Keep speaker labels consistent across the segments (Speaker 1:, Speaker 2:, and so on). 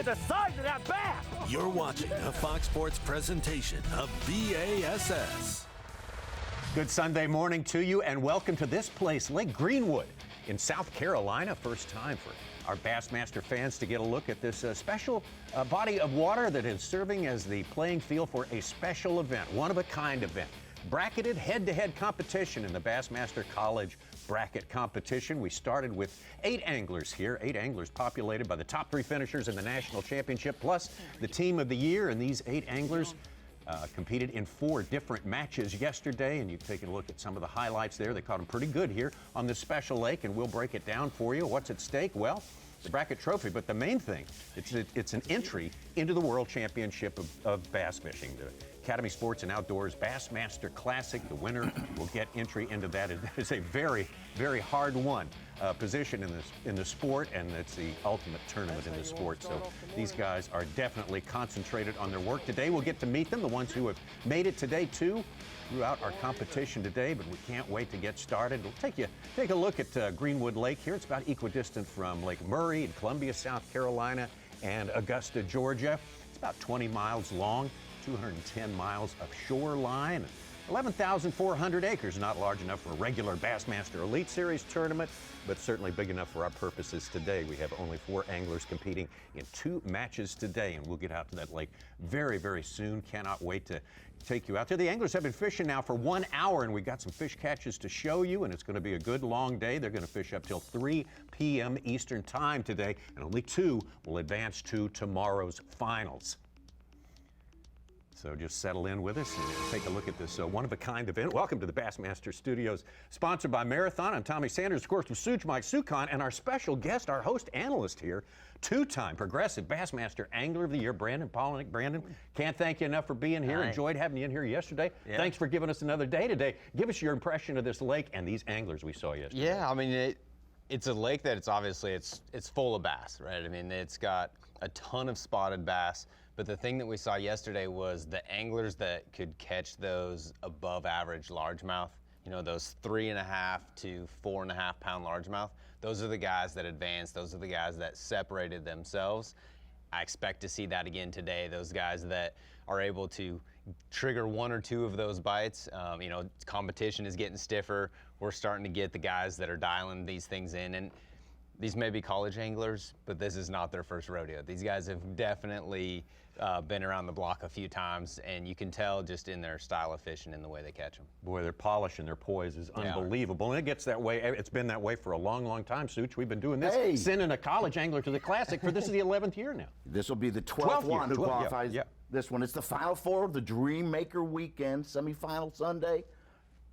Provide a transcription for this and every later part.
Speaker 1: at the size of that bass.
Speaker 2: You're watching a Fox Sports presentation of B.A.S.S.
Speaker 3: Good Sunday morning to you, and welcome to this place, Lake Greenwood in South Carolina. First time for our Bassmaster fans to get a look at this special body of water that is serving as the playing field for a special event, one-of-a-kind event. Bracketed head-to-head competition in the Bassmaster College bracket competition. We started with 8 anglers here, 8 anglers populated by the top 3 finishers in the national championship, plus the team of the year. And these 8 anglers competed in 4 different matches yesterday, and you've taken a look at some of the highlights there. They caught them pretty good here on this special lake, and we'll break it down for you. What's at stake? Well, the bracket trophy, but the main thing, it's an entry into the World Championship of bass fishing. The Academy Sports and Outdoors Bassmaster Classic. The winner will get entry into that. It is a very, very hard-won position in the sport, and it's the ultimate tournament in the sport. So these guys are definitely concentrated on their work today. We'll get to meet them, the ones who have made it today too, throughout our competition today, but we can't wait to get started. We'll take a look at Greenwood Lake here. It's about equidistant from Lake Murray in Columbia, South Carolina, and Augusta, Georgia. It's about 20 miles long, 210 miles of shoreline, 11,400 acres. Not large enough for a regular Bassmaster Elite Series tournament, but certainly big enough for our purposes today. We have only 4 anglers competing in 2 matches today, and we'll get out to that lake very, very soon. Cannot wait to take you out there. The anglers have been fishing now for 1 hour, and we've got some fish catches to show you, and it's going to be a good long day. They're going to fish up till 3 p.m. Eastern time today, and only 2 will advance to tomorrow's finals. So just settle in with us and take a look at this one-of-a-kind event. Welcome to the Bassmaster Studios, sponsored by Marathon. I'm Tommy Sanders, of course, with Such Mike Sukon, and our special guest, our host analyst here, 2-time Progressive Bassmaster Angler of the Year, Brandon Polnick. Brandon, can't thank you enough for being here. Enjoyed having you in here yesterday. Yeah. Thanks for giving us another day today. Give us your impression of this lake and these anglers we saw yesterday.
Speaker 4: Yeah, I mean, it's a lake that it's full of bass, right? I mean, it's got a ton of spotted bass. But the thing that we saw yesterday was the anglers that could catch those above average largemouth, you know, those 3.5 to 4.5 pound largemouth. Those are the guys that advanced. Those are the guys that separated themselves. I expect to see that again today. Those guys that are able to trigger 1 or 2 of those bites. You know, competition is getting stiffer. We're starting to get the guys that are dialing these things in. And these may be college anglers, but this is not their first rodeo. These guys have definitely been around the block a few times, and you can tell just in their style of fishing and the way they catch them.
Speaker 3: Boy, their polish and their poise is unbelievable. And it gets that way. It's been that way for a long, long time, Such. We've been doing this, sending a college angler to the Classic for this is the 11th year now.
Speaker 5: This will be the 12th one who qualifies this one. It's the Final Four of the Dream Maker Weekend, semifinal Sunday.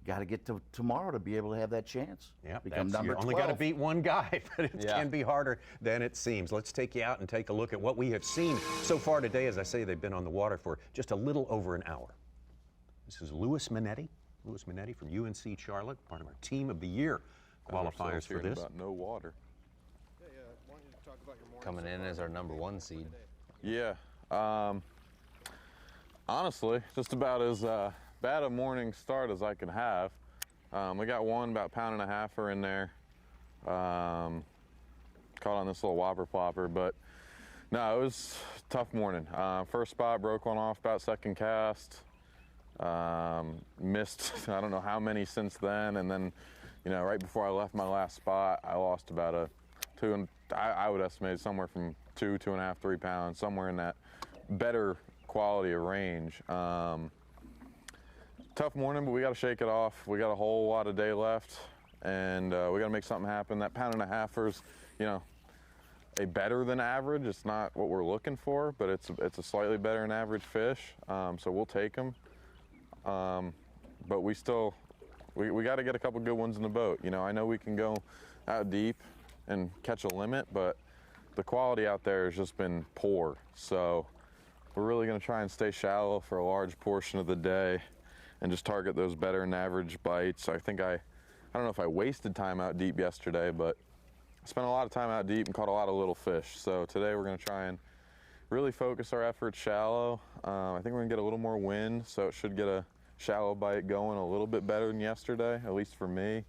Speaker 5: Got to get to tomorrow to be able to have that chance.
Speaker 3: Yeah,
Speaker 5: become number 12.
Speaker 3: Only got to beat one guy, but it can be harder than it seems. Let's take you out and take a look at what we have seen so far today. As I say, they've been on the water for just a little over an hour. This is Monetti. Lews Monetti from UNC Charlotte, part of our Team of the Year qualifiers for this.
Speaker 6: About no water.
Speaker 7: Why don't you talk about your morning
Speaker 4: Coming in as our number 1 seed.
Speaker 6: Yeah. Honestly, just about as bad a morning start as I can have. We got one about 1.5 pound in there. Caught on this little whopper plopper, but no, it was a tough morning. First spot, broke one off about second cast. Missed I don't know how many since then, and then, you know, right before I left my last spot, I lost about a 2, and I would estimate somewhere from 2, 2.5, 3 pounds, somewhere in that better quality of range. Tough morning, but we got to shake it off. We got a whole lot of day left, and we got to make something happen. That 1.5 pounder's, you know, a better than average. It's not what we're looking for, but it's a slightly better than average fish. So we'll take them. But we got to get a couple good ones in the boat. You know, I know we can go out deep and catch a limit, but the quality out there has just been poor. So we're really going to try and stay shallow for a large portion of the day and just target those better than average bites. I think I don't know if I wasted time out deep yesterday, but I spent a lot of time out deep and caught a lot of little fish. So today we're going to try and really focus our efforts shallow. I think we're going to get a little more wind, so it should get a shallow bite going a little bit better than yesterday, at least for me.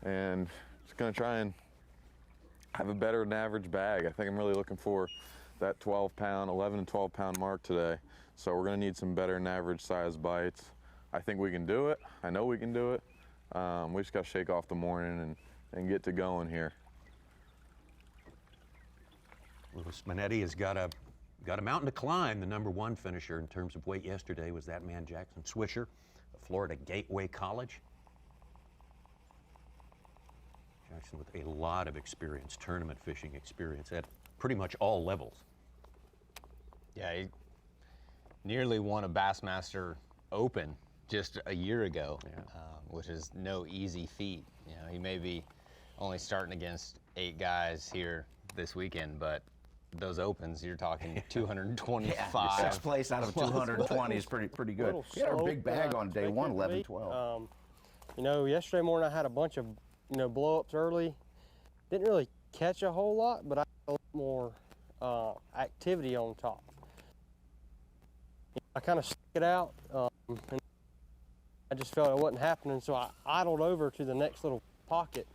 Speaker 6: And just going to try and have a better than average bag. I think I'm really looking for that 12-pound, 11 and 12-pound mark today. So we're going to need some better than average size bites. I think we can do it. I know we can do it. We just got to shake off the morning and get to going here.
Speaker 3: Lews Monetti has got a mountain to climb. The #1 finisher in terms of weight yesterday was that man Jackson Swisher of Florida Gateway College. Jackson with a lot of experience, tournament fishing experience at pretty much all levels.
Speaker 4: Yeah, he nearly won a Bassmaster Open just a year ago, which is no easy feat. You know, he may be only starting against 8 guys here this weekend, but those Opens, you're talking 225.
Speaker 5: Sixth place out of 220 is pretty good. He had a big bag on day one, 11, 12.
Speaker 7: You know, yesterday morning I had a bunch of, blow-ups early. Didn't really catch a whole lot, but I had a lot more activity on top. I kind of stuck it out, and I just felt it wasn't happening, so I idled over to the next little pocket.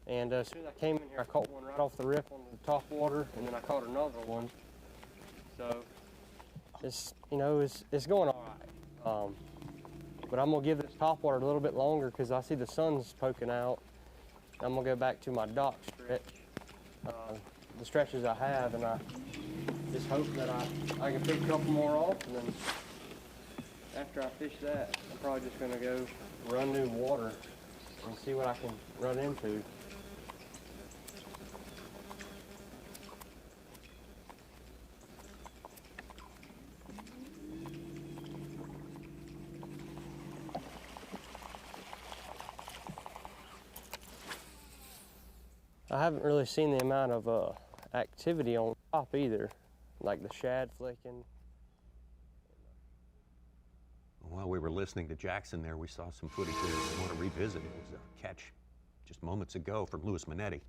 Speaker 7: And as soon as I came in here, I caught one right off the rip on the top water, and then I caught another one. So it's, it's going all right. But I'm gonna give this top water a little bit longer because I see the sun's poking out. I'm gonna go back to my dock stretch, the stretches I have, and I just hope that I can pick a couple more off, and then after I fish that, I'm probably just gonna go run new water and see what I can run into. I haven't really seen the amount of activity on top either, like the shad flicking.
Speaker 3: While we were listening to Jackson there, we saw some footage there we want to revisit. It was a catch just moments ago from Lews Monetti.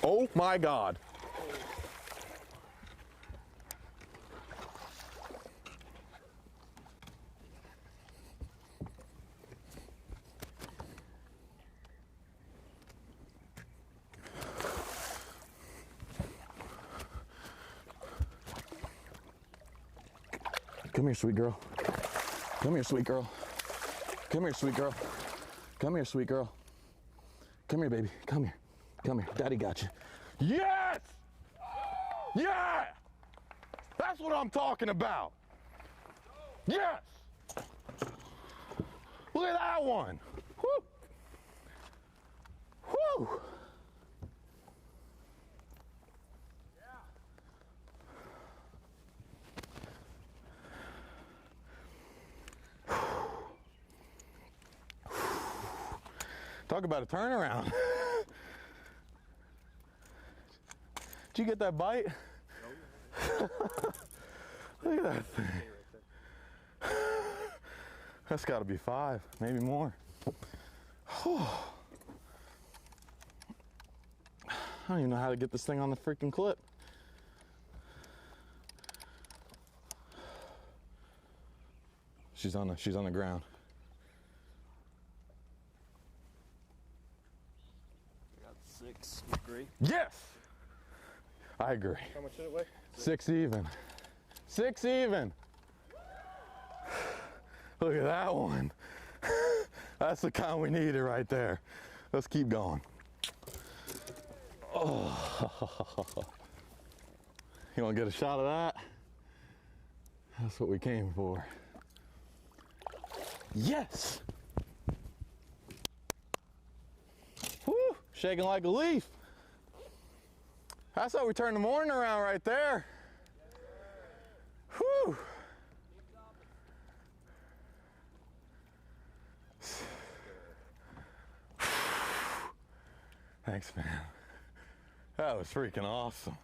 Speaker 6: Oh my God. Come here, sweet girl. Come here, sweet girl. Come here, sweet girl. Come here, sweet girl. Come here, baby. Come here. Come here. Daddy got you. Yes! Yeah! That's what I'm talking about. Yes! Look at that one. Woo! Woo! Talk about a turnaround. Did you get that bite? Look at that thing. That's got to be 5, maybe more. I don't even know how to get this thing on the freaking clip. She's on the ground.
Speaker 7: Got 6, agree?
Speaker 6: Yes! I agree.
Speaker 7: How much did it weigh?
Speaker 6: 6 even. 6 even. Look at that one. That's the kind we needed right there. Let's keep going. Oh. You want to get a shot of that? That's what we came for. Yes! Woo! Shaking like a leaf. That's how we turn the morning around right there. Whew. Thanks, man. That was freaking awesome.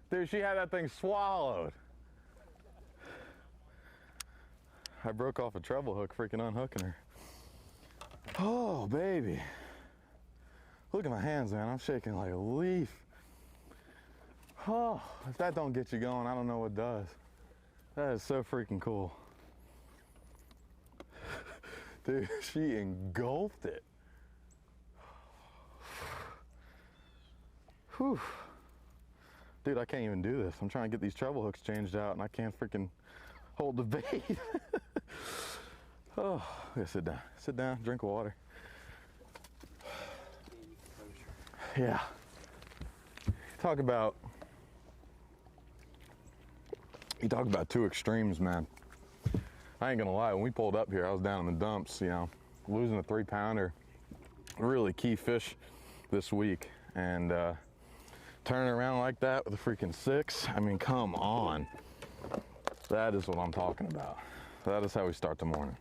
Speaker 6: Dude, she had that thing swallowed. I broke off a treble hook freaking unhooking her. Oh, baby. Look at my hands, man. I'm shaking like a leaf. Oh, if that don't get you going, I don't know what does. That is so freaking cool. Dude, she engulfed it. Whew. Dude, I can't even do this. I'm trying to get these treble hooks changed out and I can't freaking hold the bait. Oh, I gotta sit down, drink water. Yeah. You talk about two extremes, man. I ain't gonna lie, when we pulled up here, I was down in the dumps, you know, losing a 3-pounder, really key fish this week. And turning around like that with a freaking 6, I mean, come on. That is what I'm talking about. That is how we start the morning.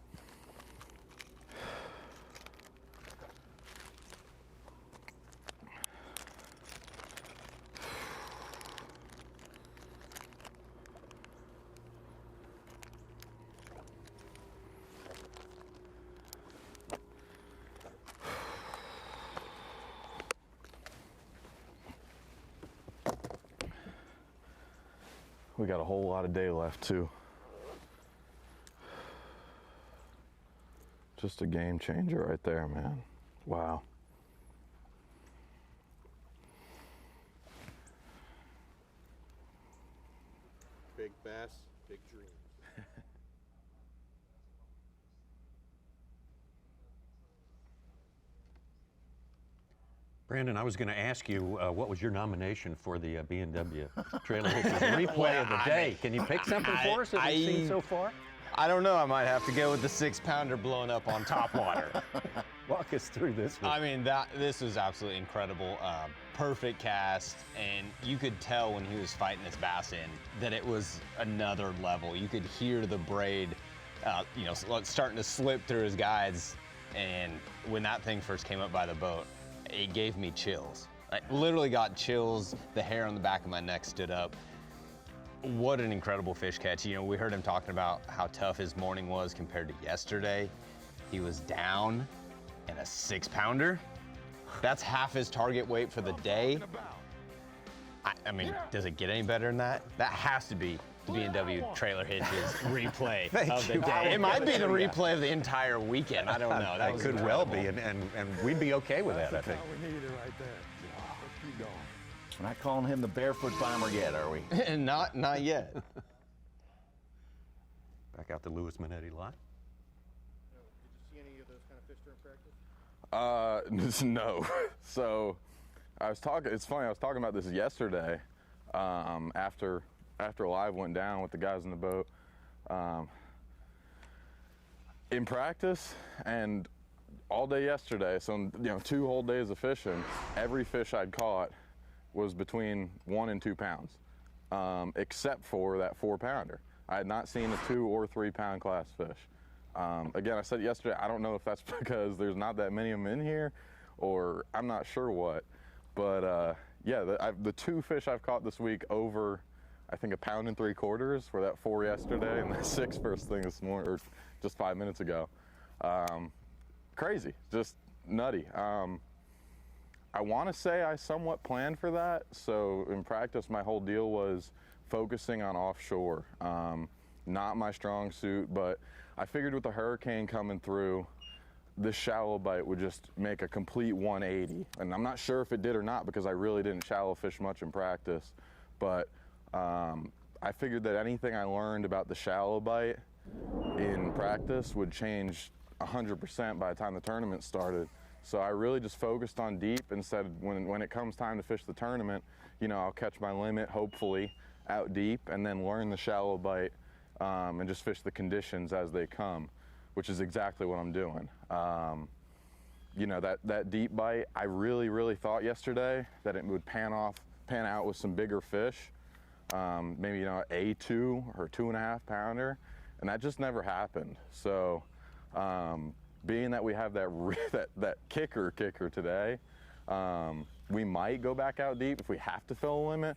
Speaker 6: We got a whole lot of day left too. Just a game changer right there, man. Wow.
Speaker 1: Big bass, big dreams.
Speaker 3: Brandon, I was going to ask you, what was your nomination for the B&W Trailer Hitches replay of the day? Can you pick something for us that we've seen so far?
Speaker 4: I don't know. I might have to go with the 6-pounder blowing up on top water.
Speaker 3: Walk us through this one.
Speaker 4: I mean, this was absolutely incredible. Perfect cast, and you could tell when he was fighting this bass in that it was another level. You could hear the braid, you know, starting to slip through his guides. And when that thing first came up by the boat, it gave me chills. I literally got chills. The hair on the back of my neck stood up. What an incredible fish catch. You know, we heard him talking about how tough his morning was compared to yesterday. He was down in a 6-pounder. That's half his target weight for the day. I mean, does it get any better than that? That has to be the B&W Trailer Hitches replay of the day. It might be the replay of the entire weekend. I don't know. That
Speaker 3: could well be, and we'd be okay with that, I think.
Speaker 6: We needed it right there. Let's keep going.
Speaker 5: We're not calling him the barefoot bomber yet, are we?
Speaker 4: Not yet.
Speaker 3: Back out the Lews Monetti line.
Speaker 1: Did you see any of those kind of fish during practice?
Speaker 6: No. So it's funny, I was talking about this yesterday after live went down with the guys in the boat. In practice and all day yesterday, so you know, 2 whole days of fishing, every fish I'd caught was between 1 and 2 pounds, except for that 4-pounder. I had not seen a 2 or 3 pound class fish. Again, I said yesterday, I don't know if that's because there's not that many of them in here, or I'm not sure what. But yeah, the 2 fish I've caught this week over, I think, 1 3/4 pounds, for that 4 yesterday and that 6 first thing this morning, or just 5 minutes ago. Crazy, just nutty. I want to say I somewhat planned for that. So in practice, my whole deal was focusing on offshore. Not my strong suit, but I figured with the hurricane coming through, this shallow bite would just make a complete 180. And I'm not sure if it did or not, because I really didn't shallow fish much in practice. But I figured that anything I learned about the shallow bite in practice would change 100% by the time the tournament started. So I really just focused on deep and said, when it comes time to fish the tournament, you know, I'll catch my limit, hopefully, out deep, and then learn the shallow bite and just fish the conditions as they come, which is exactly what I'm doing. You know, that deep bite, I really thought yesterday that it would pan out with some bigger fish, maybe, you know, a 2 or 2.5 pounder, and that just never happened. So being that we have that kicker today, we might go back out deep if we have to fill a limit.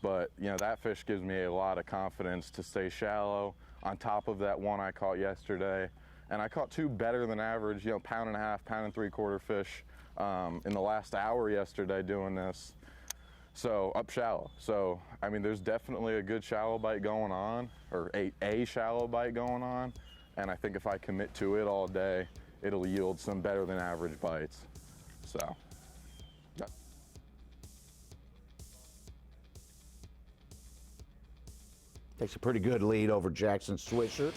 Speaker 6: But you know, that fish gives me a lot of confidence to stay shallow on top of that one I caught yesterday. And I caught 2 better than average, you know, 1.5 pounds, 1 3/4 pound fish in the last hour yesterday doing this. So up shallow. So, I mean, there's definitely a good shallow bite going on, or a shallow bite going on. And I think if I commit to it all day, it'll yield some better than average bites. So, yeah.
Speaker 5: Takes a pretty good lead over Jackson Swisher.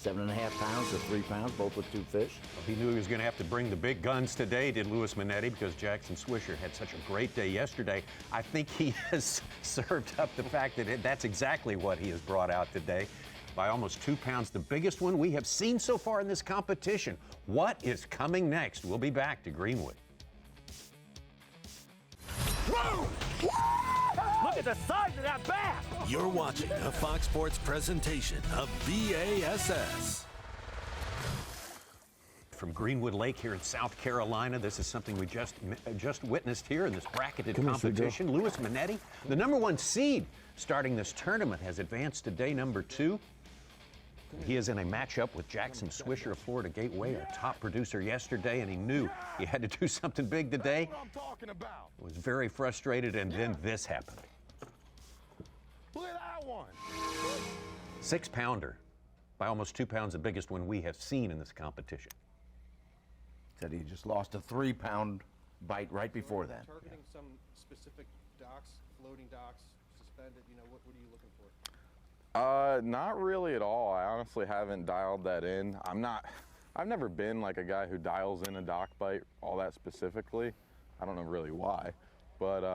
Speaker 5: 7.5 pounds to 3 pounds, both with 2 fish.
Speaker 3: Well, he knew he was going to have to bring the big guns today, did Lewis Monetti, because Jackson Swisher had such a great day yesterday. I think he has served up the fact that that's exactly what he has brought out today. By almost 2 pounds, the biggest one we have seen so far in this competition. What is coming next? We'll be back to Greenwood.
Speaker 2: Whoa!
Speaker 8: Look at the size of that bass!
Speaker 2: You're watching a Fox Sports presentation of B.A.S.S.
Speaker 3: From Greenwood Lake here in South Carolina, this is something we just witnessed here in this bracketed competition. Lewis Monetti, the #1 seed starting this tournament, has advanced to day number 2. He is in a matchup with Jackson Swisher of Florida Gateway, our top producer yesterday, and he knew he had to do something big today. Was very frustrated, and then this happened.
Speaker 6: Look at that one.
Speaker 3: 6-pounder, by almost 2 pounds, the biggest one we have seen in this competition.
Speaker 5: Said he just lost a 3-pound bite right before that.
Speaker 1: Targeting some specific docks, floating docks, suspended, you know, what are you looking for?
Speaker 6: Not really at all. I honestly haven't dialed that in. I've never been like a guy who dials in a dock bite all that specifically. I don't know really why, but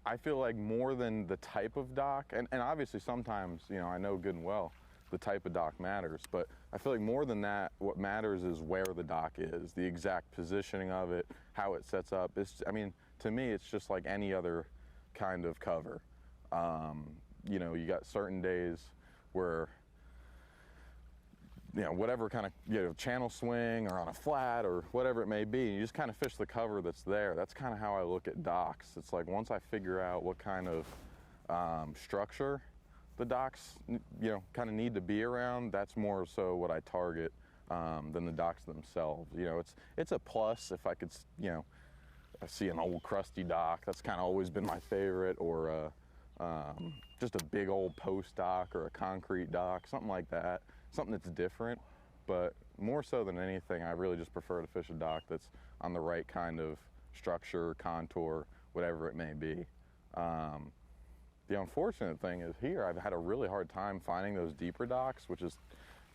Speaker 6: I feel like more than the type of dock, and obviously sometimes, you know, I know good and well the type of dock matters, but I feel like more than that, what matters is where the dock is, the exact positioning of it, how it sets up. I mean, to me, it's just like any other kind of cover. You know, you got certain days where, you know, whatever kind of, you know, channel swing or on a flat or whatever it may be, you just kind of fish the cover that's there. That's kind of how I look at docks. It's like once I figure out what kind of structure the docks, you know, kind of need to be around, that's more so what I target than the docks themselves. You know, it's a plus if I could, you know, I see an old crusty dock. That's kind of always been my favorite, or just a big old post dock or a concrete dock, something like that. Something that's different, but more so than anything, I really just prefer to fish a dock that's on the right kind of structure, contour, whatever it may be. The unfortunate thing is here, I've had a really hard time finding those deeper docks, which is,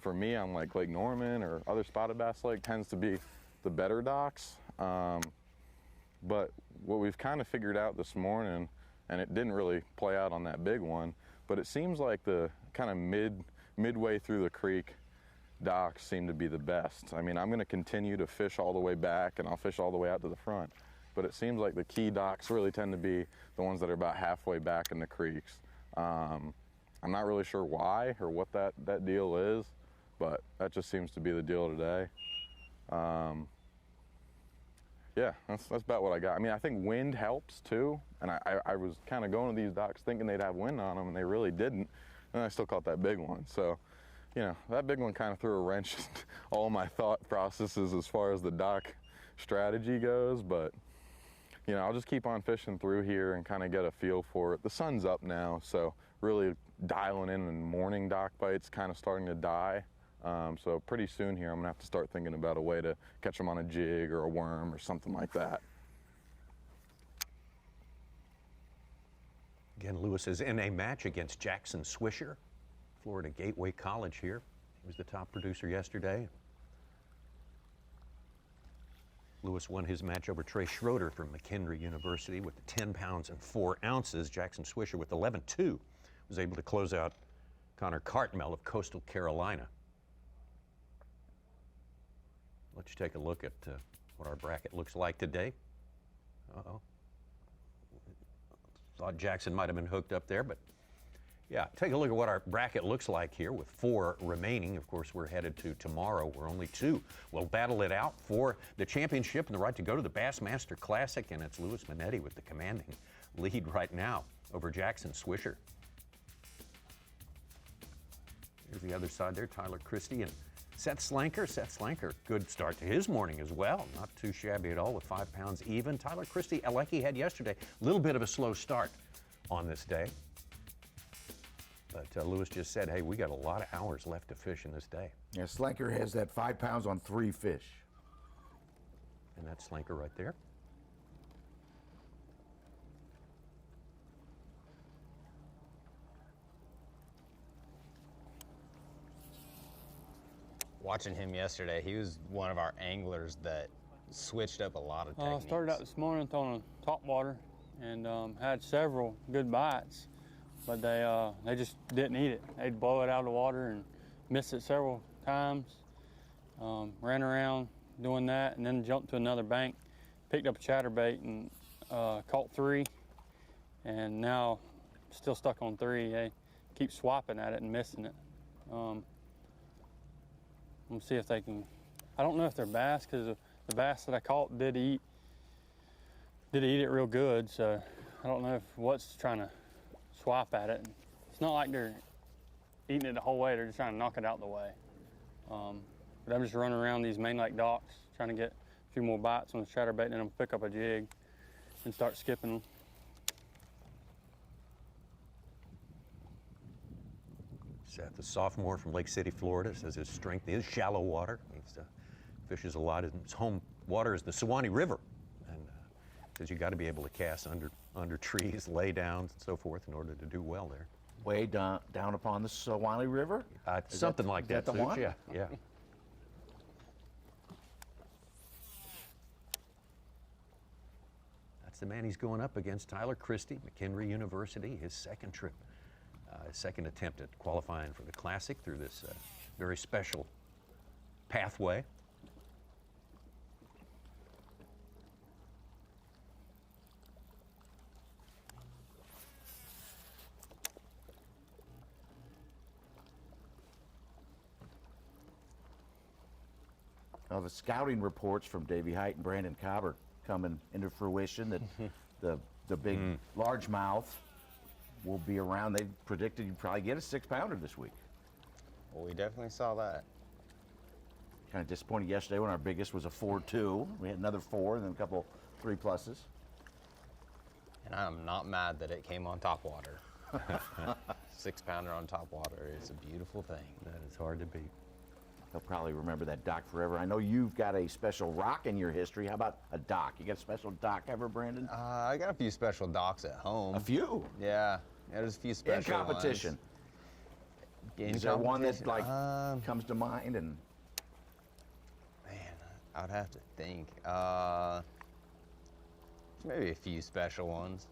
Speaker 6: for me, on like Lake Norman or other spotted bass lake, tends to be the better docks. But what we've kind of figured out this morning, and it didn't really play out on that big one, but it seems like the kind of midway through the creek docks seem to be the best. I mean, I'm going to continue to fish all the way back, and I'll fish all the way out to the front, but it seems like the key docks really tend to be the ones that are about halfway back in the creeks. I'm not really sure why or what that deal is, but that just seems to be the deal today. Yeah, that's about what I got. I mean, I think wind helps too, and I was kind of going to these docks thinking they'd have wind on them, and they really didn't, and I still caught that big one. So, you know, that big one kind of threw a wrench in all my thought processes as far as the dock strategy goes, but, you know, I'll just keep on fishing through here and kind of get a feel for it. The sun's up now, so really dialing in and morning dock bites kind of starting to die. So pretty soon here, I'm gonna have to start thinking about a way to catch them on a jig or a worm or something like that.
Speaker 3: Again, Lewis is in a match against Jackson Swisher, Florida Gateway College here. He was the top producer yesterday. Lewis won his match over Trey Schroeder from McHenry University with 10 pounds and 4 ounces. Jackson Swisher with 11-2 was able to close out Connor Cartmel of Coastal Carolina. Let's take a look at what our bracket looks like today. Uh-oh. Thought Jackson might have been hooked up there, but yeah, take a look at what our bracket looks like here with 4 remaining. Of course, we're headed to tomorrow where only 2 will battle it out for the championship and the right to go to the Bassmaster Classic, and it's Lewis Monetti with the commanding lead right now over Jackson Swisher. Here's the other side there, Tyler Christie and Seth Slanker, good start to his morning as well. Not too shabby at all with 5 pounds even. Tyler Christie, like he had yesterday, a little bit of a slow start on this day. But Lewis just said, hey, we got a lot of hours left to fish in this day.
Speaker 5: Yeah, Slanker has that 5 pounds on 3 fish.
Speaker 3: And that's Slanker right there.
Speaker 4: Watching him yesterday, he was one of our anglers that switched up a lot of
Speaker 9: I
Speaker 4: techniques.
Speaker 9: started out this morning throwing top water and had several good bites, but they just didn't eat it. They'd blow it out of the water and miss it several times. Ran around doing that and then jumped to another bank, picked up a chatterbait and caught 3, and now still stuck on 3. They keep swapping at it and missing it. We'll see if they can. I don't know if they're bass because the bass that I caught did eat it real good. So I don't know if what's trying to swap at it. It's not like they're eating it the whole way. They're just trying to knock it out the way. But I'm just running around these main lake docks trying to get a few more bites on the chatterbait, and then I'll pick up a jig and start skipping them.
Speaker 3: Seth, a sophomore from Lake City, Florida, says his strength is shallow water. He fishes a lot. His home water is the Suwannee River. And says you got to be able to cast under trees, lay downs, and so forth in order to do well there.
Speaker 5: Way down upon the Suwannee River?
Speaker 3: Something like that.
Speaker 5: Is that the one?
Speaker 3: Yeah, yeah. That's the man he's going up against, Tyler Christie, McHenry University, his second trip. Second attempt at qualifying for the Classic through this very special pathway.
Speaker 5: Well, the scouting reports from Davey Height and Brandon Cobb are coming into fruition that the big largemouth will be around. They predicted you'd probably get a 6-pounder this week.
Speaker 4: Well, we definitely saw that.
Speaker 5: Kind of disappointed yesterday when our biggest was a 4.2. We had another 4 and then a couple 3 pluses.
Speaker 4: And I'm not mad that it came on top water. 6-pounder on top water is a beautiful thing.
Speaker 3: That is hard to beat.
Speaker 5: They'll probably remember that dock forever. I know you've got a special rock in your history. How about a dock? You got a special dock ever, Brandon?
Speaker 4: I got a few special docks at home.
Speaker 5: A few?
Speaker 4: Yeah, there's a few special
Speaker 5: In competition?
Speaker 4: Ones.
Speaker 5: Is there one that comes to mind? And
Speaker 4: man, I'd have to think. Maybe a few special ones.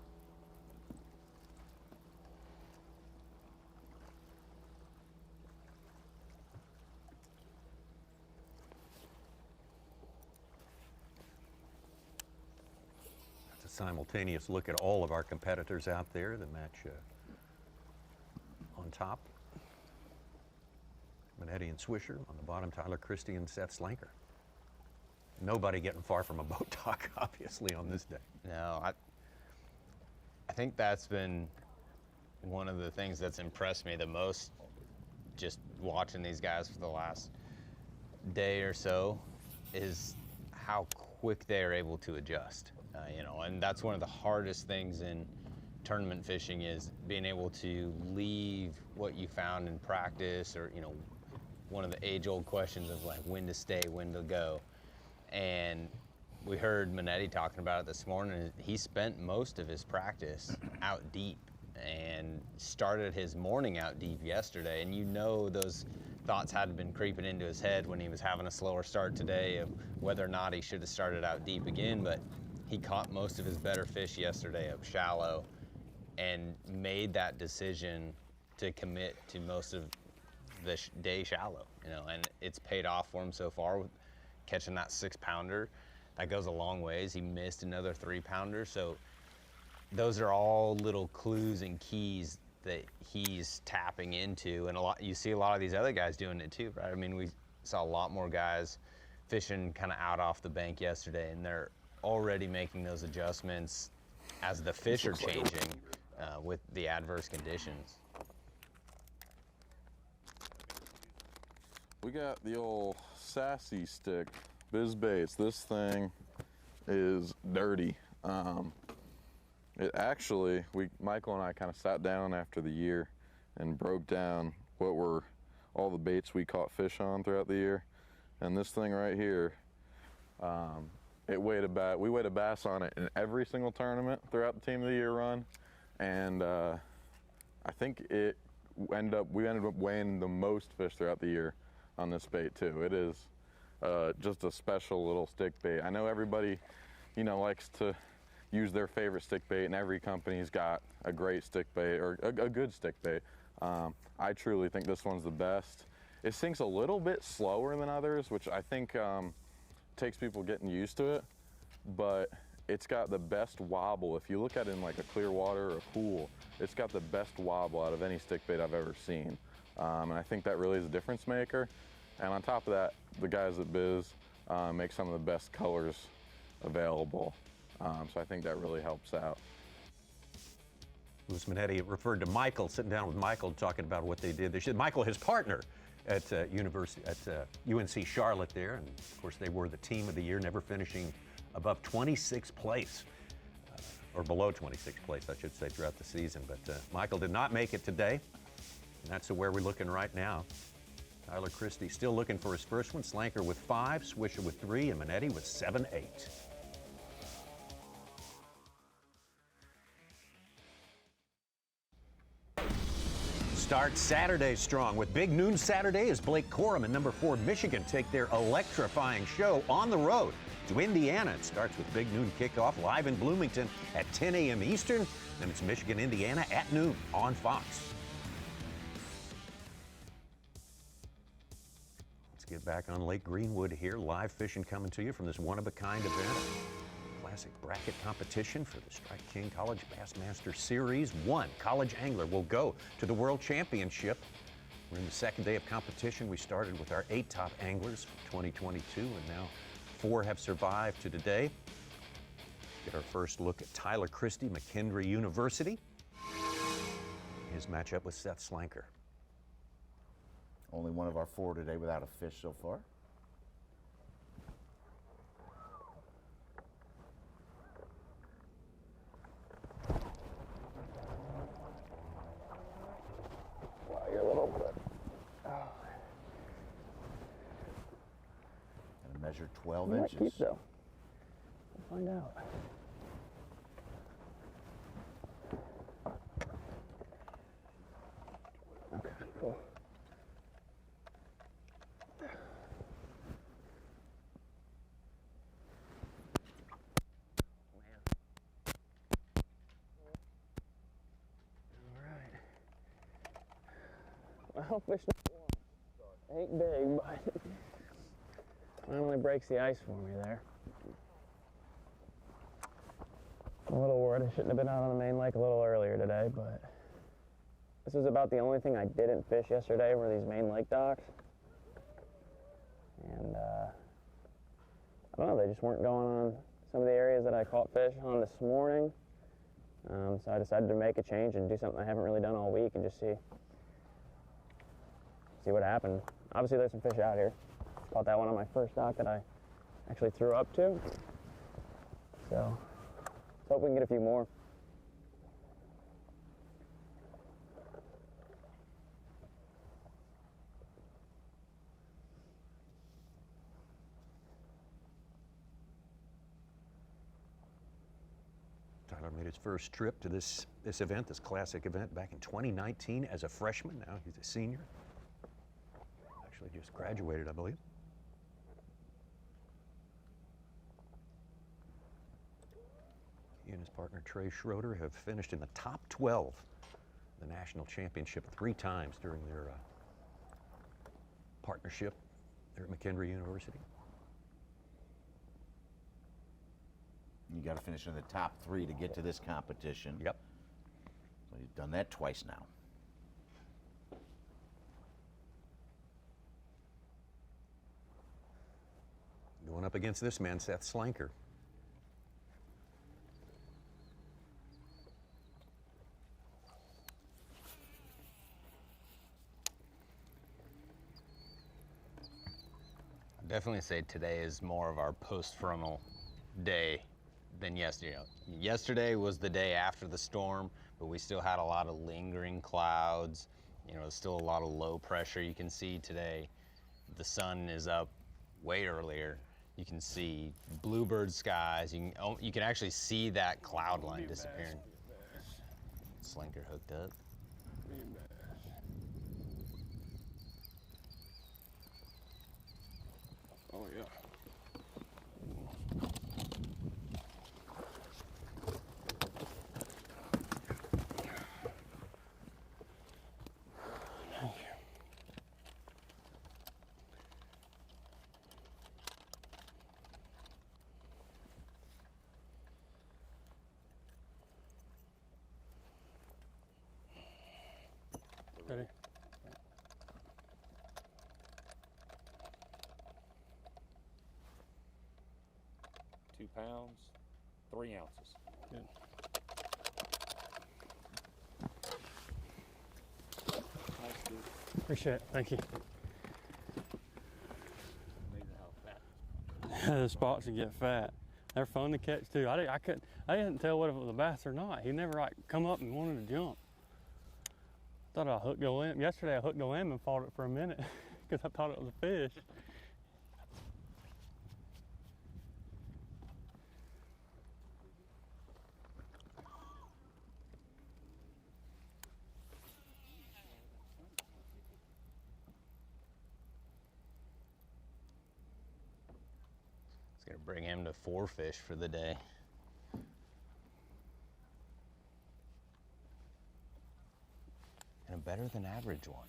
Speaker 3: Simultaneous look at all of our competitors out there. The match on top, Monetti and Swisher. On the bottom, Tyler Christie and Seth Slanker. Nobody getting far from a boat dock, obviously, on this day.
Speaker 4: No, I think that's been one of the things that's impressed me the most, just watching these guys for the last day or so, is how quick they are able to adjust. And that's one of the hardest things in tournament fishing is being able to leave what you found in practice, or one of the age-old questions of like when to stay, when to go. And we heard Monetti talking about it this morning. He spent most of his practice out deep and started his morning out deep yesterday. And those thoughts had been creeping into his head when he was having a slower start today of whether or not he should have started out deep again. But he caught most of his better fish yesterday up shallow and made that decision to commit to most of the day shallow, and it's paid off for him so far with catching that 6-pounder. That goes a long ways. He missed another 3-pounder. So those are all little clues and keys that he's tapping into. And you see a lot of these other guys doing it too, right? I mean, we saw a lot more guys fishing kind of out off the bank yesterday, and they're already making those adjustments as the fish are changing with the adverse conditions.
Speaker 6: We got the old sassy stick, Biz Baits. This thing is dirty. It actually, Michael and I kind of sat down after the year and broke down what were all the baits we caught fish on throughout the year. And this thing right here, we weighed a bass on it in every single tournament throughout the Team of the Year run. And I think we ended up weighing the most fish throughout the year on this bait too. It is just a special little stick bait. I know everybody, likes to use their favorite stick bait, and every company's got a great stick bait or a good stick bait. I truly think this one's the best. It sinks a little bit slower than others, which I think takes people getting used to it, but it's got the best wobble. If you look at it in like a clear water or a pool, it's got the best wobble out of any stick bait I've ever seen. And I think that really is a difference maker. And on top of that, the guys at Biz make some of the best colors available. So I think that really helps out.
Speaker 3: Lews Monetti referred to Michael, sitting down with Michael, talking about what they did this year. Michael, his partner at UNC Charlotte there, and of course they were the Team of the Year, never finishing above 26th place, or below 26th place, I should say, throughout the season. But Michael did not make it today, and that's where we're looking right now. Tyler Christie still looking for his first one. Slanker with 5, Swisher with 3, and Monetti with 7-8. Start Saturday strong with Big Noon Saturday as Blake Corum and number 4 Michigan take their electrifying show on the road to Indiana. It starts with Big Noon kickoff live in Bloomington at 10 a.m. Eastern. Then it's Michigan, Indiana at noon on Fox. Let's get back on Lake Greenwood here. Live fishing coming to you from this one-of-a-kind event. Classic bracket competition for the Strike King College Bassmaster Series 1. College angler will go to the World Championship. We're in the second day of competition. We started with our 8 top anglers from 2022, and now 4 have survived to today. Get our first look at Tyler Christie, McKendree University. His matchup with Seth Slanker.
Speaker 5: Only one of our 4 today without a fish so far.
Speaker 7: You're a little bit.
Speaker 5: And measure 12
Speaker 7: You might
Speaker 5: inches.
Speaker 7: keep though. We'll find out. Okay, cool. Well, fish ain't big, but finally breaks the ice for me there. I'm a little worried I shouldn't have been out on the main lake a little earlier today, but this was about the only thing I didn't fish yesterday were these main lake docks. And I don't know, they just weren't going on some of the areas that I caught fish on this morning. So I decided to make a change and do something I haven't really done all week and just see what happened. Obviously there's some fish out here. Caught that one on my first dock that I actually threw up to. So let's hope we can get a few more.
Speaker 3: Tyler made his first trip to this event, this classic event, back in 2019 as a freshman. Now he's a senior. Actually just graduated, I believe. He and his partner Trey Schroeder have finished in the top 12 the national championship 3 times during their partnership there at McKendree University.
Speaker 5: You got to finish in the top 3 to get to this competition.
Speaker 3: Yep.
Speaker 5: So he's done that twice now.
Speaker 3: Going up against this man, Seth Slanker.
Speaker 4: Definitely say today is more of our post-frontal day than yesterday. Yesterday was the day after the storm, but we still had a lot of lingering clouds. There's still a lot of low pressure you can see today. The sun is up way earlier. You can see bluebird skies. You can actually see that cloud line disappearing. Slanker hooked up.
Speaker 1: Oh, yeah.
Speaker 9: Ready?
Speaker 10: 2 pounds, 3 ounces.
Speaker 9: Good. Appreciate it. Thank you. The spots that get fat, they're fun to catch too. I didn't tell what if it was a bass or not. He never come up and wanted to jump. Thought I hooked a limb. Yesterday I hooked a limb and fought it for a minute because I thought it was a fish.
Speaker 4: It's gonna bring him to 4 fish for the day. And a better than average one.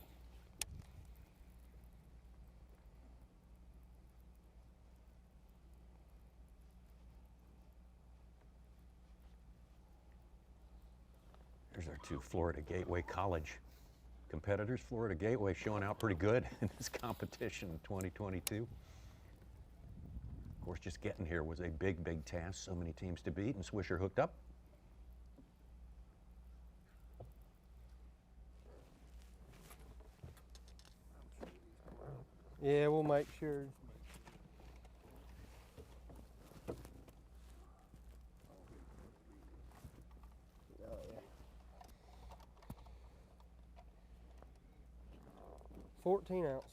Speaker 3: Here's our 2 Florida Gateway College competitors. Florida Gateway showing out pretty good in this competition in 2022. Of course, just getting here was a big, big task. So many teams to beat, and Swisher hooked up.
Speaker 7: Yeah, we'll make sure. Oh, yeah. 14 ounces.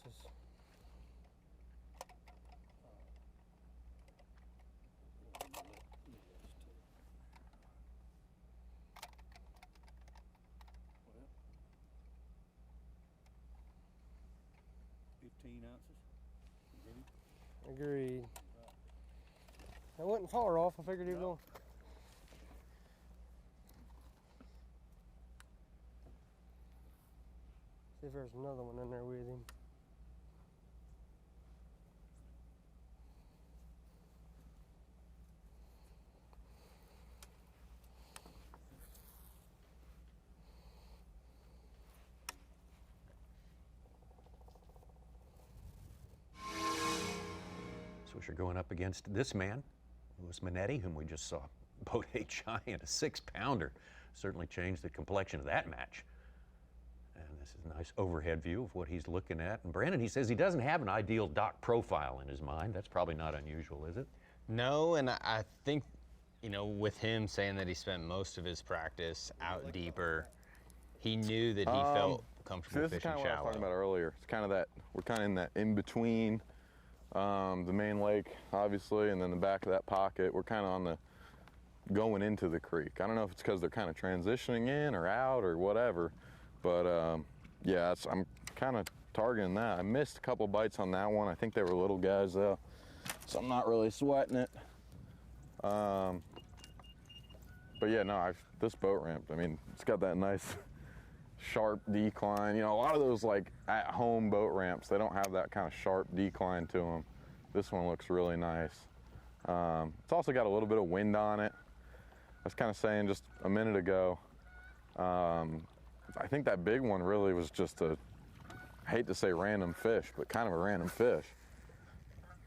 Speaker 7: Agreed. I wasn't far off. I figured he was going. See if there's another one in there with him.
Speaker 3: Swisher going up against this man, Monetti, whom we just saw boat 8 shy and a 6-pounder. Certainly changed the complexion of that match. And this is a nice overhead view of what he's looking at. And Brandon, he says he doesn't have an ideal dock profile in his mind. That's probably not unusual, is it?
Speaker 4: No, and I think, with him saying that he spent most of his practice out deeper, he knew that he felt comfortable
Speaker 6: this is
Speaker 4: fishing
Speaker 6: kind of what I was
Speaker 4: shallow.
Speaker 6: talking about earlier. It's kind of that, we're kind of in that in-between the main lake, obviously, and then the back of that pocket. We're kind of on the going into the creek. I don't know if it's because they're kind of transitioning in or out or whatever, but yeah, I'm kind of targeting that. I missed a couple bites on that one. I think they were little guys though, so I'm not really sweating it. But yeah, no, this boat ramp, I mean, it's got that nice sharp decline. A lot of those like at-home boat ramps, they don't have that kind of sharp decline to them. This one looks really nice. It's also got a little bit of wind on it. I was kind of saying just a minute ago, I think that big one really was just I hate to say random fish, but kind of a random fish.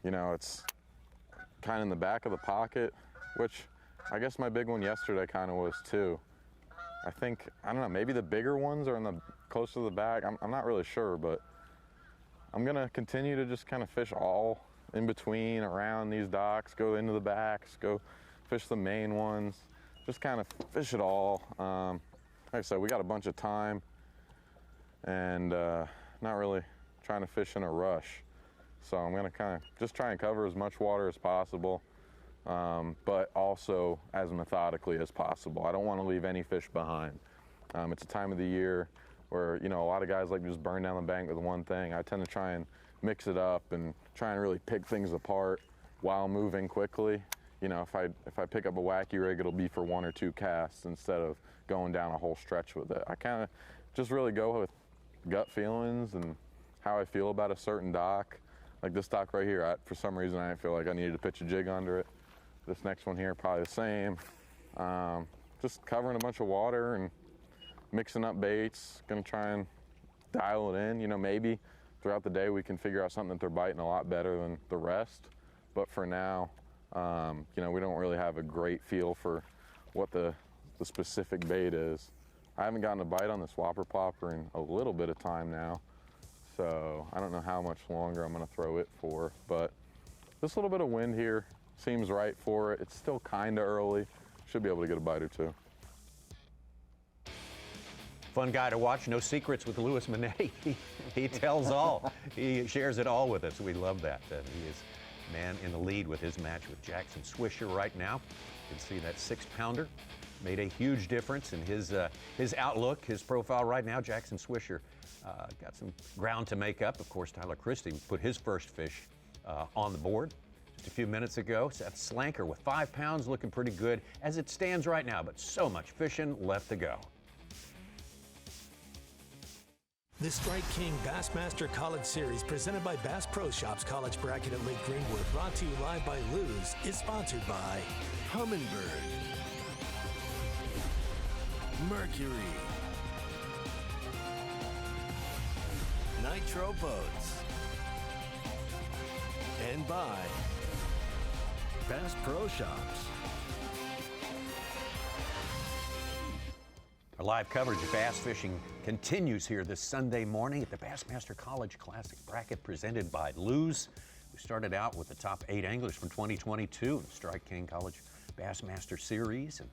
Speaker 6: It's kind of in the back of the pocket, which I guess my big one yesterday kind of was too. I think, I don't know, maybe the bigger ones are close to the back. I'm not really sure, but I'm gonna continue to just kind of fish all in between, around these docks, go into the backs, go fish the main ones, just kind of fish it all. Like I said, we got a bunch of time and not really trying to fish in a rush. So I'm gonna kind of just try and cover as much water as possible, but also as methodically as possible. I don't want to leave any fish behind. It's a time of the year where, you know, a lot of guys like to just burn down the bank with one thing. I tend to try and mix it up and try and really pick things apart while moving quickly. You know, if I pick up a wacky rig, it'll be for 1 or 2 casts instead of going down a whole stretch with it. I kind of just really go with gut feelings and how I feel about a certain dock. Like this dock right here, for some reason I didn't feel like I needed to pitch a jig under it. This next one here, probably the same. Just covering a bunch of water and mixing up baits. Gonna try and dial it in. You know, maybe throughout the day we can figure out something that they're biting a lot better than the rest. But for now, you know, we don't really have a great feel for what the specific bait is. I haven't gotten a bite on this whopper plopper in a little bit of time now, so I don't know how much longer I'm gonna throw it for, but this little bit of wind here seems right for it. It's still kinda early. Should be able to get a bite or two.
Speaker 3: Fun guy to watch, no secrets with Lews Monetti. He tells all. He shares it all with us. We love that. He is man in the lead with his match with Jackson Swisher right now. You can see that 6-pounder made a huge difference in his outlook, his profile right now. Jackson Swisher got some ground to make up. Of course, Tyler Christie put his first fish on the board just a few minutes ago. Seth Slanker with 5 pounds, looking pretty good as it stands right now, but so much fishing left to go.
Speaker 2: The Strike King Bassmaster College Series, presented by Bass Pro Shops College Bracket at Lake Greenwood, brought to you live by Lews, is sponsored by Humminbird, Mercury, Nitro Boats, and by Bass Pro Shops.
Speaker 3: Our live coverage of bass fishing continues here this Sunday morning at the Bassmaster College Classic Bracket presented by Lews. We started out with the top 8 anglers from 2022 in the Strike King College Bassmaster Series, and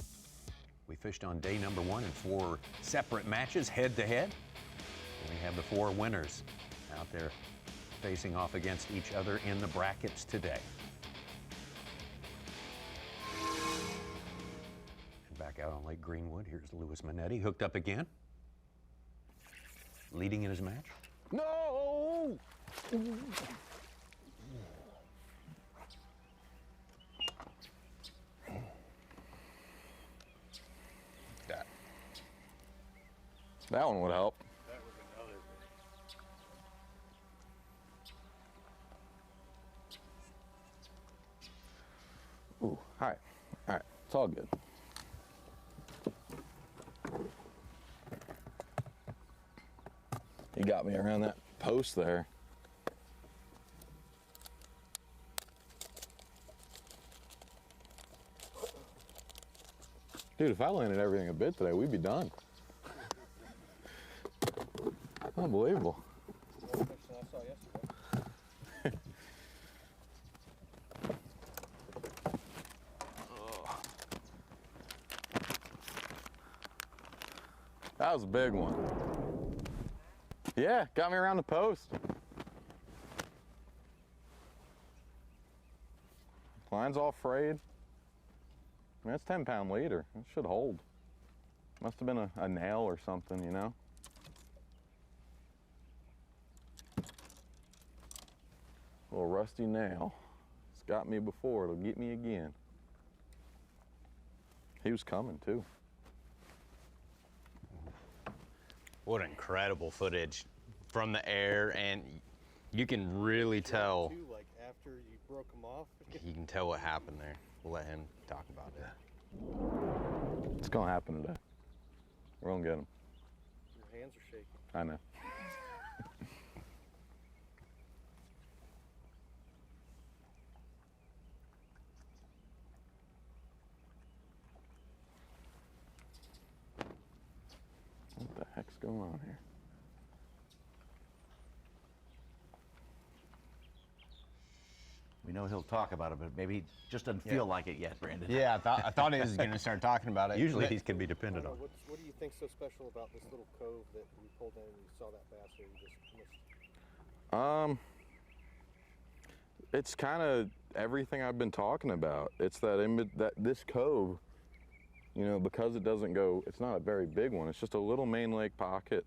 Speaker 3: we fished on day number 1 in 4 separate matches, head-to-head. And we have the 4 winners out there facing off against each other in the brackets today. Back out on Lake Greenwood, here's Lews Monetti, hooked up again, leading in his match.
Speaker 6: No! That one would help.
Speaker 1: That was another bit.
Speaker 6: Ooh, hi. All right, it's all good. You got me around that post there. Dude, if I landed everything a bit today, we'd be done. Unbelievable.
Speaker 1: More fish than I saw yesterday.
Speaker 6: That was a big one. Yeah, got me around the post. Line's all frayed. I mean, that's 10-pound leader. It should hold. Must have been a nail or something, you know? Little rusty nail. It's got me before, it'll get me again. He was coming too.
Speaker 4: What incredible footage from the air, and you can really tell.
Speaker 1: Too, like after you broke them off.
Speaker 4: You can tell what happened there. We'll let him talk about it.
Speaker 6: It's gonna happen today. We're gonna get him.
Speaker 1: Your hands are shaking.
Speaker 6: I know. What the heck's going on here?
Speaker 5: know he'll talk about it, but maybe he just doesn't feel like it yet, Brandon.
Speaker 4: Yeah, I thought he was going to start talking about it.
Speaker 3: Usually he can be depended on.
Speaker 1: What do you think so special about this little cove that you pulled in and you saw that bass there you just missed?
Speaker 6: It's kind of everything I've been talking about. It's that this cove, you know, because it doesn't go, it's not a very big one. It's just a little main lake pocket.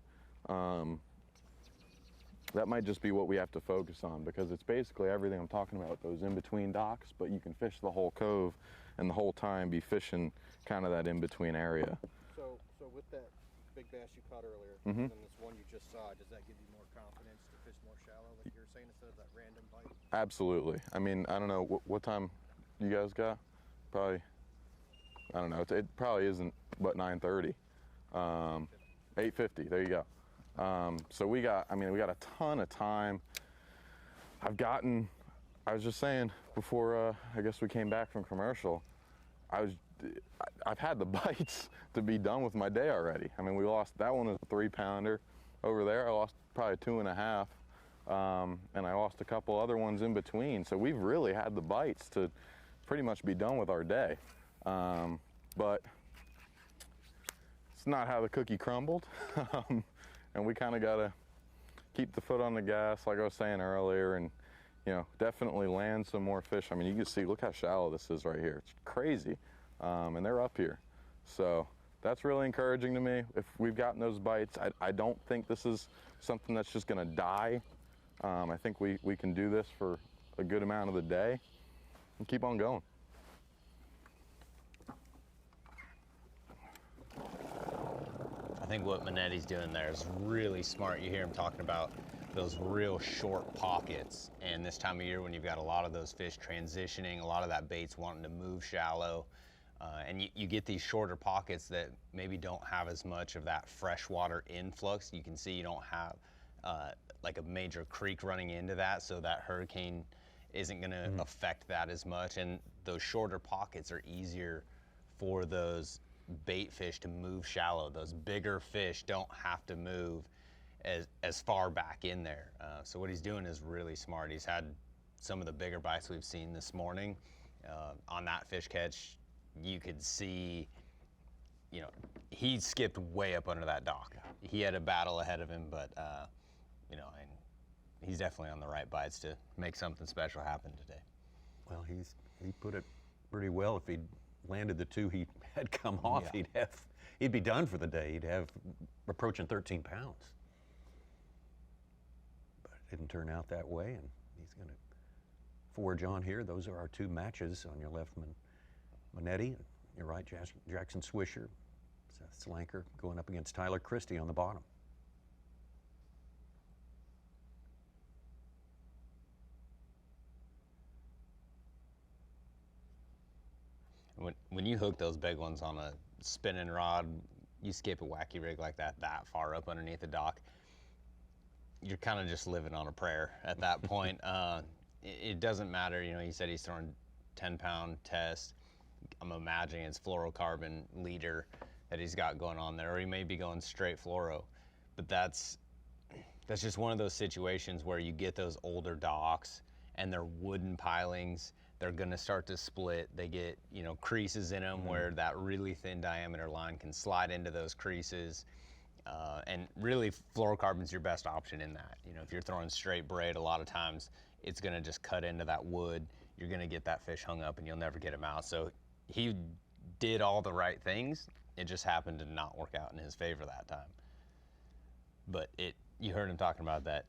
Speaker 6: That might just be what we have to focus on, because it's basically everything I'm talking about, those in-between docks, but you can fish the whole cove and the whole time be fishing kind of that in-between area.
Speaker 1: So with that big bass you caught earlier,
Speaker 6: Mm-hmm.
Speaker 1: and then this one you just saw, does that give you more confidence to fish more shallow, like you were saying, instead of that random bite?
Speaker 6: Absolutely. I mean, I don't know, what time you guys got? Probably, I don't know, it probably isn't but 9:30. 8:50, there you go. So we got a ton of time. I was just saying before, I guess we came back from commercial, I've had the bites to be done with my day already. I mean, we lost, that one was a 3-pounder. Over there, I lost probably 2.5. And I lost a couple other ones in between. So we've really had the bites to pretty much be done with our day. But it's not how the cookie crumbled. And we kind of got to keep the foot on the gas, like I was saying earlier, and, you know, definitely land some more fish. I mean, you can see, look how shallow this is right here. It's crazy. And they're up here. So that's really encouraging to me. If we've gotten those bites, I don't think this is something that's just going to die. I think we can do this for a good amount of the day and keep on going.
Speaker 4: I think what Monetti's doing there is really smart. You hear him talking about those real short pockets, and this time of year when you've got a lot of those fish transitioning, a lot of that bait's wanting to move shallow, and you get these shorter pockets that maybe don't have as much of that freshwater influx. You can see you don't have like a major creek running into that, so that hurricane isn't going to affect that as much, and those shorter pockets are easier for those bait fish to move shallow. Those bigger fish don't have to move as far back in there. So what he's doing is really smart. He's had some of the bigger bites we've seen this morning. On that fish catch, you could see, you know, he skipped way up under that dock. He had a battle ahead of him, but you know, and he's definitely on the right bites to make something special happen today.
Speaker 3: Well, he put it pretty well. If he'd landed the two he had come off, he'd be done for the day. He'd have approaching 13 pounds. But it didn't turn out that way, and he's going to forge on here. Those are our two matches. On your left, Monetti. You're right, Jackson Swisher. Seth Slanker going up against Tyler Christie on the bottom.
Speaker 4: When you hook those big ones on a spinning rod, you skip a wacky rig like that far up underneath the dock, you're kind of just living on a prayer at that point. It doesn't matter, you know, he said he's throwing 10-pound test. I'm imagining it's fluorocarbon leader that he's got going on there, or he may be going straight fluoro. But that's just one of those situations where you get those older docks and they're wooden pilings. They're gonna start to split. They get, you know, creases in them where that really thin diameter line can slide into those creases. And really, fluorocarbon's your best option in that. You know, if you're throwing straight braid, a lot of times it's gonna just cut into that wood. You're gonna get that fish hung up and you'll never get him out. So he did all the right things. It just happened to not work out in his favor that time. But you heard him talking about that.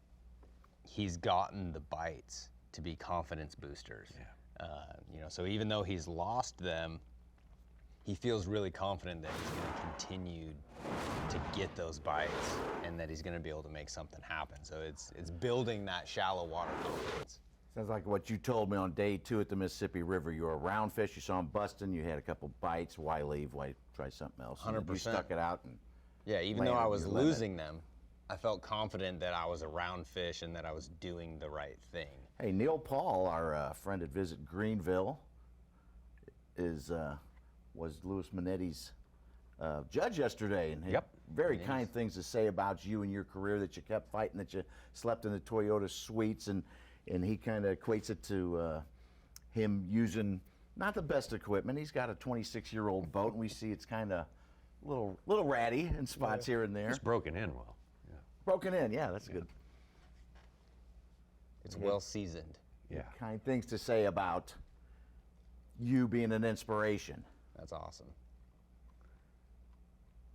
Speaker 4: He's gotten the bites to be confidence boosters.
Speaker 3: Yeah.
Speaker 4: You know, so even though he's lost them, he feels really confident that he's going to continue to get those bites and that he's going to be able to make something happen. So it's building that shallow water confidence.
Speaker 5: Sounds like what you told me on day 2 at the Mississippi River. You were around fish, you saw them busting, you had a couple bites. Why leave? Why try something else?
Speaker 4: 100%.
Speaker 5: You stuck it out. And
Speaker 4: yeah, even though I was losing them, I felt confident that I was around fish and that I was doing the right thing.
Speaker 5: Hey, Neil Paul, our friend at Visit Greenville, was Louis Monetti's judge yesterday, and had very kind things to say about you and your career, that you kept fighting, that you slept in the Toyota suites, and he kind of equates it to him using not the best equipment. He's got a 26-year-old boat, and we see it's kind of little ratty in spots here and there.
Speaker 3: It's broken in well. Yeah.
Speaker 5: Broken in, yeah, that's good.
Speaker 4: It's well seasoned.
Speaker 3: Yeah.
Speaker 5: Kind things to say about you being an inspiration.
Speaker 4: That's awesome.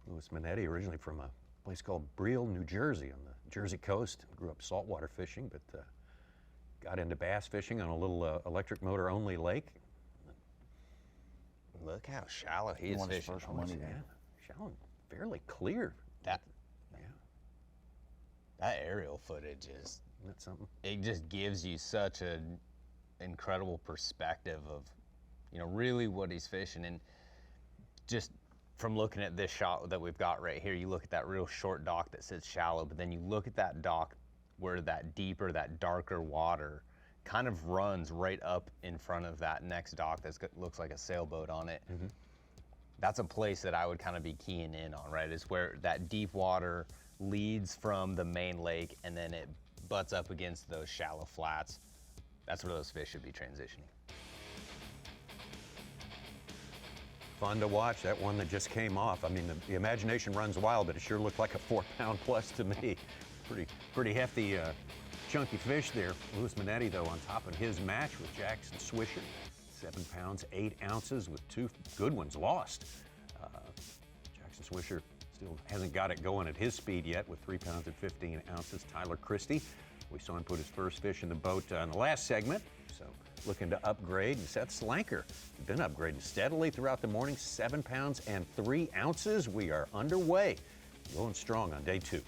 Speaker 3: Lews Monetti, originally from a place called Brielle, New Jersey, on the Jersey coast. Grew up saltwater fishing, but got into bass fishing on a little electric motor only lake.
Speaker 4: Look how shallow he is
Speaker 5: Won his
Speaker 4: fishing.
Speaker 5: first money
Speaker 3: Yeah,
Speaker 5: there.
Speaker 3: shallow, fairly clear.
Speaker 4: That
Speaker 3: Yeah,
Speaker 4: that aerial footage is,
Speaker 3: that's something.
Speaker 4: it just gives you such an incredible perspective of, you know, really what he's fishing. And just from looking at this shot that we've got right here, you look at that real short dock that sits shallow, but then you look at that dock where that deeper, that darker water kind of runs right up in front of that next dock that looks like a sailboat on it.
Speaker 3: Mm-hmm.
Speaker 4: That's a place that I would kind of be keying in on, right? Is where that deep water leads from the main lake and then it butts up against those shallow flats. That's where those fish should be transitioning.
Speaker 3: Fun to watch, that one that just came off. I mean, the imagination runs wild, but it sure looked like a 4-pound plus to me. Pretty hefty, chunky fish there. Lews Monetti, though, on top of his match with Jackson Swisher. 7 pounds, 8 ounces with 2 good ones lost. Jackson Swisher still hasn't got it going at his speed yet with 3 pounds and 15 ounces. Tyler Christie, we saw him put his first fish in the boat in the last segment. So looking to upgrade. And Seth Slanker, been upgrading steadily throughout the morning. 7 pounds and 3 ounces. We are underway. Going strong on day 2.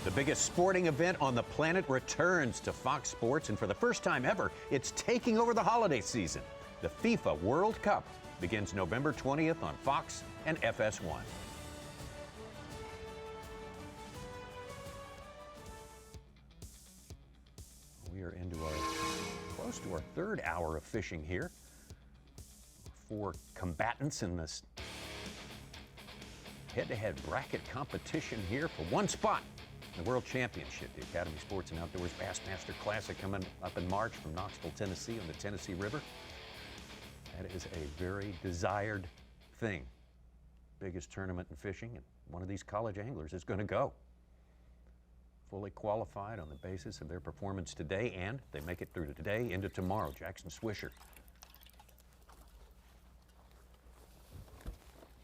Speaker 3: The biggest sporting event on the planet returns to Fox Sports, and for the first time ever, it's taking over the holiday season. The FIFA World Cup begins November 20th on Fox and FS1. We are into close to our 3rd hour of fishing here. 4 combatants in this head-to-head bracket competition here for 1 spot. The World Championship, the Academy Sports and Outdoors Bassmaster Classic coming up in March from Knoxville, Tennessee on the Tennessee River. That is a very desired thing. Biggest tournament in fishing, and one of these college anglers is going to go. Fully qualified on the basis of their performance today, and they make it through to today into tomorrow. Jackson Swisher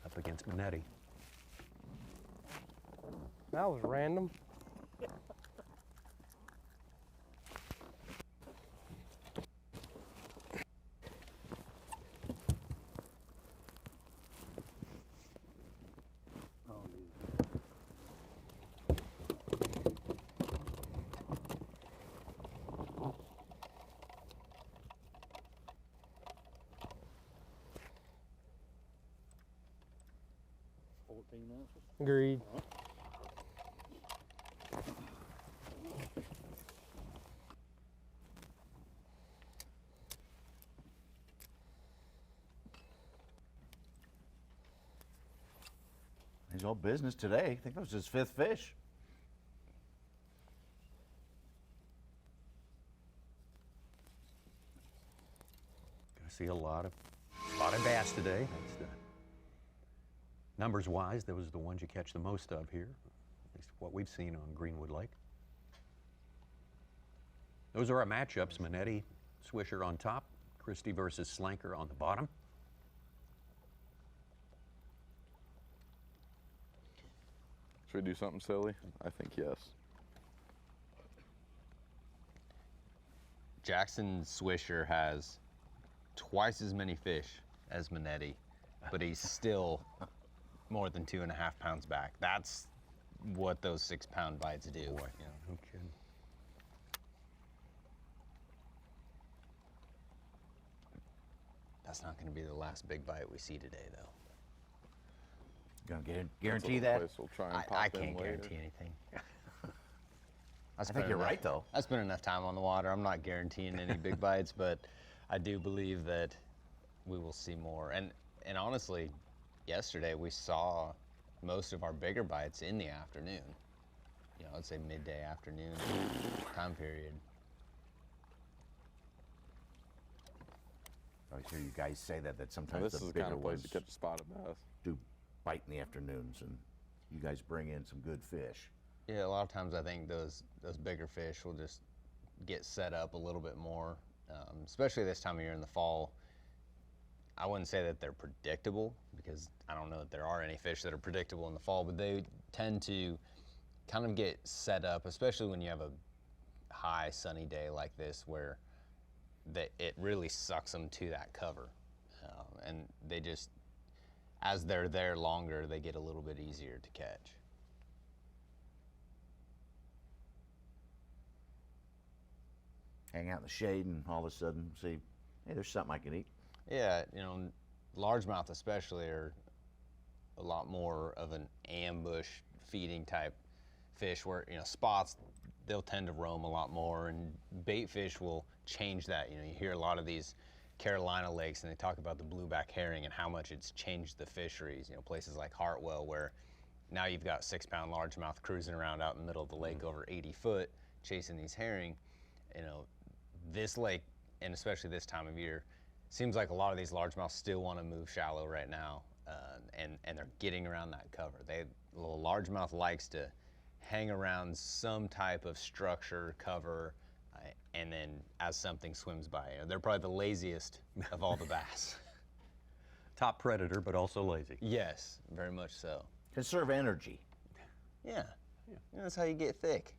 Speaker 3: up against Monetti.
Speaker 7: That was random. Agreed.
Speaker 5: He's all business today. I think that was his 5th fish.
Speaker 3: Gonna see a lot of spotted bass today. That's the numbers-wise, those are the ones you catch the most of here, at least what we've seen on Greenwood Lake. Those are our matchups. Monetti, Swisher on top, Christie versus Slanker on the bottom.
Speaker 6: Should we do something silly? I think yes.
Speaker 4: Jackson Swisher has twice as many fish as Monetti, but he's still more than 2.5 pounds back. That's what those 6-pound bites do.
Speaker 3: Boy,
Speaker 4: you know?
Speaker 3: no kidding.
Speaker 4: That's not going to be the last big bite we see today, though.
Speaker 5: Gonna guarantee that?
Speaker 6: We'll try and
Speaker 4: I
Speaker 6: pop in
Speaker 4: can't
Speaker 6: later.
Speaker 4: guarantee anything.
Speaker 5: I think you're right, though.
Speaker 4: I spent enough time on the water. I'm not guaranteeing any big bites, but I do believe that we will see more. And honestly, yesterday we saw most of our bigger bites in the afternoon. You know, I'd say midday afternoon time period.
Speaker 5: I always hear you guys say that
Speaker 6: Now,
Speaker 5: sometimes
Speaker 6: this
Speaker 5: the
Speaker 6: is the
Speaker 5: bigger
Speaker 6: kind of place
Speaker 5: ones
Speaker 6: to catch a spotted bass.
Speaker 5: do bite in the afternoons, and you guys bring in some good fish.
Speaker 4: Yeah, a lot of times I think those bigger fish will just get set up a little bit more, especially this time of year in the fall. I wouldn't say that they're predictable, because I don't know that there are any fish that are predictable in the fall, but they tend to kind of get set up, especially when you have a high sunny day like this, where it really sucks them to that cover. And they just, as they're there longer, they get a little bit easier to catch.
Speaker 5: Hang out in the shade and all of a sudden see, hey, there's something I can eat.
Speaker 4: Yeah, you know, largemouth especially are a lot more of an ambush feeding type fish, where, you know, spots, they'll tend to roam a lot more, and bait fish will change that. You know, you hear a lot of these Carolina lakes and they talk about the blueback herring and how much it's changed the fisheries. You know, places like Hartwell, where now you've got 6-pound largemouth cruising around out in the middle of the lake over 80 foot chasing these herring. You know, this lake, and especially this time of year, seems like a lot of these largemouth still want to move shallow right now, and they're getting around that cover. The largemouth likes to hang around some type of structure, cover, and then as something swims by. You know, they're probably the laziest of all the bass.
Speaker 3: Top predator, but also lazy.
Speaker 4: Yes, very much so.
Speaker 5: Conserve energy.
Speaker 4: Yeah, yeah. That's how you get thick.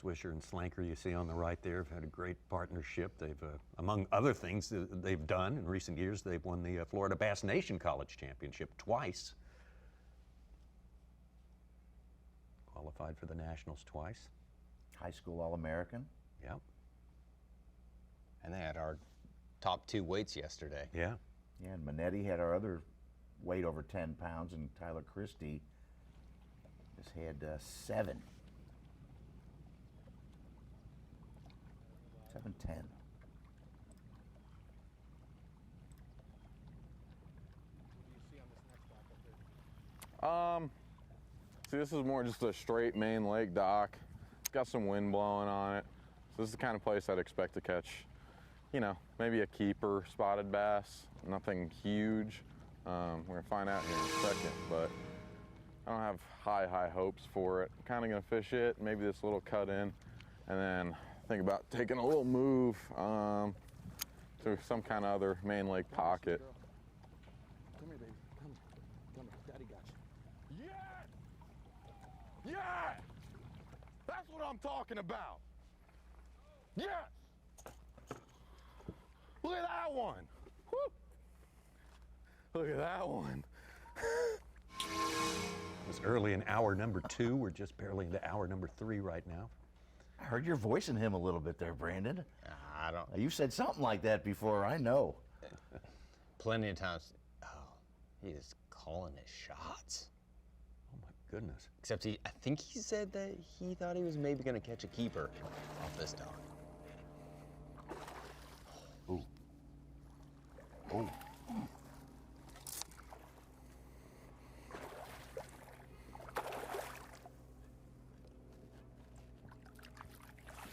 Speaker 3: Swisher and Slanker, you see on the right there, have had a great partnership. They've, among other things they've done in recent years, they've won the Florida Bass Nation College Championship twice. Qualified for the Nationals twice.
Speaker 5: High school All-American.
Speaker 3: Yep.
Speaker 4: And they had our top 2 weights yesterday.
Speaker 3: Yeah.
Speaker 5: Yeah, and Monetti had our other weight over 10 pounds, and Tyler Christie just had 7. 7-10.
Speaker 6: See, this is more just a straight main lake dock. It's got some wind blowing on it. So this is the kind of place I'd expect to catch, you know, maybe a keeper spotted bass. Nothing huge. We're gonna find out here in a second, but I don't have high hopes for it. I'm kind of gonna fish it, maybe this little cut in, and then think about taking a little move to some kind of other main lake pocket.
Speaker 1: Come here, baby. Come here. Daddy got you.
Speaker 6: Yes! Yes! That's what I'm talking about. Yes! Look at that one. Woo! Look at that one.
Speaker 3: It was early in hour number 2. We're just barely into hour number 3 right now.
Speaker 5: I heard your voice in him a little bit there, Brandon.
Speaker 4: I don't.
Speaker 5: You said something like that before, I know.
Speaker 4: Plenty of times. Oh, he is calling his shots.
Speaker 3: Oh my goodness.
Speaker 4: Except I think he said that he thought he was maybe going to catch a keeper off this dock.
Speaker 5: Ooh. Oh.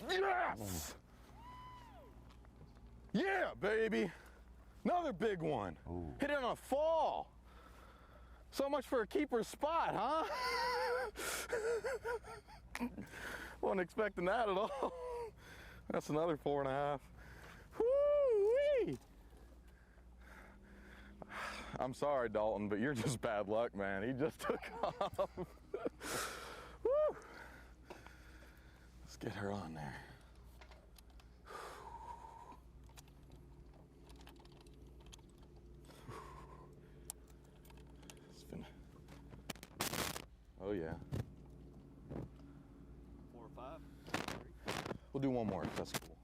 Speaker 6: Yes! Yeah, baby. Another big one.
Speaker 5: Ooh.
Speaker 6: Hit it on a fall. So much for a keeper spot, huh? Wasn't expecting that at all. That's another 4.5. Woo-wee! I'm sorry, Dalton, but you're just bad luck, man. He just took off. Woo! Let's get her on there. Oh yeah.
Speaker 1: 4 or 5.
Speaker 6: We'll do one more if that's cool.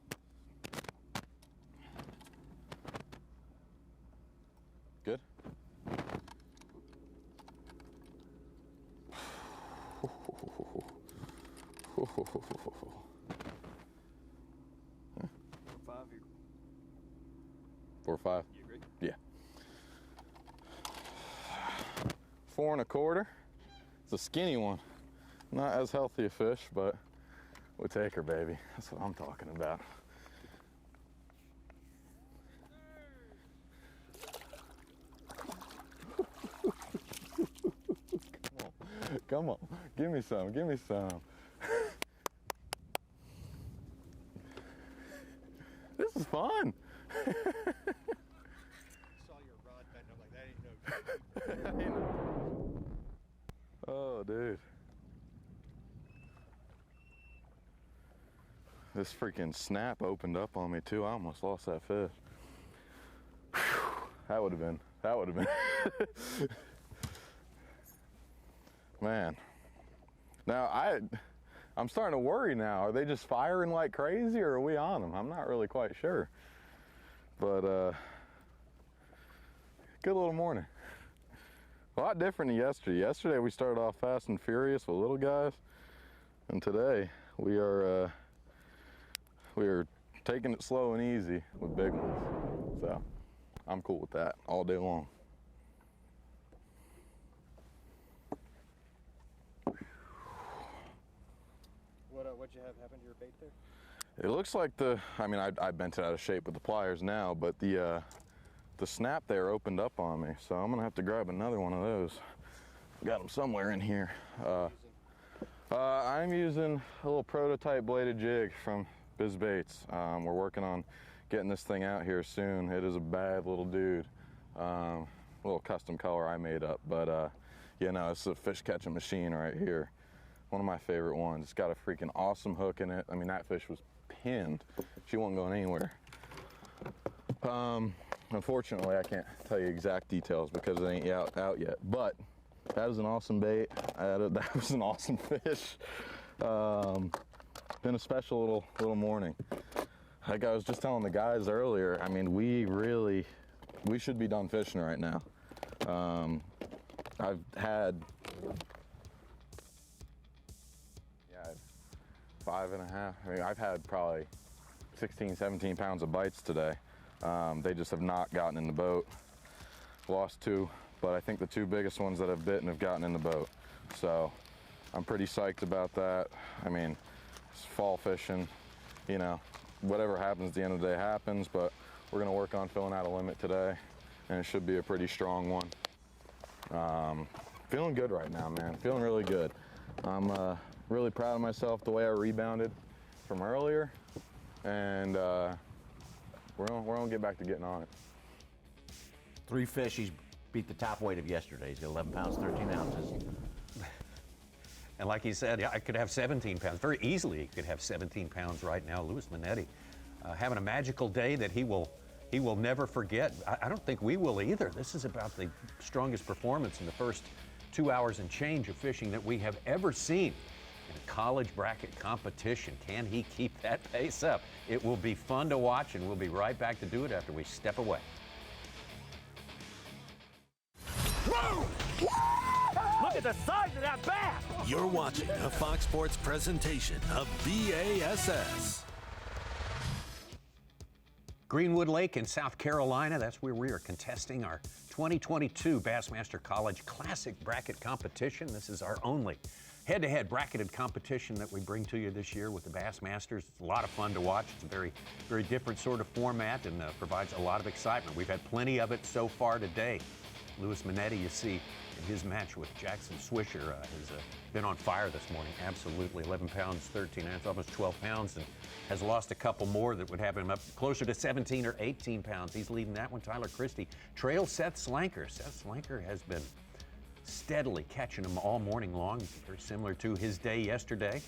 Speaker 6: Good?
Speaker 1: Huh? 5 here.
Speaker 6: 4 or 5?
Speaker 1: You agree?
Speaker 6: Yeah. 4 1/4. It's a skinny one. Not as healthy a fish, but we'll take her, baby. That's what I'm talking about. Come on, give me some, give me some. This is fun.
Speaker 1: Saw your rod bend. I'm like, that ain't no.
Speaker 6: Oh, dude. This freaking snap opened up on me too. I almost lost that fish. Whew. That would have been. Man. Now I'm starting to worry now. Are they just firing like crazy or are we on them? I'm not really quite sure. But good little morning. A lot different than yesterday. Yesterday we started off fast and furious with little guys. And today we are taking it slow and easy with big ones. So I'm cool with that all day long.
Speaker 1: What'd you have happen to your bait there?
Speaker 6: It looks like I bent it out of shape with the pliers now, but the snap there opened up on me, so I'm gonna have to grab another one of those. Got them somewhere in here. I'm using a little prototype bladed jig from B.A.S.S. We're working on getting this thing out here soon. It is a bad little dude. A little custom color I made up, but you know, it's a fish catching machine right here. One of my favorite ones. It's got a freaking awesome hook in it. I mean, that fish was pinned. She wasn't going anywhere. Unfortunately, I can't tell you exact details because it ain't out yet, but that was an awesome bait. That was an awesome fish. Been a special little morning. Like I was just telling the guys earlier, I mean, we should be done fishing right now. I've had 5.5. I mean, I've had probably 16, 17 pounds of bites today. They just have not gotten in the boat. Lost 2, but I think the 2 biggest ones that have bitten have gotten in the boat. So I'm pretty psyched about that. I mean, it's fall fishing, you know, whatever happens at the end of the day happens, but we're gonna work on filling out a limit today, and it should be a pretty strong one. Feeling good right now, man. Feeling really good. I'm really proud of myself the way I rebounded from earlier, and we're gonna get back to getting on it.
Speaker 5: 3 fish. He's beat the top weight of yesterday. He's got 11 pounds, 13 ounces.
Speaker 3: And like he said, yeah, I could have 17 pounds. Very easily he could have 17 pounds right now. Lews Monetti having a magical day that he will never forget. I don't think we will either. This is about the strongest performance in the first 2 hours and change of fishing that we have ever seen in a college bracket competition. Can he keep that pace up? It will be fun to watch, and we'll be right back to do it after we step away.
Speaker 8: Whoa! Look at the size of that bass!
Speaker 2: You're watching a Fox Sports presentation of B.A.S.S.
Speaker 3: Greenwood Lake in South Carolina, that's where we are contesting our 2022 Bassmaster College Classic Bracket Competition. This is our only head-to-head bracketed competition that we bring to you this year with the Bassmasters. It's a lot of fun to watch. It's a very, very different sort of format and provides a lot of excitement. We've had plenty of it so far today. Lews Monetti, you see, in his match with Jackson Swisher, has been on fire this morning. Absolutely, 11 pounds, 13 ounces, almost 12 pounds, and has lost a couple more that would have him up closer to 17 or 18 pounds. He's leading that one. Tyler Christie trails Seth Slanker. Seth Slanker has been steadily catching them all morning long, very similar to his day yesterday.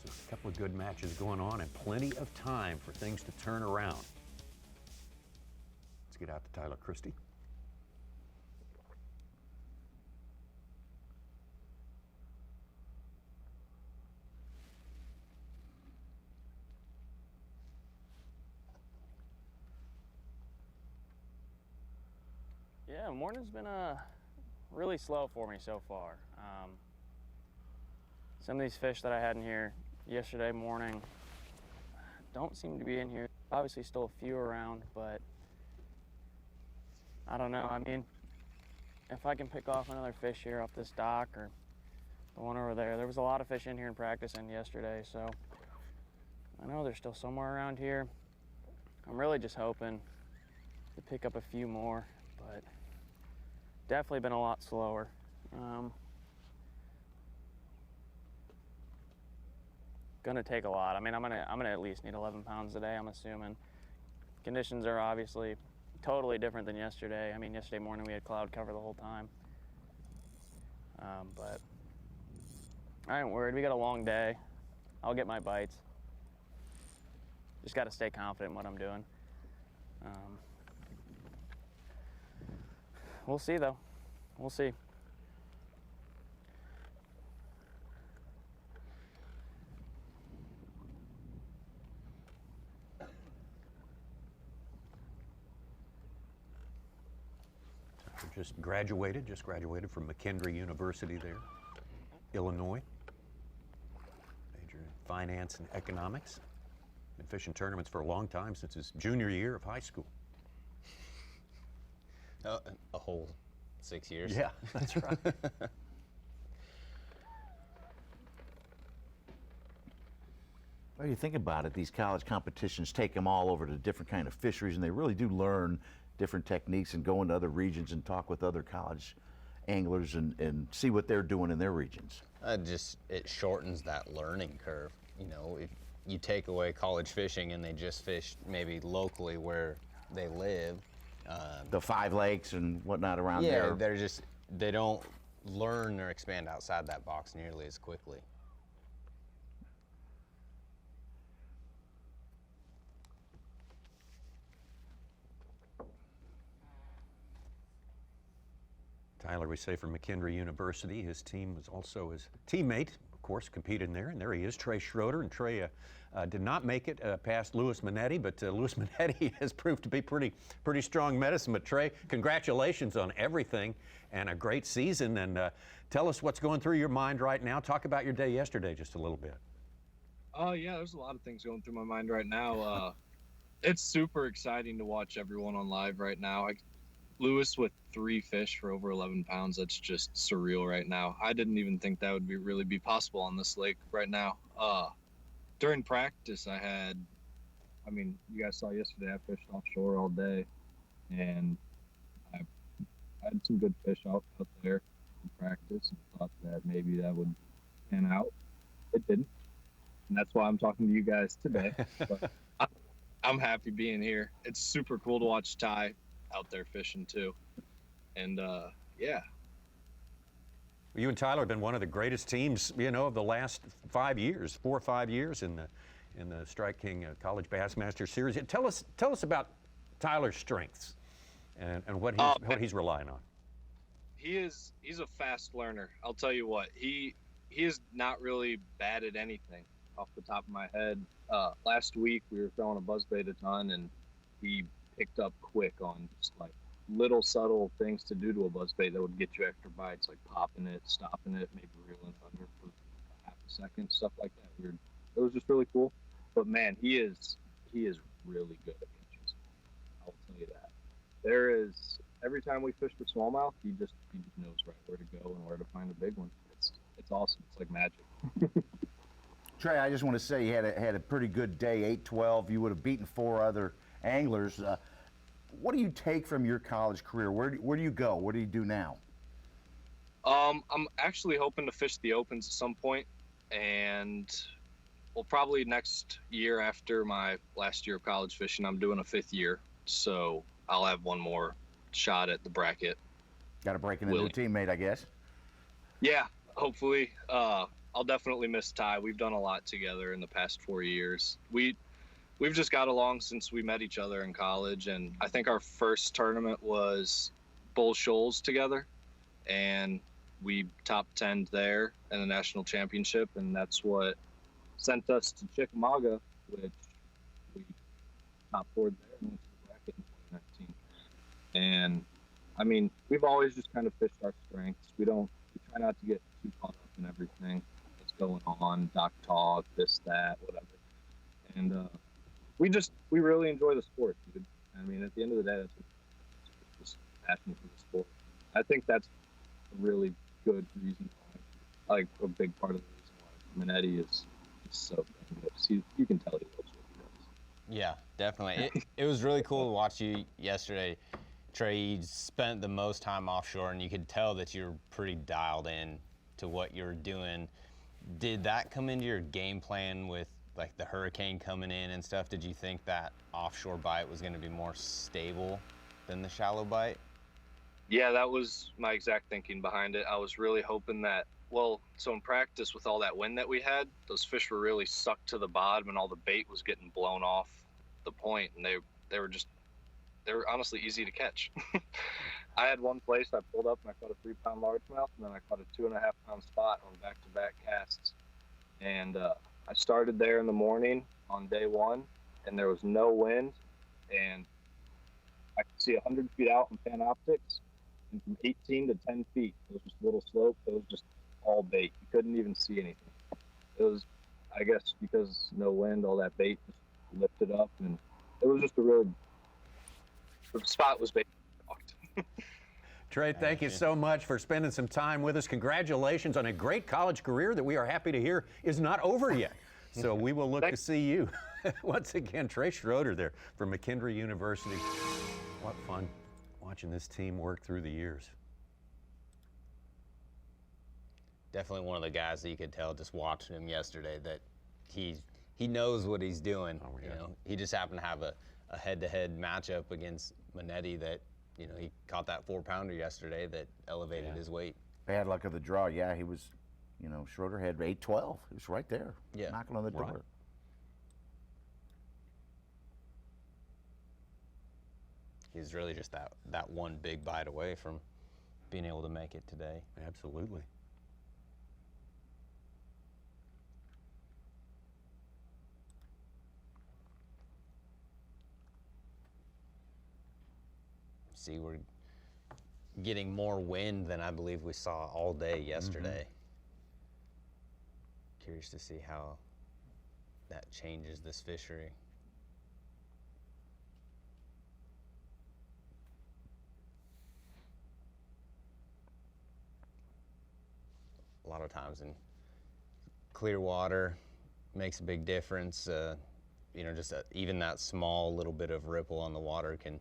Speaker 3: So a couple of good matches going on and plenty of time for things to turn around. Let's get out to Tyler Christie.
Speaker 11: Yeah, morning's been really slow for me so far. Some of these fish that I had in here yesterday morning don't seem to be in here. Obviously still a few around, but I don't know. I mean, if I can pick off another fish here off this dock or the one over there. There was a lot of fish in here in practice and yesterday, so I know they're still somewhere around here. I'm really just hoping to pick up a few more, but definitely been a lot slower. Gonna take a lot. I mean, I'm gonna at least need 11 pounds today, I'm assuming. Conditions are obviously totally different than yesterday. I mean, yesterday morning we had cloud cover the whole time. But I ain't worried. We got a long day. I'll get my bites. Just got to stay confident in what I'm doing. We'll see, though. We'll see.
Speaker 3: Just graduated from McKendree University there, Illinois. Major in finance and economics. Been fishing tournaments for a long time, since his junior year of high school.
Speaker 4: A whole 6 years.
Speaker 3: Yeah, that's right.
Speaker 5: Well, you think about it, these college competitions take them all over to different kind of fisheries, and they really do learn different techniques and go into other regions and talk with other college anglers and see what they're doing in their regions.
Speaker 4: It shortens that learning curve. You know, if you take away college fishing and they just fish maybe locally where they live.
Speaker 5: The 5 lakes and whatnot around there.
Speaker 4: Yeah, they don't learn or expand outside that box nearly as quickly.
Speaker 3: Tyler, we say from McKendree University. His team was also his teammate, of course, competed in there. And there he is, Trey Schroeder. And Trey did not make it past Lews Monetti, but Lews Monetti has proved to be pretty strong medicine. But Trey, congratulations on everything and a great season. And tell us what's going through your mind right now. Talk about your day yesterday just a little bit.
Speaker 12: Yeah, there's a lot of things going through my mind right now. It's super exciting to watch everyone on live right now. Lewis with 3 fish for over 11 pounds. That's just surreal right now. I didn't even think that would really be possible on this lake right now. During practice, you guys saw yesterday, I fished offshore all day, and I had some good fish out there in practice and thought that maybe that would pan out. It didn't, and that's why I'm talking to you guys today. But I'm happy being here. It's super cool to watch Ty out there fishing too, and yeah.
Speaker 3: You and Tyler have been one of the greatest teams, of the last 5 years, 4 or 5 years in the Strike King College Bassmaster Series. Tell us about Tyler's strengths and what he's relying on.
Speaker 12: He's a fast learner. I'll tell you what, he is not really bad at anything off the top of my head. Last week we were throwing a buzzbait a ton, and he picked up quick on just like little subtle things to do to a buzzbait that would get you extra bites, like popping it, stopping it, maybe reeling under for half a second, stuff like that. It was just really cool. But man, he is really good at catches. I'll tell you that. Every time we fish for smallmouth, he just knows right where to go and where to find a big one. It's awesome. It's like magic.
Speaker 5: Trey, I just want to say you had a pretty good day, 8-12. You would have beaten 4 other anglers. What do you take from your college career? Where do you go? What do you do now?
Speaker 12: I'm actually hoping to fish the Opens at some point, and probably next year after my last year of college fishing. I'm doing a 5th year, so I'll have one more shot at the bracket.
Speaker 5: Got to break in a new teammate, I guess.
Speaker 12: Yeah, hopefully. I'll definitely miss Ty. We've done a lot together in the past 4 years. We've just got along since we met each other in college, and I think our first tournament was Bull Shoals together, and we top 10'd there in the national championship, and that's what sent us to Chickamauga, which we top 4'd there and went to the bracket in 2019. And I mean, we've always just kind of fished our strengths. We try not to get too caught up in everything that's going on, dock talk, this, that, whatever. And we really enjoy the sport, dude. I mean, at the end of the day, it's just passion for the sport. I think that's a really good reason why, like a big part of the reason why Monetti is so dang good. You can tell he loves what he does.
Speaker 4: Yeah, definitely. It was really cool to watch you yesterday, Trey. You spent the most time offshore, and you could tell that you're pretty dialed in to what you're doing. Did that come into your game plan with like the hurricane coming in and stuff? Did you think that offshore bite was going to be more stable than the shallow bite?
Speaker 12: Yeah, that was my exact thinking behind it. I was really hoping that, well, so in practice with all that wind that we had, those fish were really sucked to the bottom and all the bait was getting blown off the point, and they were honestly easy to catch. I had one place I pulled up and I caught a 3-pound largemouth, and then I caught a 2.5-pound spot on back-to-back casts. And I started there in the morning on day one, and there was no wind, and I could see 100 feet out in Panoptics, and from 18 to 10 feet, it was just a little slope. It was just all bait. You couldn't even see anything. It was, I guess, because no wind, all that bait just lifted up, and it was just the spot was bait.
Speaker 3: Trey, thank you so much for spending some time with us. Congratulations on a great college career that we are happy to hear is not over yet. So we will look to see you. Once again, Trey Schroeder there from McKendree University. What fun watching this team work through the years.
Speaker 4: Definitely one of the guys that you could tell just watching him yesterday that he knows what he's doing. Oh, yeah. You know, he just happened to have a head-to-head matchup against Monetti that, you know, he caught that 4-pounder yesterday that elevated his weight.
Speaker 5: Bad luck of the draw. Yeah, he was, you know, Schroeder had 8-12. He was right there, knocking on the door.
Speaker 3: Right.
Speaker 4: He's really just that one big bite away from being able to make it today.
Speaker 3: Absolutely.
Speaker 4: See, we're getting more wind than I believe we saw all day yesterday. Curious to see how that changes this fishery. A lot of times in clear water makes a big difference. You know, just even that small little bit of ripple on the water can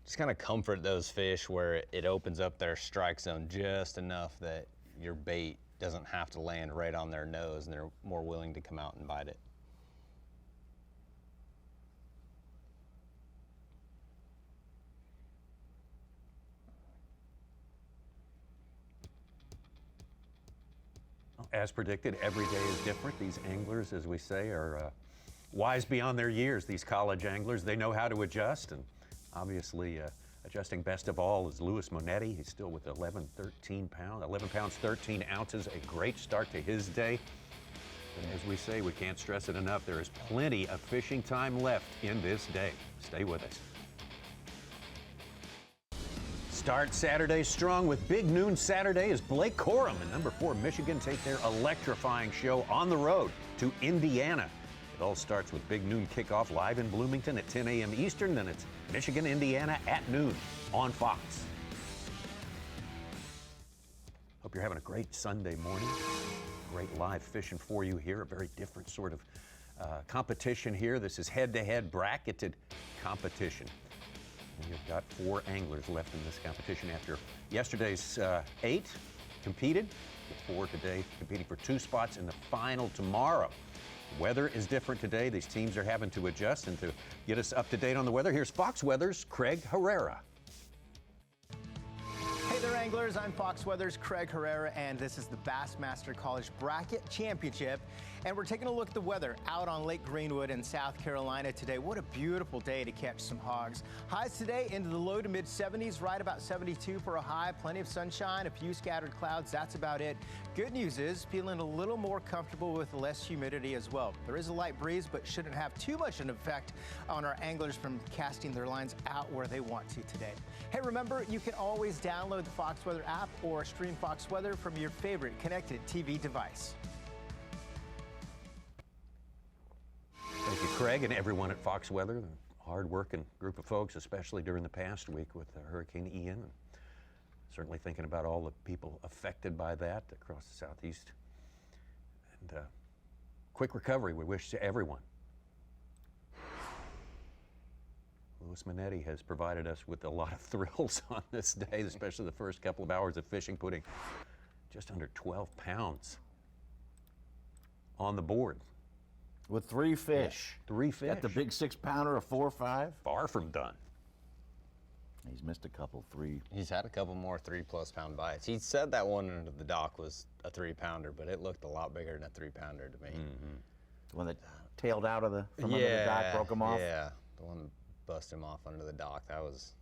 Speaker 4: just kind of comfort those fish where it opens up their strike zone just enough that your bait doesn't have to land right on their nose and they're more willing to come out and bite it.
Speaker 3: As predicted, every day is different. These anglers, as we say, are wise beyond their years. These college anglers, they know how to adjust, and obviously adjusting best of all is Lews Monetti. He's still with 11 pounds, 13 ounces, a great start to his day. And as we say, we can't stress it enough, there is plenty of fishing time left in this day. Stay with us. Start Saturday strong with Big Noon Saturday as Blake Corum and number 4 Michigan take their electrifying show on the road to Indiana. It all starts with Big Noon kickoff live in Bloomington at 10 a.m. Eastern. Then it's Michigan, Indiana at noon on Fox. Hope you're having a great Sunday morning. Great live fishing for you here. A very different sort of competition here. This is head-to-head bracketed competition. And you've got 4 anglers left in this competition after yesterday's 8 competed, with 4 today competing for 2 spots in the final tomorrow. Weather is different today. These teams are having to adjust, and to get us up to date on the weather, here's Fox Weather's Craig Herrera.
Speaker 13: Hey there, anglers. I'm Fox Weather's Craig Herrera, and this is the Bassmaster College Bracket Championship. And we're taking a look at the weather out on Lake Greenwood in South Carolina today. What a beautiful day to catch some hogs. Highs today into the low to mid 70s, right about 72 for a high. Plenty of sunshine, a few scattered clouds. That's about it. Good news is feeling a little more comfortable with less humidity as well. There is a light breeze, but shouldn't have too much an effect on our anglers from casting their lines out where they want to today. Hey, remember, you can always download the Fox Weather app or stream Fox Weather from your favorite connected TV device.
Speaker 3: Thank you, Craig, and everyone at Fox Weather, a hard-working group of folks, especially during the past week with Hurricane Ian. Certainly thinking about all the people affected by that across the Southeast. And quick recovery we wish to everyone. Louis Monetti has provided us with a lot of thrills on this day, especially the first couple of hours of fishing, putting just under 12 pounds on the board.
Speaker 5: With 3 fish.
Speaker 3: Yeah, 3 fish.
Speaker 5: Got the big 6-pounder, a 4 or 5.
Speaker 3: Far from done.
Speaker 5: He's missed a couple 3.
Speaker 4: He's had a couple more 3+ pound bites. He said that one under the dock was a 3-pounder, but it looked a lot bigger than a 3-pounder to me.
Speaker 3: Mm-hmm.
Speaker 5: The one that tailed out of from under the dock, broke him off?
Speaker 4: Yeah, the one that busted him off under the dock. That was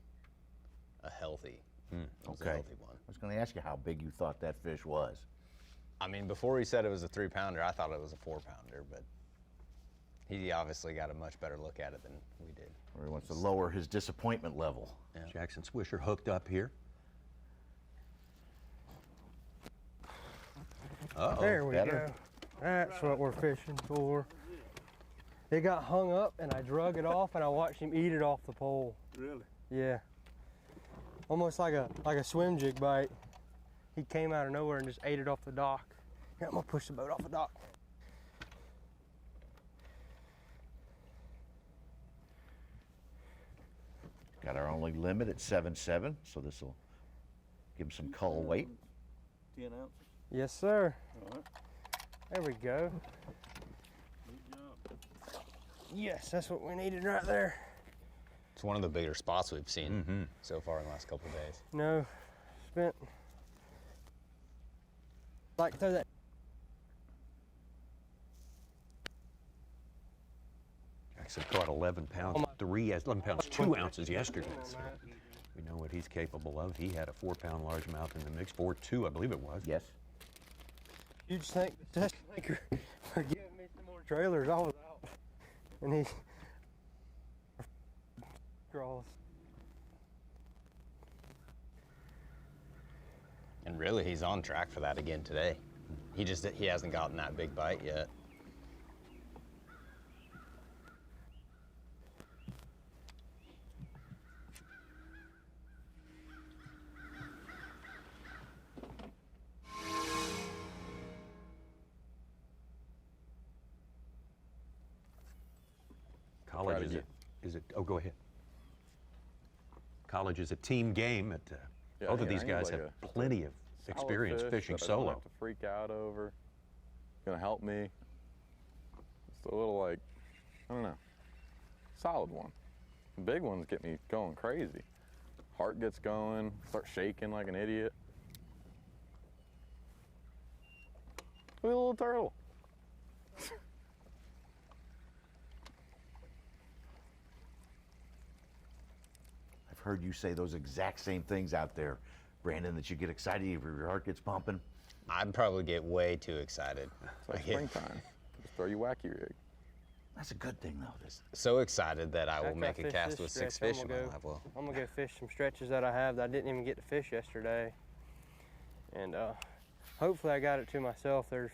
Speaker 4: a healthy, a healthy one.
Speaker 5: I was going to ask you how big you thought that fish was.
Speaker 4: I mean, before he said it was a 3-pounder, I thought it was a 4-pounder, but he obviously got a much better look at it than we did.
Speaker 5: Or he wants to lower his disappointment level.
Speaker 4: Yeah.
Speaker 3: Jackson Swisher hooked up here.
Speaker 4: Uh-oh.
Speaker 7: There we go. That's what we're fishing for. It got hung up and I drug it off and I watched him eat it off the pole.
Speaker 8: Really?
Speaker 7: Yeah. Almost like a swim jig bite. He came out of nowhere and just ate it off the dock. Here, I'm gonna push the boat off the dock.
Speaker 5: Got our only limit at 7.7, so this will give him some cull weight.
Speaker 8: 10 ounces.
Speaker 7: Yes, sir.
Speaker 8: All right.
Speaker 7: There we go.
Speaker 8: Good job.
Speaker 7: Yes, that's what we needed right there.
Speaker 4: It's one of the bigger spots we've seen so far in the last couple of days.
Speaker 7: No, spent like throw that.
Speaker 3: Jackson caught 11 pounds, 11 pounds, 2 ounces yesterday. So we know what he's capable of. He had a 4-pound largemouth in the mix, 4.2, I believe it was.
Speaker 5: Yes.
Speaker 7: Huge thank you for giving me some more trailers. I was out, and he draws.
Speaker 4: And really, he's on track for that again today. He hasn't gotten that big bite yet.
Speaker 3: College is it? Oh, go ahead. College is a team game. Both of these guys have plenty of experience fishing
Speaker 6: that I don't
Speaker 3: solo.
Speaker 6: have to freak out over. Gonna help me. Just a little like, I don't know, solid one. The big ones get me going crazy. Heart gets going, start shaking like an idiot. Look at the little turtle.
Speaker 5: I've heard you say those exact same things out there, Brandon, that you get excited if your heart gets pumping.
Speaker 4: I'd probably get way too excited.
Speaker 6: It's like springtime. Just throw your wacky rig.
Speaker 5: That's a good thing, though.
Speaker 4: So excited that I will
Speaker 7: After
Speaker 4: make
Speaker 7: I
Speaker 4: a
Speaker 7: fish
Speaker 4: cast
Speaker 7: this
Speaker 4: with 6
Speaker 7: stretch,
Speaker 4: fish in my live well.
Speaker 7: I'm gonna go fish some stretches that I have that I didn't even get to fish yesterday. And hopefully I got it to myself. There's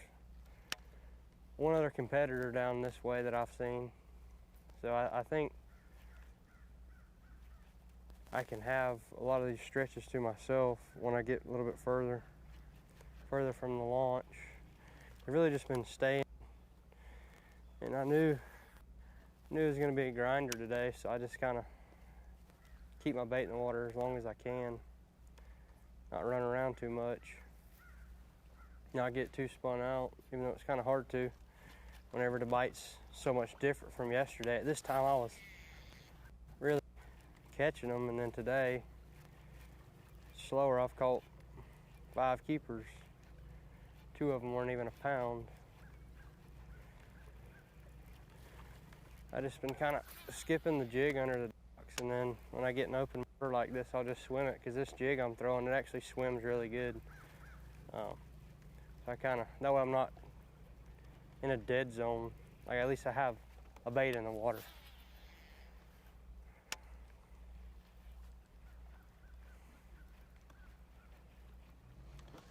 Speaker 7: one other competitor down this way that I've seen. So I think I can have a lot of these stretches to myself when I get a little bit further from the launch. I've really just been staying, and I knew it was going to be a grinder today, so I just kind of keep my bait in the water as long as I can, not run around too much, not get too spun out, even though it's kind of hard to whenever the bite's so much different from yesterday. At this time I was really catching them, and then today, slower. I've caught 5 keepers. 2 of them weren't even a pound. I just been kind of skipping the jig under the docks, and then when I get an open water like this, I'll just swim it, because this jig I'm throwing, it actually swims really good. So I kind of, that way I'm not in a dead zone. Like, at least I have a bait in the water.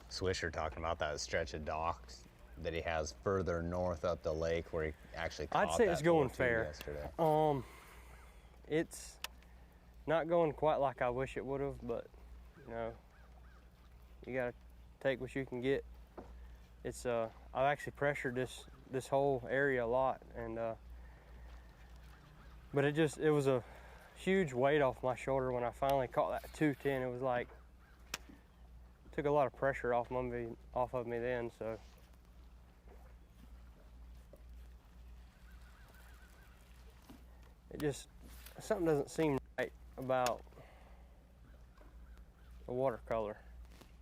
Speaker 4: Swisher talking about that stretch of docks that he has further north up the lake where he actually caught
Speaker 7: I'd say it's going
Speaker 4: 4.2
Speaker 7: fair.
Speaker 4: yesterday.
Speaker 7: It's not going quite like I wish it would have, but you know, You gotta take what you can get. It's I've actually pressured this whole area a lot, and but it was a huge weight off my shoulder when I finally caught that 210. It was like took a lot of pressure off of me then. So it just something doesn't seem right about the watercolor.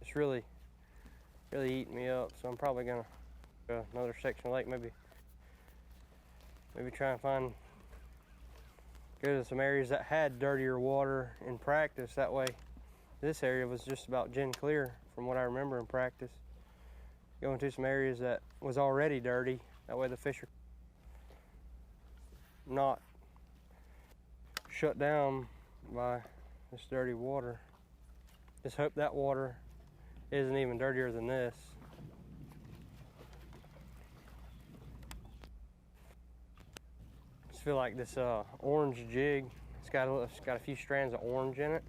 Speaker 7: It's really eating me up. So I'm probably gonna go another section of lake, maybe try and go to some areas that had dirtier water in practice. That way, this area was just about gin clear from what I remember in practice. Going to some areas that was already dirty. That way the fish are not shut down by this dirty water. Just hope that water isn't even dirtier than this. Just feel like this orange jig, it's got a few strands of orange in it,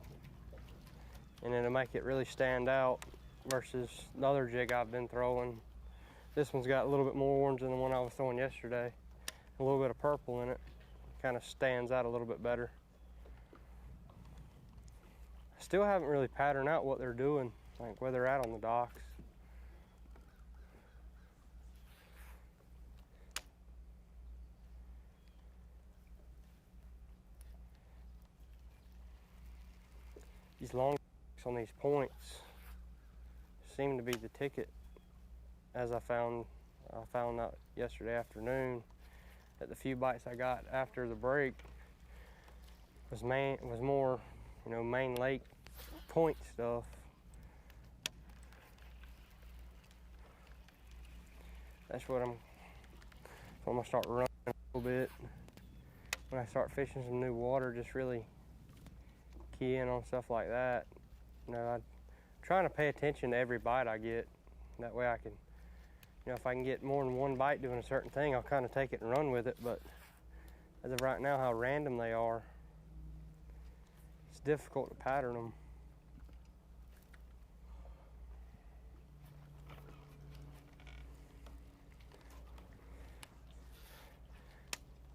Speaker 7: and it'll make it really stand out versus the other jig I've been throwing. This one's got a little bit more orange than the one I was throwing yesterday. A little bit of purple in it. Kind of stands out a little bit better. Still haven't really patterned out what they're doing, like where they're at on the docks. These long on these points seem to be the ticket, as I found out yesterday afternoon that the few bites I got after the break was more, main lake point stuff. That's what I'm gonna start running a little bit when I start fishing some new water. Just really key in on stuff like that. I'm trying to pay attention to every bite I get. That way I can, if I can get more than one bite doing a certain thing, I'll kind of take it and run with it. But as of right now, how random they are, it's difficult to pattern them.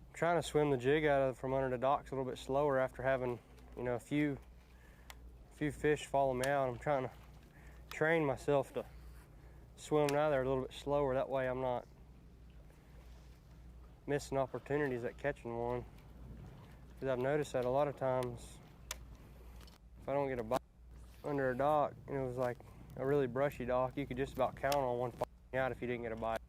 Speaker 7: I'm trying to swim the jig from under the docks a little bit slower after having, a few fish follow me out. I'm trying to train myself to swim out there a little bit slower. That way I'm not missing opportunities at catching one. Because I've noticed that a lot of times, if I don't get a bite under a dock, and it was like a really brushy dock, you could just about count on one falling out if you didn't get a bite.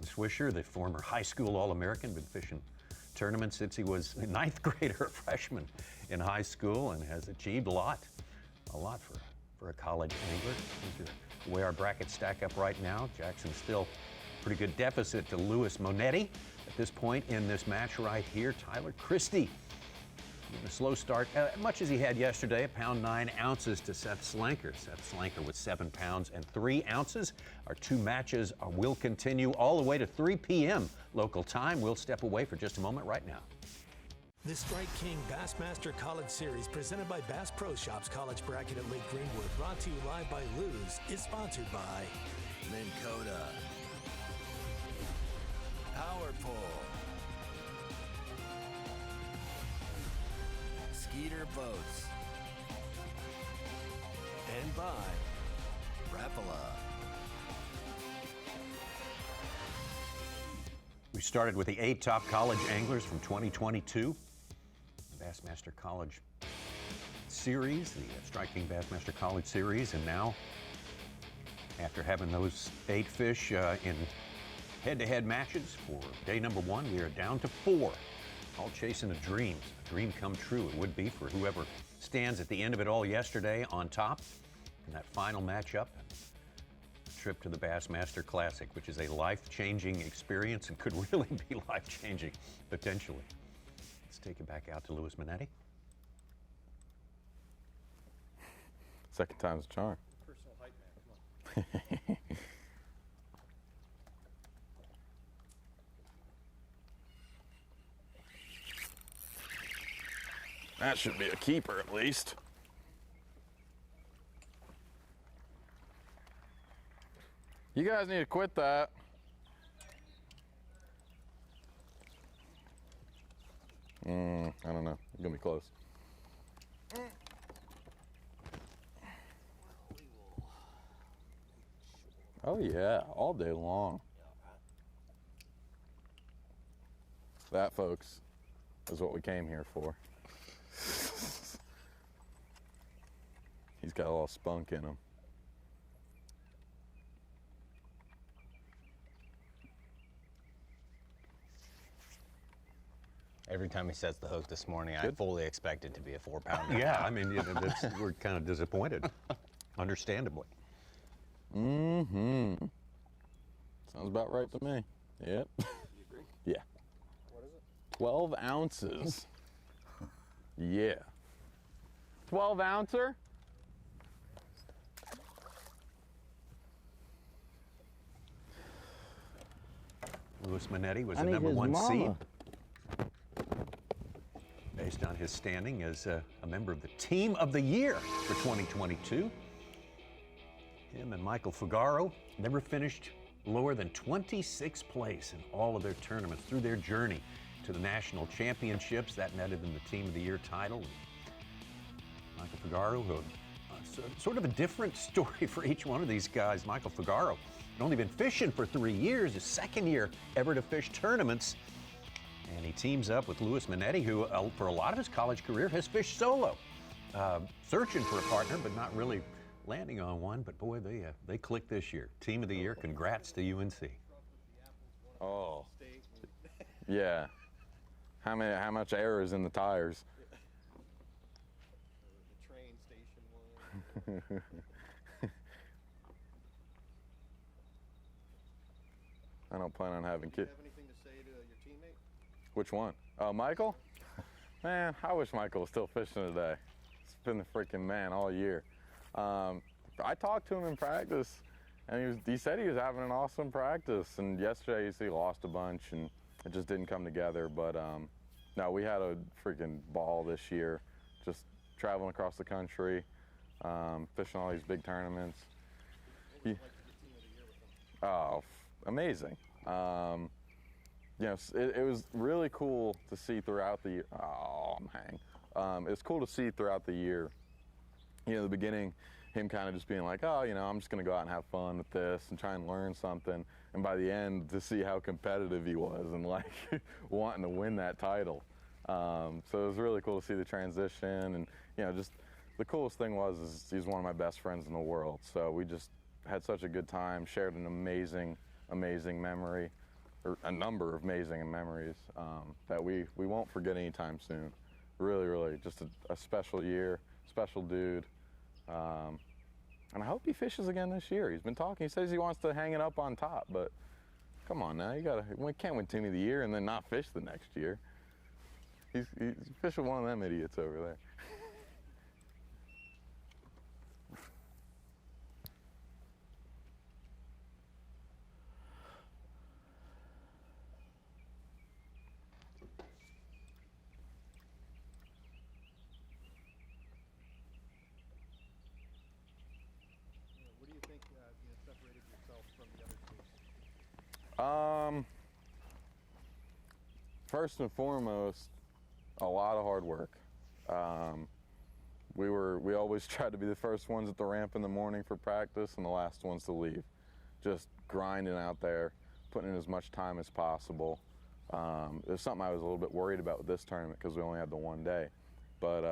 Speaker 3: Swisher, the former high school All-American, been fishing tournaments since he was a ninth grader, a freshman in high school, and has achieved a lot for a college angler. The way our brackets stack up right now, Jackson's still pretty good deficit to Lewis Monetti at this point in this match right here. Tyler Christie, a slow start, much as he had yesterday, 1 pound 9 ounces to Seth Slanker. Seth Slanker with 7 pounds and 3 ounces. Our two matches will continue all the way to 3 p.m. local time. We'll step away for just a moment right now.
Speaker 2: The Strike King Bassmaster College Series, presented by Bass Pro Shops College Bracket at Lake Greenwood, brought to you live by Lews, is sponsored by
Speaker 14: Minn Kota, Power Pole, Skeeter Boats, and by Rapala.
Speaker 3: We started with the 8 top college anglers from 2022. Bassmaster College Series, the Strike King Bassmaster College Series, and now, after having those 8 fish in head-to-head matches for day number 1, we are down to 4. All chasing a dream come true. It would be for whoever stands at the end of it all yesterday on top in that final matchup. Trip to the Bassmaster Classic, which is a life-changing experience and could really be life-changing, potentially. Let's take it back out to Lewis Monetti.
Speaker 6: Second time's a charm.
Speaker 1: Personal hype man, come on.
Speaker 6: That should be a keeper at least. You guys need to quit that. I don't know. It's gonna be close. Oh yeah, all day long. That, folks, is what we came here for. He's got a little spunk in him.
Speaker 4: Every time he sets the hook this morning, I fully expect it to be a 4-pounder.
Speaker 3: Yeah, I mean, you know, we're kind of disappointed, understandably.
Speaker 6: Mm-hmm. Sounds about right to me. Yep.
Speaker 1: You agree?
Speaker 6: Yeah.
Speaker 1: What is it?
Speaker 6: 12 ounces. Yeah. 12 ouncer?
Speaker 3: Louis Monetti was the number 1 seed. Based on his standing as a member of the Team of the Year for 2022. Him and Michael Fugaro never finished lower than 26th place in all of their tournaments through their journey to the national championships. That netted them the Team of the Year title. Michael Fugaro, sort of a different story for each one of these guys. Michael Fugaro had only been fishing for 3 years, his second year ever to fish tournaments. And he teams up with Louis Monetti, who for a lot of his college career has fished solo, searching for a partner, but not really landing on one. But boy, they clicked this year. Team of the Year, congrats to UNC.
Speaker 6: Oh, yeah. How much air is in the tires?
Speaker 1: The train station one.
Speaker 6: I don't plan on having kids.
Speaker 1: Do you have anything to say to your teammate?
Speaker 6: Which one? Oh, Michael? Man, I wish Michael was still fishing today. He's been the freaking man all year. I talked to him in practice, and he said he was having an awesome practice. And yesterday he lost a bunch, and it just didn't come together. But no, we had a freaking ball this year, just traveling across the country, fishing all these big tournaments. Oh, amazing. You know, it was really cool to see throughout the year. Oh, I'm hanging. It's cool to see throughout the year. You know, the beginning, him kind of just being like, oh, you know, I'm just going to go out and have fun with this and try and learn something. And by the end, to see how competitive he was and like wanting to win that title. So it was really cool to see the transition. And, you know, just the coolest thing is he's one of my best friends in the world. So we just had such a good time, shared an amazing memory, or a number of amazing memories that we won't forget anytime soon. Really, really, just a special year, special dude. And I hope he fishes again this year. He's been talking. He says he wants to hang it up on top, but come on now, we can't win Team of the Year and then not fish the next year. He's fishing one of them idiots over there.
Speaker 1: What do you think separated yourself from the other teams?
Speaker 6: First and foremost, a lot of hard work. We always tried to be the first ones at the ramp in the morning for practice and the last ones to leave. Just grinding out there, putting in as much time as possible. It was something I was a little bit worried about with this tournament because we only had the one day. But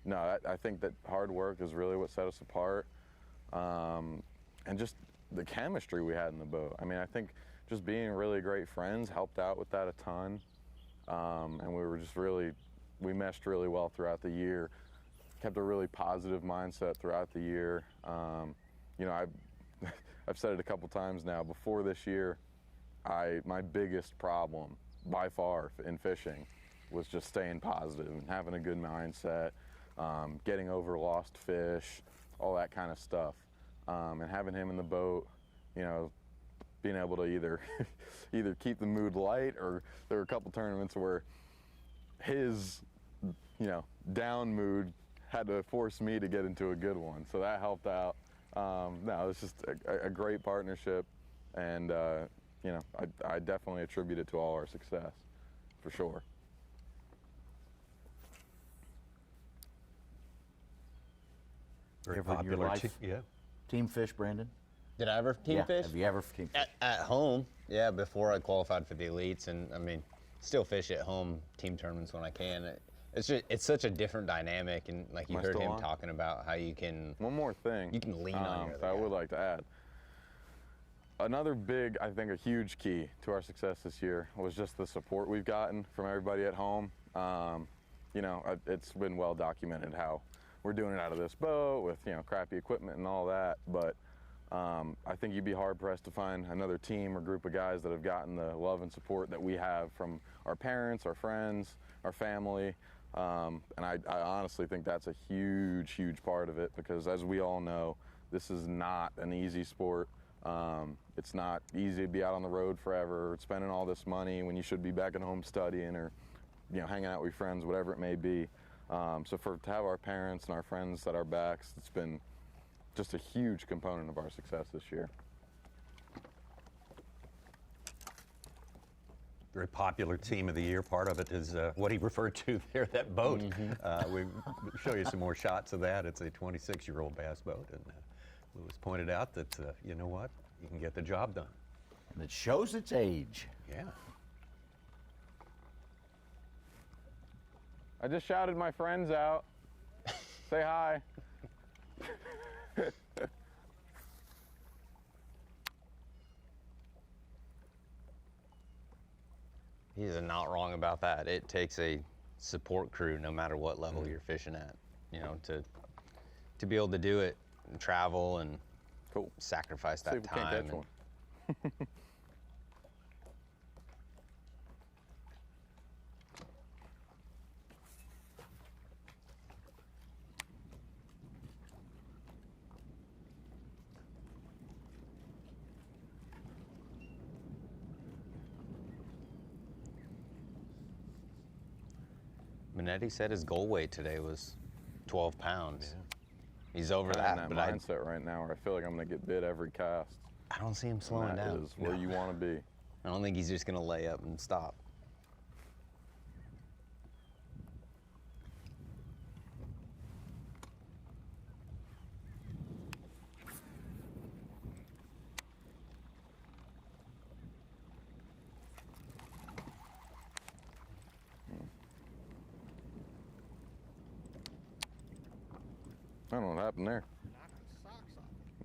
Speaker 6: no, I think that hard work is really what set us apart. And just the chemistry we had in the boat. I mean, I think just being really great friends helped out with that a ton. And we meshed really well throughout the year. Kept a really positive mindset throughout the year. You know, I've said it a couple times now. Before this year, my biggest problem by far in fishing was just staying positive and having a good mindset, getting over lost fish, all that kind of stuff. And having him in the boat, you know, being able to either keep the mood light, or there were a couple tournaments where his, you know, down mood had to force me to get into a good one. So that helped out. No, it's just a great partnership, and you know, I definitely attribute it to all our success, for sure.
Speaker 3: Very popular. Yeah.
Speaker 5: Team fish, Brandon?
Speaker 4: Did I ever team fish?
Speaker 5: Have you ever team fish?
Speaker 4: At home, yeah, before I qualified for the elites, and I mean, still fish at home team tournaments when I can. It's such a different dynamic, and like you heard him talking about how you can.
Speaker 6: One more thing.
Speaker 4: You can lean on your other
Speaker 6: that I
Speaker 4: guy.
Speaker 6: would like to add. Another big, I think a huge key to our success this year was just the support we've gotten from everybody at home. You know, it's been well documented how we're doing it out of this boat with, you know, crappy equipment and all that, but I think you'd be hard-pressed to find another team or group of guys that have gotten the love and support that we have from our parents, our friends, our family, and I honestly think that's a huge, huge part of it, because as we all know, this is not an easy sport. It's not easy to be out on the road forever, spending all this money when you should be back at home studying, or, you know, hanging out with your friends, whatever it may be. So to have our parents and our friends at our backs, it's been just a huge component of our success this year.
Speaker 3: Very popular team of the year. Part of it is what he referred to there, that boat. We show you some more shots of that. It's a 26-year-old bass boat, and Lewis pointed out that, you know what, you can get the job done.
Speaker 5: And it shows its age.
Speaker 3: Yeah.
Speaker 6: I just shouted my friends out. Say hi.
Speaker 4: He's not wrong about that. It takes a support crew, no matter what level you're fishing at, you know, to be able to do it and travel and sacrifice that time.
Speaker 6: Can't catch one.
Speaker 4: Monetti said his goal weight today was 12 pounds. Yeah. He's over
Speaker 6: I'm
Speaker 4: that,
Speaker 6: in that mindset right now where I feel like I'm going to get bit every cast.
Speaker 4: I don't see him slowing down.
Speaker 6: That is where you want to be.
Speaker 4: I don't think he's just going to lay up and stop.
Speaker 6: I don't know what happened there.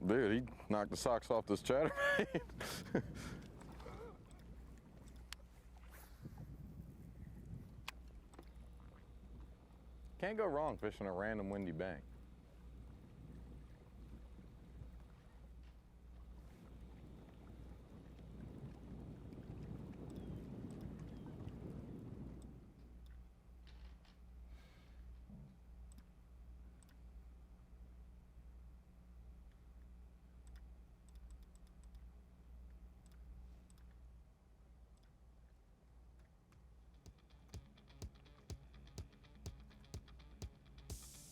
Speaker 6: Dude, he knocked the socks off this chatterbait. Can't go wrong fishing a random windy bank.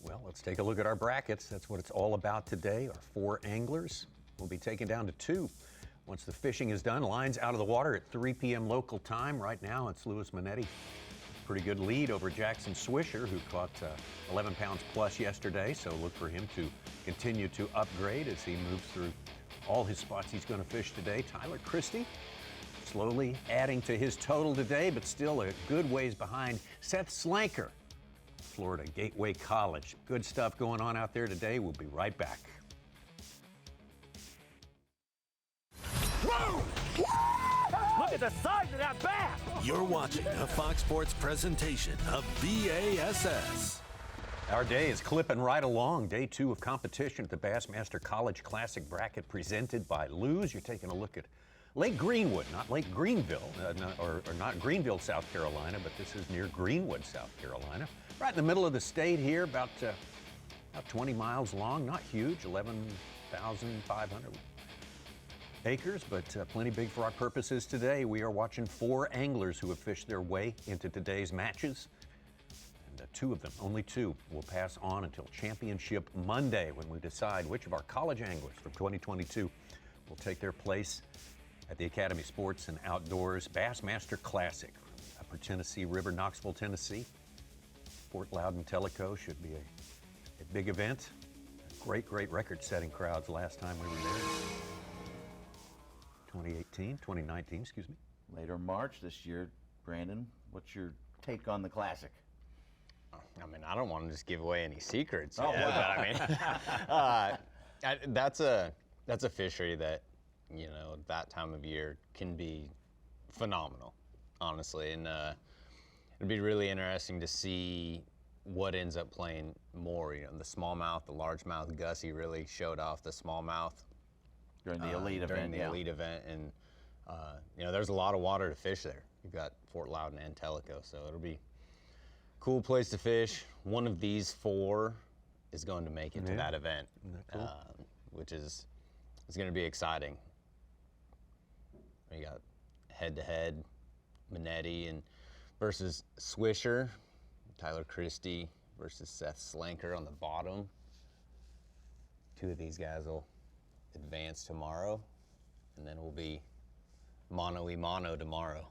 Speaker 3: Well, let's take a look at our brackets. That's what it's all about today. Our 4 anglers will be taken down to 2. Once the fishing is done, lines out of the water at 3 p.m. local time. Right now, it's Lewis Monetti. Pretty good lead over Jackson Swisher, who caught 11 pounds plus yesterday. So look for him to continue to upgrade as he moves through all his spots he's going to fish today. Tyler Christie slowly adding to his total today, but still a good ways behind Seth Slanker, Florida Gateway College. Good stuff going on out there today. We'll be right back.
Speaker 8: Whoa! Look at the size of that bass!
Speaker 2: You're watching a Fox Sports presentation of B.A.S.S.
Speaker 3: Our day is clipping right along. Day 2 of competition at the Bassmaster College Classic Bracket presented by Lews. You're taking a look at Lake Greenwood, not Lake Greenville, or not Greenville, South Carolina, but this is near Greenwood, South Carolina. Right in the middle of the state here, about about 20 miles long, not huge, 11,500 acres, but plenty big for our purposes today. We are watching 4 anglers who have fished their way into today's matches. And 2 of them, only 2, will pass on until Championship Monday when we decide which of our college anglers from 2022 will take their place at the Academy Sports and Outdoors Bassmaster Classic from Upper Tennessee River, Knoxville, Tennessee. Fort Loudon, Tellico should be a big event. Great record-setting crowds last time we were there. 2019, excuse me.
Speaker 5: Later March this year, Brandon, what's your take on the Classic?
Speaker 4: I mean, I don't want to just give away any secrets.
Speaker 5: Oh,
Speaker 4: yet,
Speaker 5: wow.
Speaker 4: but I mean, that's a fishery that, you know, that time of year can be phenomenal, honestly. And it'd be really interesting to see what ends up playing more. You know, the smallmouth, the largemouth. Gussie really showed off the smallmouth
Speaker 5: during the elite event.
Speaker 4: Elite event, and you know, there's a lot of water to fish there. You've got Fort Loudon and Tellico, so it'll be a cool place to fish. One of these 4 is going to make it to that event,
Speaker 3: cool?
Speaker 4: Which is going to be exciting. We got head-to-head Monetti and versus Swisher, Tyler Christie versus Seth Slanker on the bottom. 2 of these guys will advance tomorrow, and then we'll be mano-y-mano tomorrow.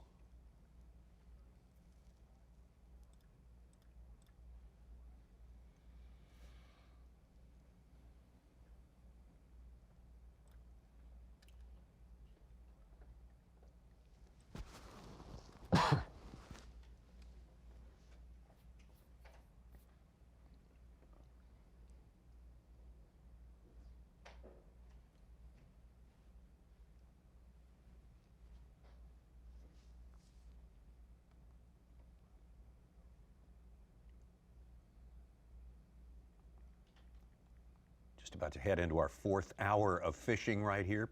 Speaker 3: Just about to head into our 4th hour of fishing right here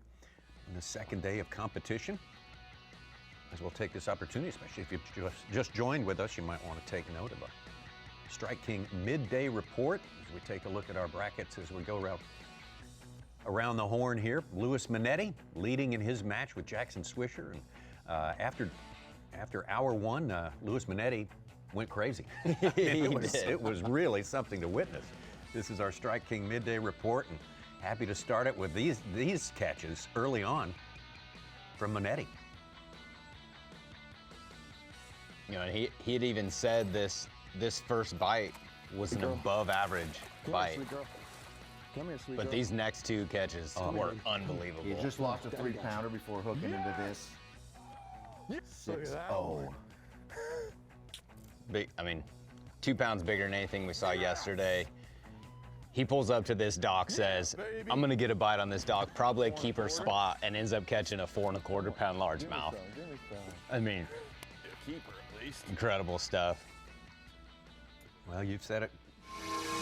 Speaker 3: on the 2nd day of competition. As we'll take this opportunity, especially if you've just joined with us, you might want to take note of our Strike King midday report as we take a look at our brackets as we go around the horn here. Lewis Monetti leading in his match with Jackson Swisher. And after hour 1, Lewis Monetti went crazy. It was really something to witness. This is our Strike King midday report, and happy to start it with these catches early on from Monetti.
Speaker 4: You know, he had even said this first bite was an above average bite.
Speaker 5: Come here, sweet
Speaker 4: But
Speaker 5: girl.
Speaker 4: these next 2 catches were unbelievable.
Speaker 5: He just lost a 3-pounder before hooking into this. 6-0.
Speaker 4: Big, I mean, 2 pounds bigger than anything we saw yesterday. He pulls up to this dock, says, I'm going to get a bite on this dock, probably a keeper spot, and ends up catching a 4 1/4 pound largemouth. I mean, incredible stuff.
Speaker 3: Well, you've said it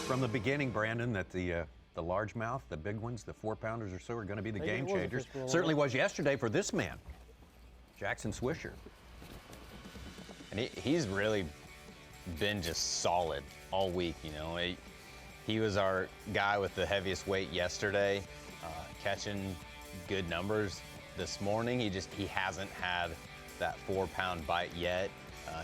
Speaker 3: from the beginning, Brandon, that the largemouth, the big ones, the 4-pounders or so are going to be the game changers. Certainly was yesterday for this man, Jackson Swisher.
Speaker 4: And he's really been just solid all week, you know. He was our guy with the heaviest weight yesterday, catching good numbers this morning. He hasn't had that 4-pound bite yet.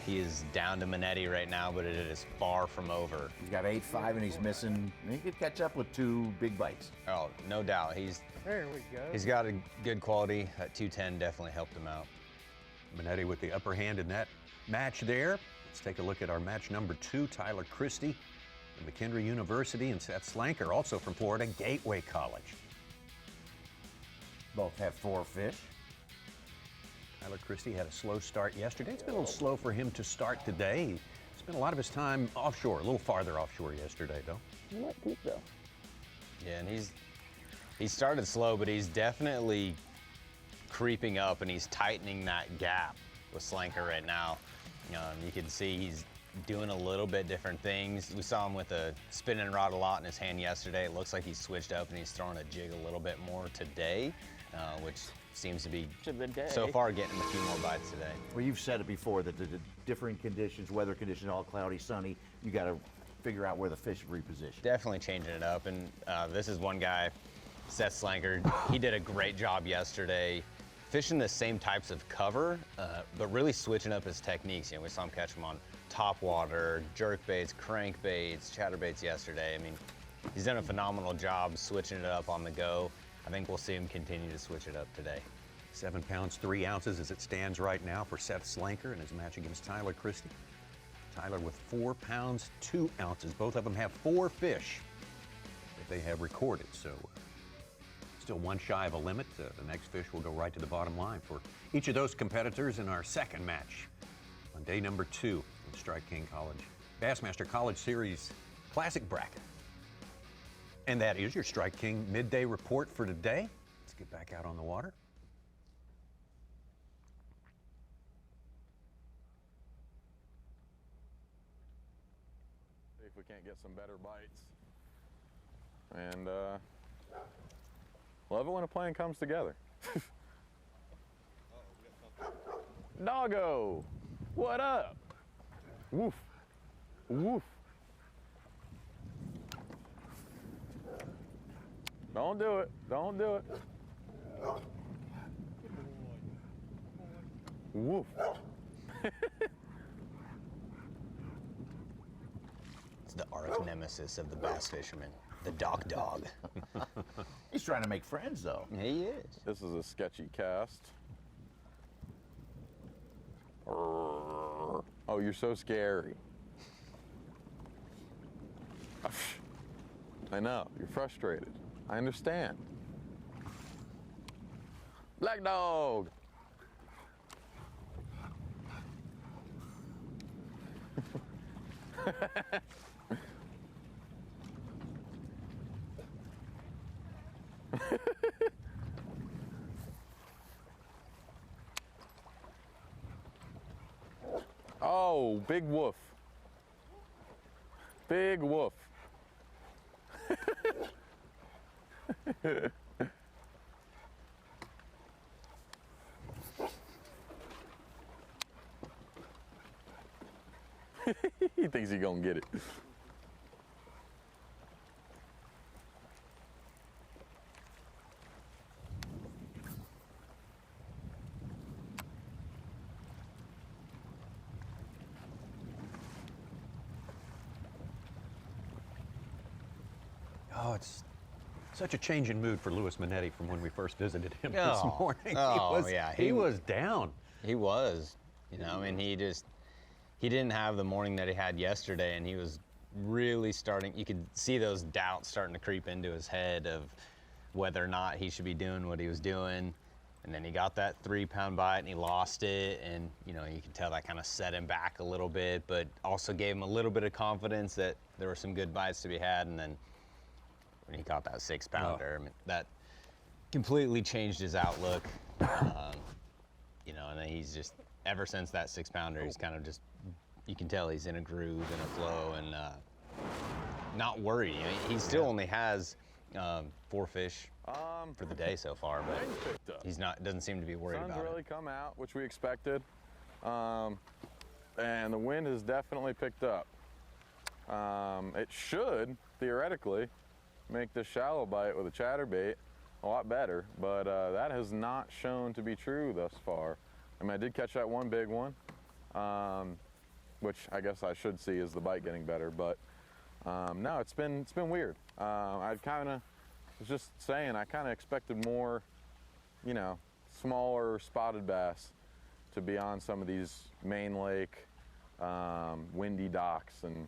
Speaker 4: He is down to Monetti right now, but it is far from over.
Speaker 5: He's got 8.5 and he's missing. He could catch up with 2 big bites.
Speaker 4: Oh, no doubt.
Speaker 7: There we go.
Speaker 4: He's got a good quality. That 210 definitely helped him out.
Speaker 3: Monetti with the upper hand in that match there. Let's take a look at our match number 2, Tyler Christie from McKendree University, and Seth Slanker, also from Florida Gateway College.
Speaker 5: Both have 4 fish.
Speaker 3: Tyler Christie had a slow start yesterday. It's been a little slow for him to start today. He spent a lot of his time offshore, a little farther offshore yesterday, though.
Speaker 11: You might keep though.
Speaker 4: Yeah, and he started slow, but he's definitely creeping up, and he's tightening that gap with Slanker right now. You can see he's doing a little bit different things. We saw him with a spinning rod a lot in his hand yesterday. It looks like he's switched up and he's throwing a jig a little bit more today, which seems to be so far getting a few more bites today.
Speaker 5: Well, you've said it before that the differing conditions, weather conditions, all cloudy, sunny, you got to figure out where the fish reposition.
Speaker 4: Definitely changing it up, and this is one guy, Seth Slanker. He did a great job yesterday fishing the same types of cover, but really switching up his techniques. You know, we saw him catch them on top water, jerk baits, crank baits, chatterbaits yesterday. I mean, he's done a phenomenal job switching it up on the go. I think we'll see him continue to switch it up today.
Speaker 3: 7 pounds, 3 ounces as it stands right now for Seth Slanker in his match against Tyler Christie. Tyler with 4 pounds, 2 ounces. Both of them have 4 fish that they have recorded, so still one shy of a limit. The next fish will go right to the bottom line for each of those competitors in our second match on day number 2 in Strike King College Bassmaster College Series Classic Bracket. And that is your Strike King midday report for today. Let's get back out on the water.
Speaker 6: See if we can't get some better bites. And love it when a plan comes together. Doggo, what up? Woof, woof. Don't do it, don't do it. Woof.
Speaker 4: It's the arch nemesis of the bass fisherman, the dog.
Speaker 5: He's trying to make friends, though.
Speaker 4: He is.
Speaker 6: This is a sketchy cast. Oh, you're so scary. I know, you're frustrated. I understand. Black dog. Oh, big woof. Big woof. He thinks he's gonna get it.
Speaker 3: Oh, it's such a change in mood for Lewis Monetti from when we first visited him this
Speaker 4: Oh,
Speaker 3: morning.
Speaker 4: yeah,
Speaker 3: he was down.
Speaker 4: He was. You know, I mean, he didn't have the morning that he had yesterday, and he was really starting. You could see those doubts starting to creep into his head of whether or not he should be doing what he was doing. And then he got that 3-pound bite and he lost it, and you know, you can tell that kind of set him back a little bit, but also gave him a little bit of confidence that there were some good bites to be had. And then when he caught that 6-pounder, I mean, that completely changed his outlook. You know, and then he's just, ever since that 6-pounder, he's kind of just, you can tell he's in a groove, in a flow, and not worried. You know, he still only has 4 fish for the day so far, but he's not, doesn't seem to be worried
Speaker 6: Sun's
Speaker 4: about
Speaker 6: really
Speaker 4: it.
Speaker 6: come out, which we expected, and the wind has definitely picked up. It should, theoretically, make this shallow bite with a chatterbait a lot better, but that has not shown to be true thus far. I mean, I did catch that one big one, which I guess I should see is the bite getting better, but no, it's been weird. I was just saying, I kind of expected more, you know, smaller spotted bass to be on some of these main lake, windy docks, and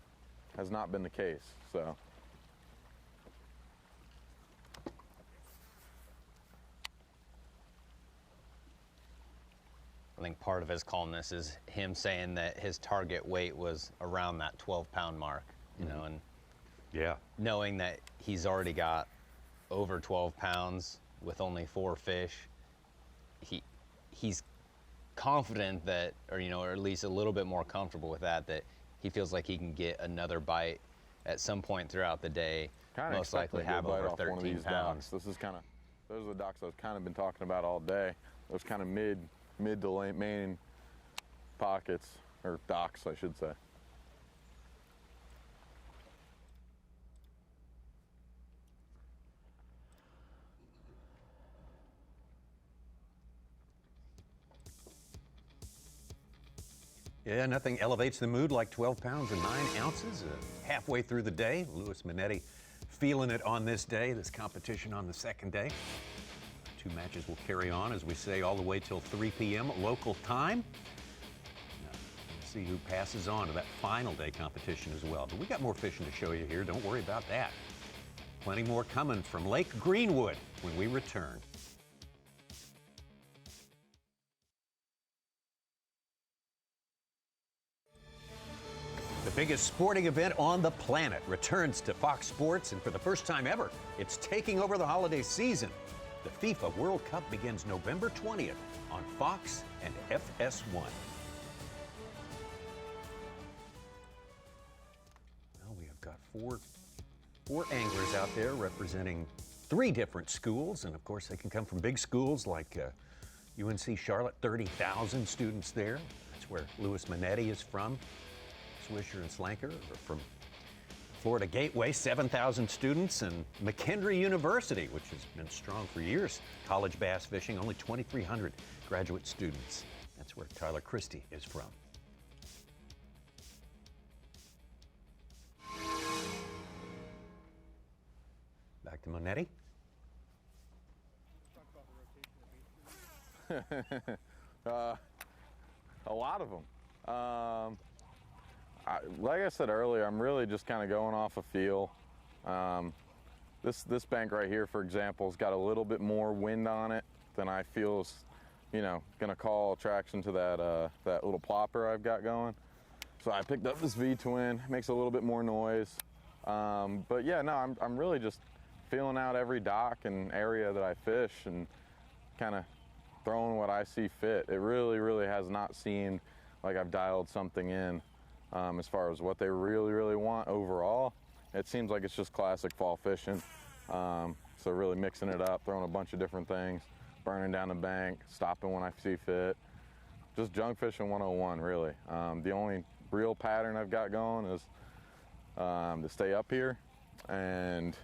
Speaker 6: has not been the case, so.
Speaker 4: I think part of his calmness is him saying that his target weight was around that 12-pound mark, you know, and
Speaker 3: yeah,
Speaker 4: knowing that he's already got over 12 pounds with only 4 fish, he's confident that, or you know, or at least a little bit more comfortable with that he feels like he can get another bite at some point throughout the day, most likely have over 13 pounds.
Speaker 6: This is kind of, those are the docks I've kind of been talking about all day. Those kind of mid to late main pockets, or docks, I should say.
Speaker 3: Yeah, nothing elevates the mood like 12 pounds and 9 ounces. Halfway through the day, Lews Monetti feeling it on this day, this competition on the second day. 2 matches will carry on, as we say, all the way till 3 p.m. local time. Now, let's see who passes on to that final day competition as well. But we got more fishing to show you here. Don't worry about that. Plenty more coming from Lake Greenwood when we return. The biggest sporting event on the planet returns to Fox Sports, and for the first time ever, it's taking over the holiday season. The FIFA World Cup begins November 20th on Fox and FS1. Well, we have got four anglers out there representing 3 different schools, and of course they can come from big schools like UNC Charlotte, 30,000 students there. That's where Lews Monetti is from. Christie and Slanker are from Florida Gateway, 7,000 students, and McHenry University, which has been strong for years. College bass fishing, only 2,300 graduate students. That's where Tyler Christie is from. Back to Monetti.
Speaker 6: A lot of them. Like I said earlier, I'm really just kind of going off a feel. This bank right here, for example, has got a little bit more wind on it than I feel is, going to call attraction to that little plopper I've got going. So I picked up this V-twin, makes a little bit more noise. But yeah, no, I'm really just feeling out every dock and area that I fish and kind of throwing what I see fit. It really, really has not seemed like I've dialed something in. As far as what they really, really want overall, it seems like it's just classic fall fishing. So really mixing it up, throwing a bunch of different things, burning down the bank, stopping when I see fit. Just junk fishing 101, really. The only real pattern I've got going is to stay up here, and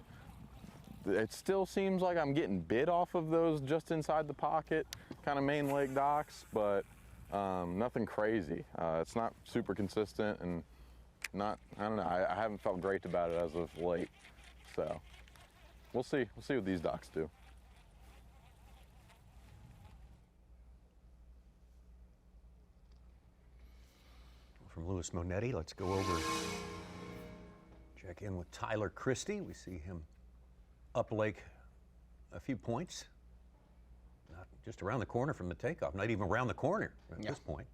Speaker 6: it still seems like I'm getting bit off of those just inside the pocket kind of main lake docks, but nothing crazy. It's not super consistent and I don't know, I haven't felt great about it as of late. So we'll see what these docks do.
Speaker 3: From Lews Monetti, let's go over, check in with Tyler Christie. We see him up lake a few points. Not just around the corner from the takeoff, not even around the corner at this point.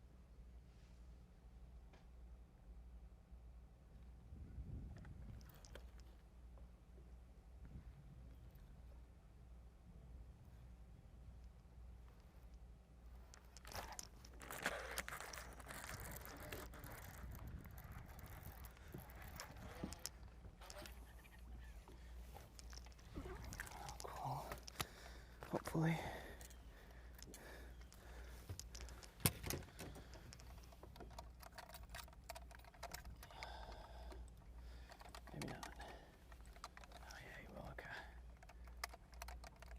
Speaker 11: Cool. Hopefully. Maybe not. Oh yeah, you will. Okay.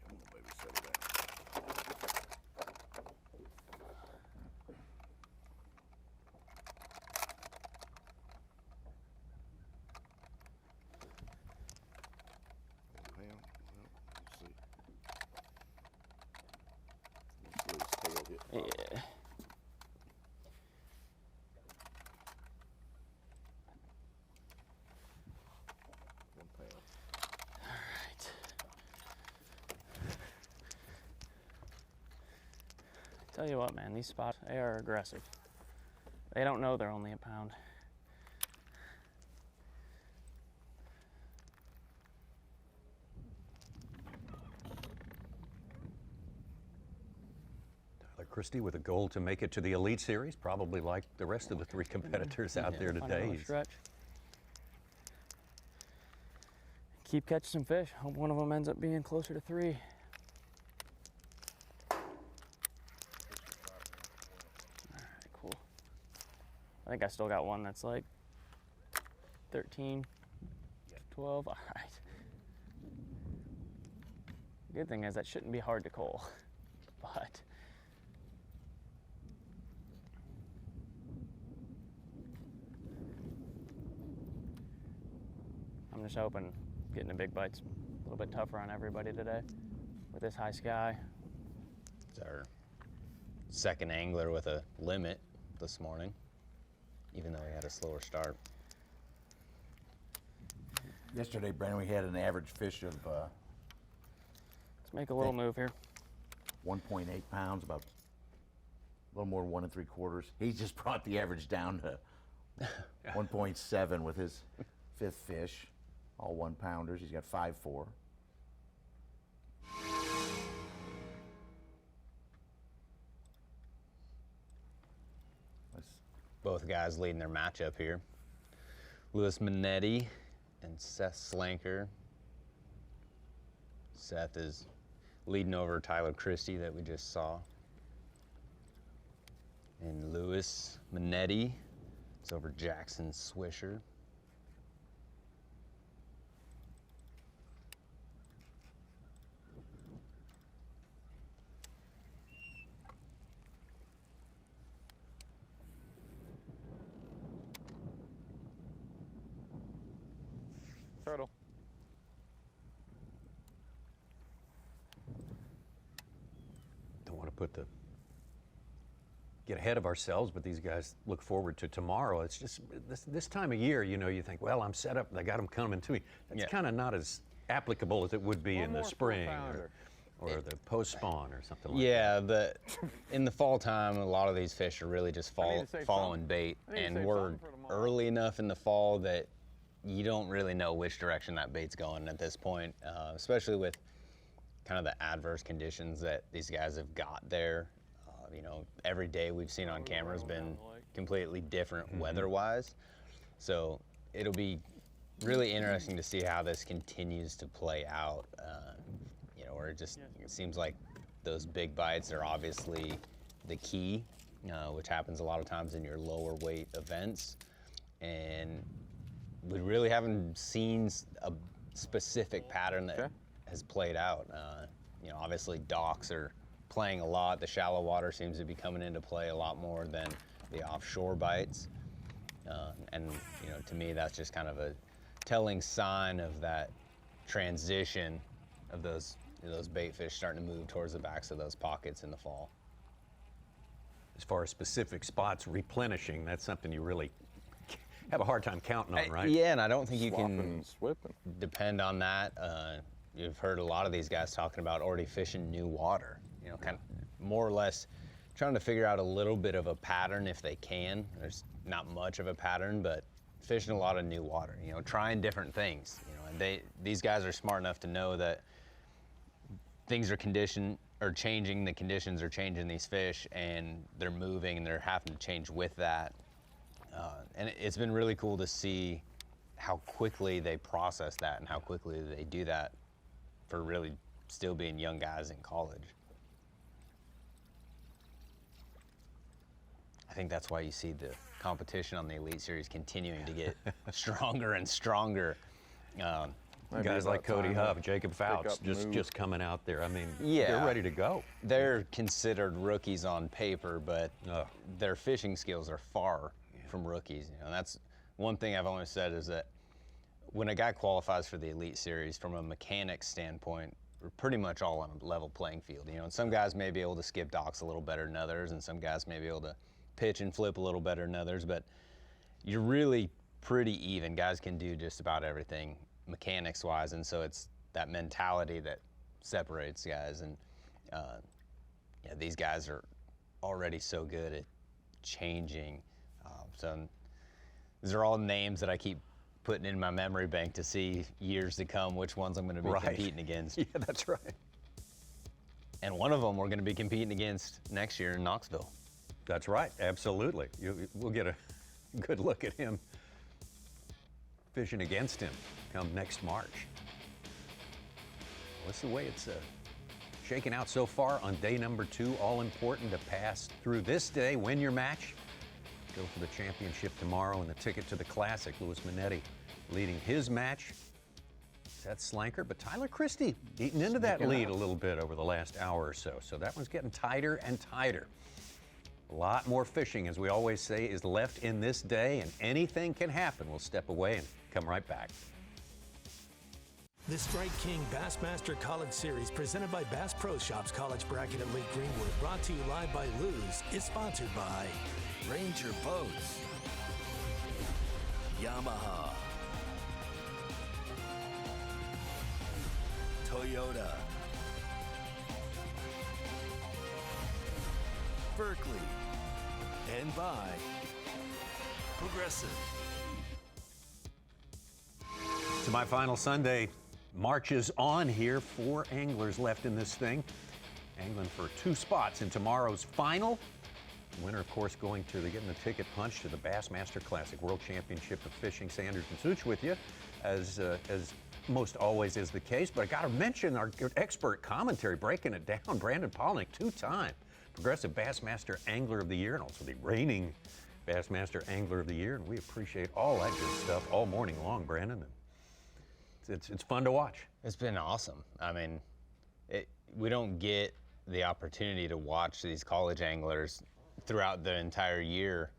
Speaker 5: Come on, baby, settle down.
Speaker 11: Yeah. Alright. Tell you what, man, these spots, they are aggressive. They don't know they're only a pound.
Speaker 3: Tyler Christie with a goal to make it to the Elite Series, probably like the rest of the 3 competitors out there today.
Speaker 11: Stretch. Keep catching some fish. Hope one of them ends up being closer to 3. Alright, cool. I think I still got one that's like 13, 12. All right. Good thing is that shouldn't be hard to cull, but just hoping getting the big bites a little bit tougher on everybody today with this high sky.
Speaker 4: It's our second angler with a limit this morning, even though he had a slower start.
Speaker 5: Yesterday, Brandon, we had an average fish of
Speaker 11: Let's make a little move here.
Speaker 5: 1.8 pounds, about a little more than 1 3/4. He just brought the average down to 1.7 with his 5th fish, all 1-pounders. He's got 5-4.
Speaker 4: Both guys leading their matchup here. Lewis Monetti and Seth Slanker. Seth is leading over Tyler Christie that we just saw. And Lewis Monetti is over Jackson Swisher.
Speaker 6: Turtle.
Speaker 3: Don't want to get ahead of ourselves, but these guys look forward to tomorrow. It's just this time of year, you know, you think, well, I'm set up, I got them coming to me. That's kind of not as applicable as it would be in the spring or the post-spawn or something like that.
Speaker 4: Yeah, in the fall time, a lot of these fish are really just following bait, and we're early enough in the fall that you don't really know which direction that bait's going at this point, especially with kind of the adverse conditions that these guys have got there. You know, every day we've seen on camera has been completely different weather-wise. So it'll be really interesting to see how this continues to play out. You know, where it seems like those big bites are obviously the key, which happens a lot of times in your lower weight events. And we really haven't seen a specific pattern that has played out. You know, obviously docks are playing a lot. The shallow water seems to be coming into play a lot more than the offshore bites. And, you know, to me, that's just kind of a telling sign of that transition of those bait fish starting to move towards the backs of those pockets in the fall.
Speaker 3: As far as specific spots replenishing, that's something you really have a hard time counting on, right?
Speaker 4: Yeah, and I don't think you can depend on that. You've heard a lot of these guys talking about already fishing new water, you know, kind of more or less trying to figure out a little bit of a pattern if they can. There's not much of a pattern, but fishing a lot of new water, you know, trying different things, you know, and these guys are smart enough to know that things are changing, the conditions are changing these fish, and they're moving and they're having to change with that. And it's been really cool to see how quickly they process that and how quickly they do that for really still being young guys in college. I think that's why you see the competition on the Elite Series continuing to get stronger and stronger.
Speaker 3: Guys like Cody Huff, Jacob Fouts, just coming out there. I mean, they're ready to go.
Speaker 4: They're considered rookies on paper, but their fishing skills are far from rookies. You know, that's one thing I've always said is that when a guy qualifies for the Elite Series, from a mechanics standpoint, we're pretty much all on a level playing field. You know, and some guys may be able to skip docks a little better than others, and some guys may be able to pitch and flip a little better than others, but you're really pretty even. Guys can do just about everything mechanics-wise, and so it's that mentality that separates guys. And yeah, these guys are already so good at changing. So these are all names that I keep putting in my memory bank to see years to come which ones I'm going to be competing against.
Speaker 3: Yeah, that's right.
Speaker 4: And one of them we're going to be competing against next year in Knoxville.
Speaker 3: That's right, absolutely. We'll get a good look at him fishing against him come next March. Well, that's the way it's shaken out so far on day number 2. All important to pass through this day, win your match, go for the championship tomorrow and the ticket to the Classic. Lewis Monetti leading his match. Seth Slanker, but Tyler Christie eating into that lead a little bit over the last hour or so. So that one's getting tighter and tighter. A lot more fishing, as we always say, is left in this day, and anything can happen. We'll step away and come right back.
Speaker 2: The Strike King Bassmaster College Series, presented by Bass Pro Shops College Bracket at Lake Greenwood, brought to you live by Lews, is sponsored by
Speaker 14: Ranger Boats, Yamaha, Toyota, Berkeley, and by Progressive.
Speaker 3: Semi-final Sunday marches on here. 4 anglers left in this thing. Angling for 2 spots in tomorrow's final. The winner, of course, getting the ticket punch to the Bassmaster Classic World Championship of Fishing. Sanders and Such with you, as most always is the case. But I got to mention our expert commentary, breaking it down. Brandon Polnick, 2-time Progressive Bassmaster Angler of the Year, and also the reigning Bassmaster Angler of the Year. And we appreciate all that good stuff all morning long, Brandon. It's fun to watch.
Speaker 4: It's been awesome. I mean, we don't get the opportunity to watch these college anglers throughout the entire year,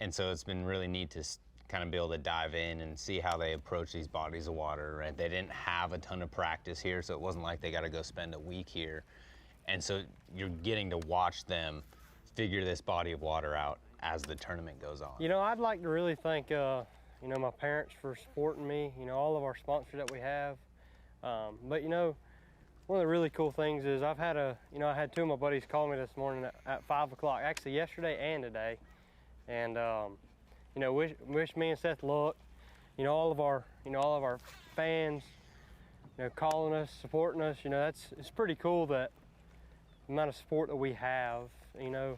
Speaker 4: and so it's been really neat to kind of be able to dive in and see how they approach these bodies of water. Right? They didn't have a ton of practice here, so it wasn't like they got to go spend a week here, and so you're getting to watch them figure this body of water out as the tournament goes on.
Speaker 7: You know, I'd like to really thank you know, my parents for supporting me, you know, all of our sponsors that we have. But, you know, one of the really cool things is I had 2 of my buddies call me this morning at 5 o'clock, actually yesterday and today. And, you know, wish me and Seth luck. You know, all of our fans, you know, calling us, supporting us, you know, it's pretty cool that the amount of support that we have, you know,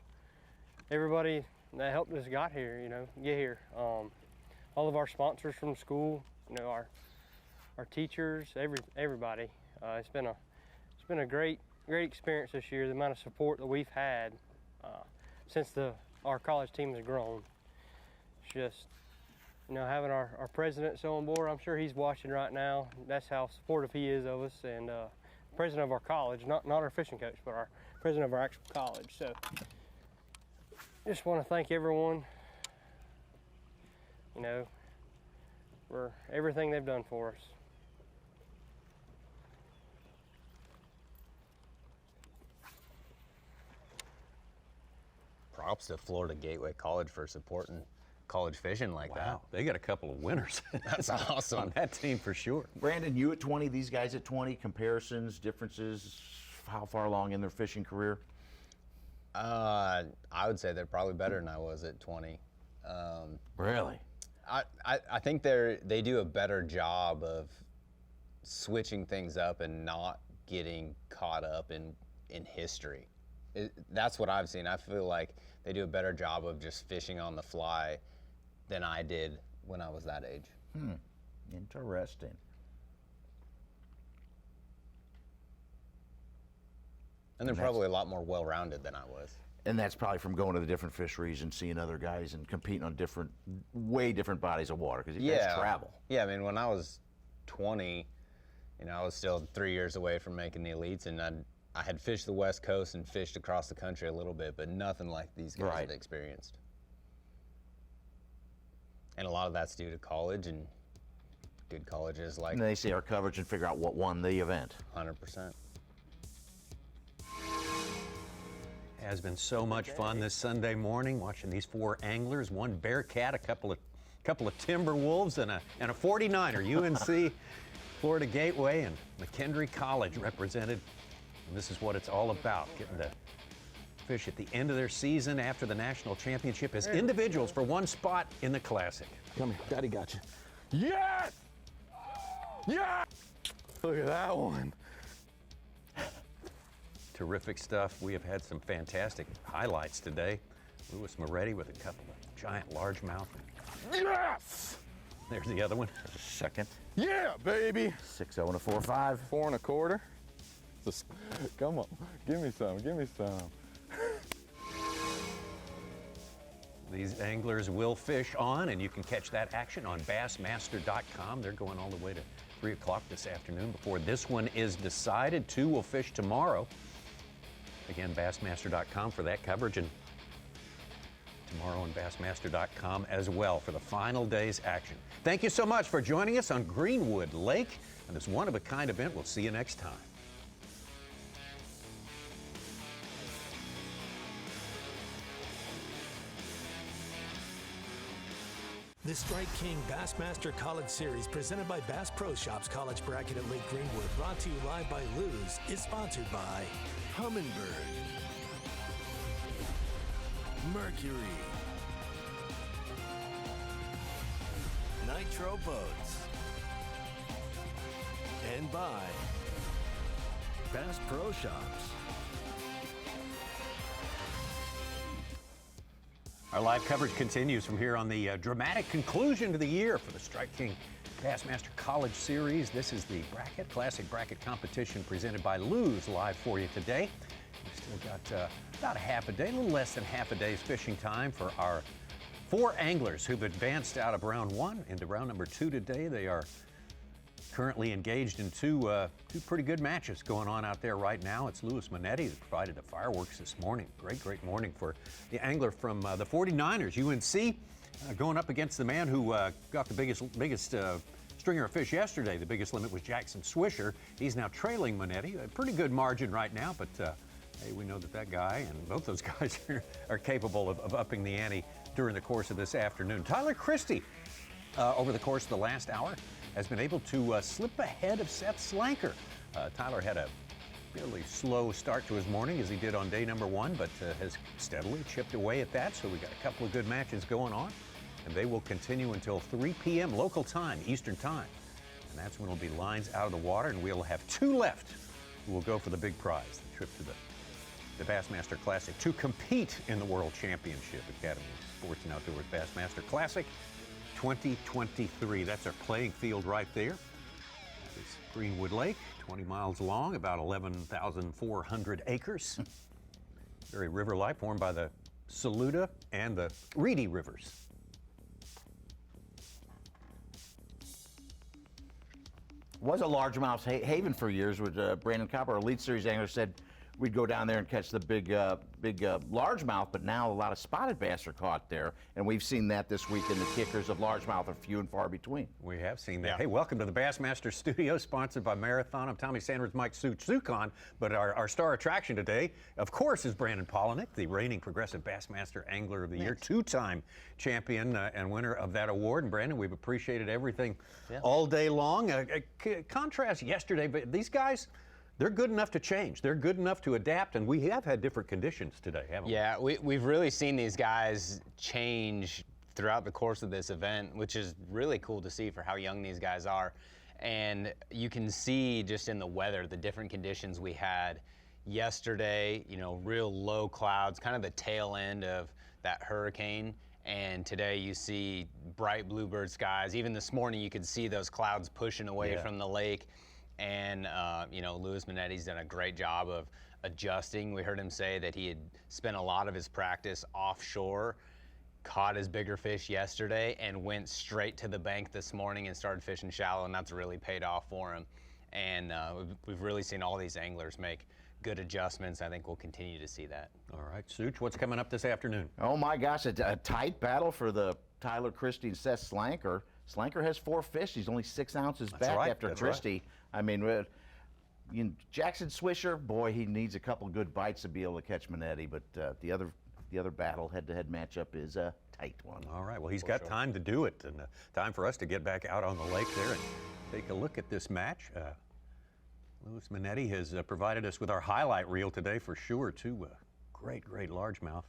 Speaker 7: everybody that helped us get here. All of our sponsors from school, you know, our teachers, everybody. It's been a great experience this year. The amount of support that we've had since our college team has grown. It's just, you know, having our president so on board. I'm sure he's watching right now. That's how supportive he is of us, and president of our college, not our fishing coach, but our president of our actual college. So, just want to thank everyone, you know, for everything they've done for us.
Speaker 4: Props to Florida Gateway College for supporting college fishing like that.
Speaker 3: Wow, they got a couple of winners.
Speaker 4: That's awesome.
Speaker 3: On that team for sure.
Speaker 5: Brandon, you at 20, these guys at 20, comparisons, differences, how far along in their fishing career?
Speaker 4: I would say they're probably better than I was at 20.
Speaker 5: Really?
Speaker 4: I think they do a better job of switching things up and not getting caught up in history. That's what I've seen. I feel like they do a better job of just fishing on the fly than I did when I was that age.
Speaker 5: Interesting.
Speaker 4: And they're probably a lot more well-rounded than I was.
Speaker 5: And that's probably from going to the different fisheries and seeing other guys and competing on way different bodies of water, because you guys travel.
Speaker 4: Yeah, I mean, when I was 20, you know, I was still 3 years away from making the elites, and I had fished the West Coast and fished across the country a little bit, but nothing like these guys had experienced. And a lot of that's due to college and good colleges like...
Speaker 5: And they see our coverage and figure out what won the event.
Speaker 4: 100%.
Speaker 3: Has been so much fun this Sunday morning watching these 4 anglers, 1 Bearcat, a couple of Timber Wolves, and a 49er. UNC, Florida Gateway, and McKendree College represented. And this is what it's all about, getting to fish at the end of their season after the national championship as individuals for 1 spot in the Classic.
Speaker 6: Come here, Daddy got you. Yes! Yes! Look at that one.
Speaker 3: Terrific stuff. We have had some fantastic highlights today. Lewis Monetti with a couple of giant largemouth.
Speaker 6: Yes!
Speaker 3: There's the other one.
Speaker 5: There's a second.
Speaker 6: Yeah, baby.
Speaker 5: 6-0 and a 4-5.
Speaker 6: 4 1/4. Just, come on, give me some, give me some.
Speaker 3: These anglers will fish on, and you can catch that action on Bassmaster.com. They're going all the way to 3 o'clock this afternoon before this one is decided. 2 will fish tomorrow. Again, Bassmaster.com for that coverage. And tomorrow on Bassmaster.com as well for the final day's action. Thank you so much for joining us on Greenwood Lake and this one-of-a-kind event. We'll see you next time.
Speaker 2: The Strike King Bassmaster College Series, presented by Bass Pro Shops College Bracket at Lake Greenwood, brought to you live by Lews, is sponsored by
Speaker 14: Humminbird, Mercury, Nitro Boats, and by Bass Pro Shops.
Speaker 3: Our live coverage continues from here on the dramatic conclusion to the year for the Strike King Bassmaster College Series. This is the bracket, classic bracket competition presented by Lews, live for you today. We've still got about a half a day, a little less than half a day's fishing time for our 4 anglers who've advanced out of round 1 into round number 2 today. They are currently engaged in two pretty good matches going on out there right now. It's Monetti that provided the fireworks this morning. Great morning for the angler from the 49ers, UNC, going up against the man who got the biggest stringer of fish yesterday. The biggest limit was Jackson Swisher. He's now trailing Monetti. A pretty good margin right now, but hey, we know that guy and both those guys are capable of upping the ante during the course of this afternoon. Tyler Christie, over the course of the last hour, has been able to slip ahead of Seth Slanker. Tyler had a fairly slow start to his morning, as he did on day number 1, but has steadily chipped away at that. So we got a couple of good matches going on, and they will continue until 3 p.m. local time, Eastern time. And that's when it'll be lines out of the water, and we'll have 2 left who will go for the big prize, the trip to the Bassmaster Classic to compete in the World Championship. Academy of Sports and Outdoors Bassmaster Classic 2023. That's our playing field right there. That is Greenwood Lake, 20 miles long, about 11,400 acres. Very river-like, formed by the Saluda and the Reedy rivers.
Speaker 5: Was a largemouth haven for years. With Brandon Copper, our lead series angler, said we'd go down there and catch the big largemouth, but now a lot of spotted bass are caught there, and we've seen that this week, and the kickers of largemouth are few and far between.
Speaker 3: We have seen that. Yeah. Hey, welcome to the Bassmaster Studio, sponsored by Marathon. I'm Tommy Sanders, Mike Sukon, but our star attraction today, of course, is Brandon Polinick, the reigning Progressive Bassmaster Angler of the Year, 2-time champion and winner of that award. And Brandon, we've appreciated everything all day long. Contrast yesterday, but these guys, they're good enough to change. They're good enough to adapt, and we have had different conditions today, haven't we?
Speaker 4: Yeah, we've really seen these guys change throughout the course of this event, which is really cool to see for how young these guys are. And you can see just in the weather, the different conditions we had yesterday, you know, real low clouds, kind of the tail end of that hurricane. And today you see bright bluebird skies. Even this morning you could see those clouds pushing away from the lake. And, you know, Lews Monetti's done a great job of adjusting. We heard him say that he had spent a lot of his practice offshore, caught his bigger fish yesterday, and went straight to the bank this morning and started fishing shallow, and that's really paid off for him. And we've really seen all these anglers make good adjustments. I think we'll continue to see that.
Speaker 3: All right, Such, what's coming up this afternoon?
Speaker 5: Oh, my gosh, a tight battle for the Tyler Christie and Seth Slanker. Slanker has 4 fish. He's only 6 ounces back after Christie. Right. I mean, Jackson Swisher, boy, he needs a couple good bites to be able to catch Monetti, but the other battle, head-to-head matchup, is a tight one.
Speaker 3: All right, well, he's got time to do it, and time for us to get back out on the lake there and take a look at this match. Lews Monetti has provided us with our highlight reel today for sure, too. Great largemouth.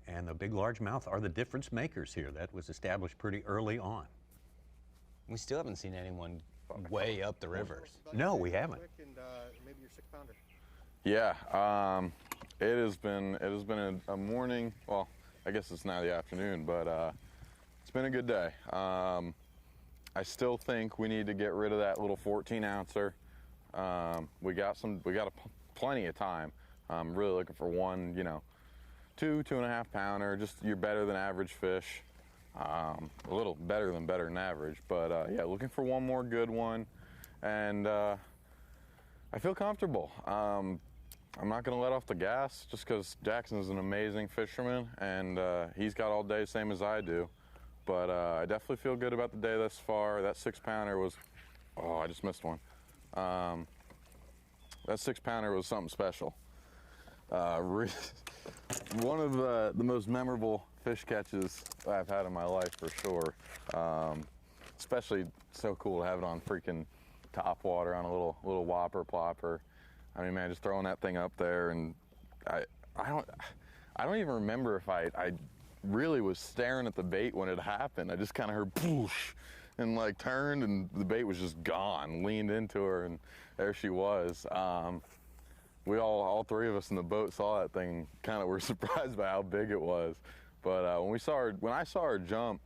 Speaker 3: And the big largemouth are the difference makers here. That was established pretty early on.
Speaker 4: We still haven't seen anyone way up the rivers.
Speaker 3: No, we haven't.
Speaker 1: And maybe your 6-pounder.
Speaker 6: Yeah, it has been a morning. Well, I guess it's now the afternoon, but it's been a good day. I still think we need to get rid of that little 14-ouncer. We got plenty of time. I'm really looking for one, 2.5 pounder, just your better than average fish. A little better than average, but yeah, looking for one more good one, and I feel comfortable. I'm not going to let off the gas just because Jackson's an amazing fisherman, and he's got all day, same as I do. But I definitely feel good about the day thus far. That 6-pounder was, oh, I just missed one. That 6-pounder was something special. One of the most memorable fish catches I've had in my life for sure. Especially so cool to have it on freaking top water on a little whopper plopper. I mean, man, just throwing that thing up there, and I don't even remember if I really was staring at the bait when it happened. I just kind of heard poosh and like turned, and the bait was just gone. Leaned into her, and there she was. We all three of us in the boat saw that thing. Kind of were surprised by how big it was. But when I saw her jump,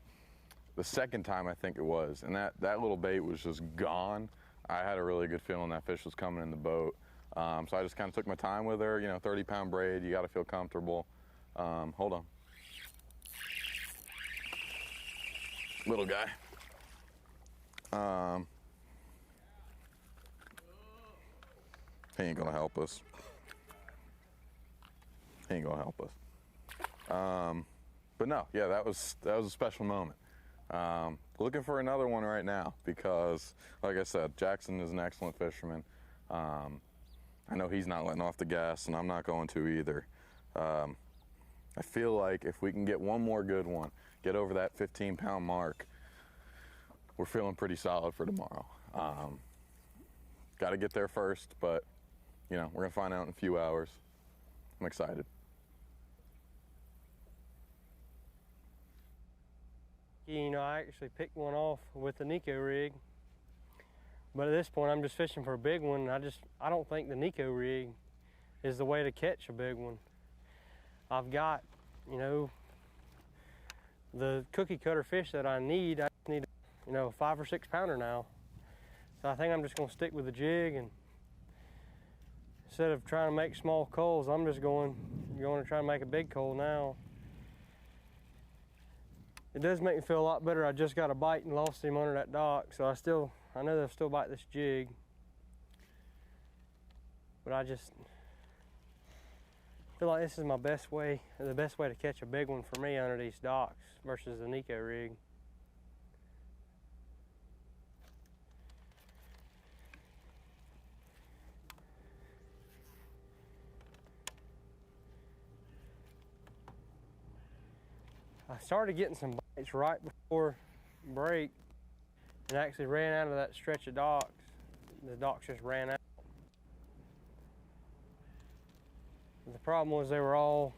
Speaker 6: the second time I think it was, and that little bait was just gone. I had a really good feeling that fish was coming in the boat. So I just kind of took my time with her. You know, 30-pound braid, you got to feel comfortable. Hold on. Little guy. He ain't gonna help us. He ain't gonna help us. But no, yeah, that was a special moment. Looking for another one right now because, like I said, Jackson is an excellent fisherman. I know he's not letting off the gas, and I'm not going to either. I feel like if we can get one more good one, get over that 15-pound mark, we're feeling pretty solid for tomorrow. Got to get there first, but you know, we're gonna find out in a few hours. I'm excited.
Speaker 7: You know, I actually picked one off with the Nico rig, but at this point I'm just fishing for a big one. I don't think the Nico rig is the way to catch a big one. I've got, you know, the cookie cutter fish that I need. I just need, you know, a 5 or 6 pounder now. So I think I'm just gonna stick with the jig, and instead of trying to make small culls, I'm just going to try to make a big cull now. It does make me feel a lot better. I just got a bite and lost him under that dock, so I know they'll still bite this jig. But I just feel like this is my best way, the best way to catch a big one for me under these docks versus the Nico rig. I started getting some bites right before break and actually ran out of that stretch of docks. The docks just ran out. The problem was they were all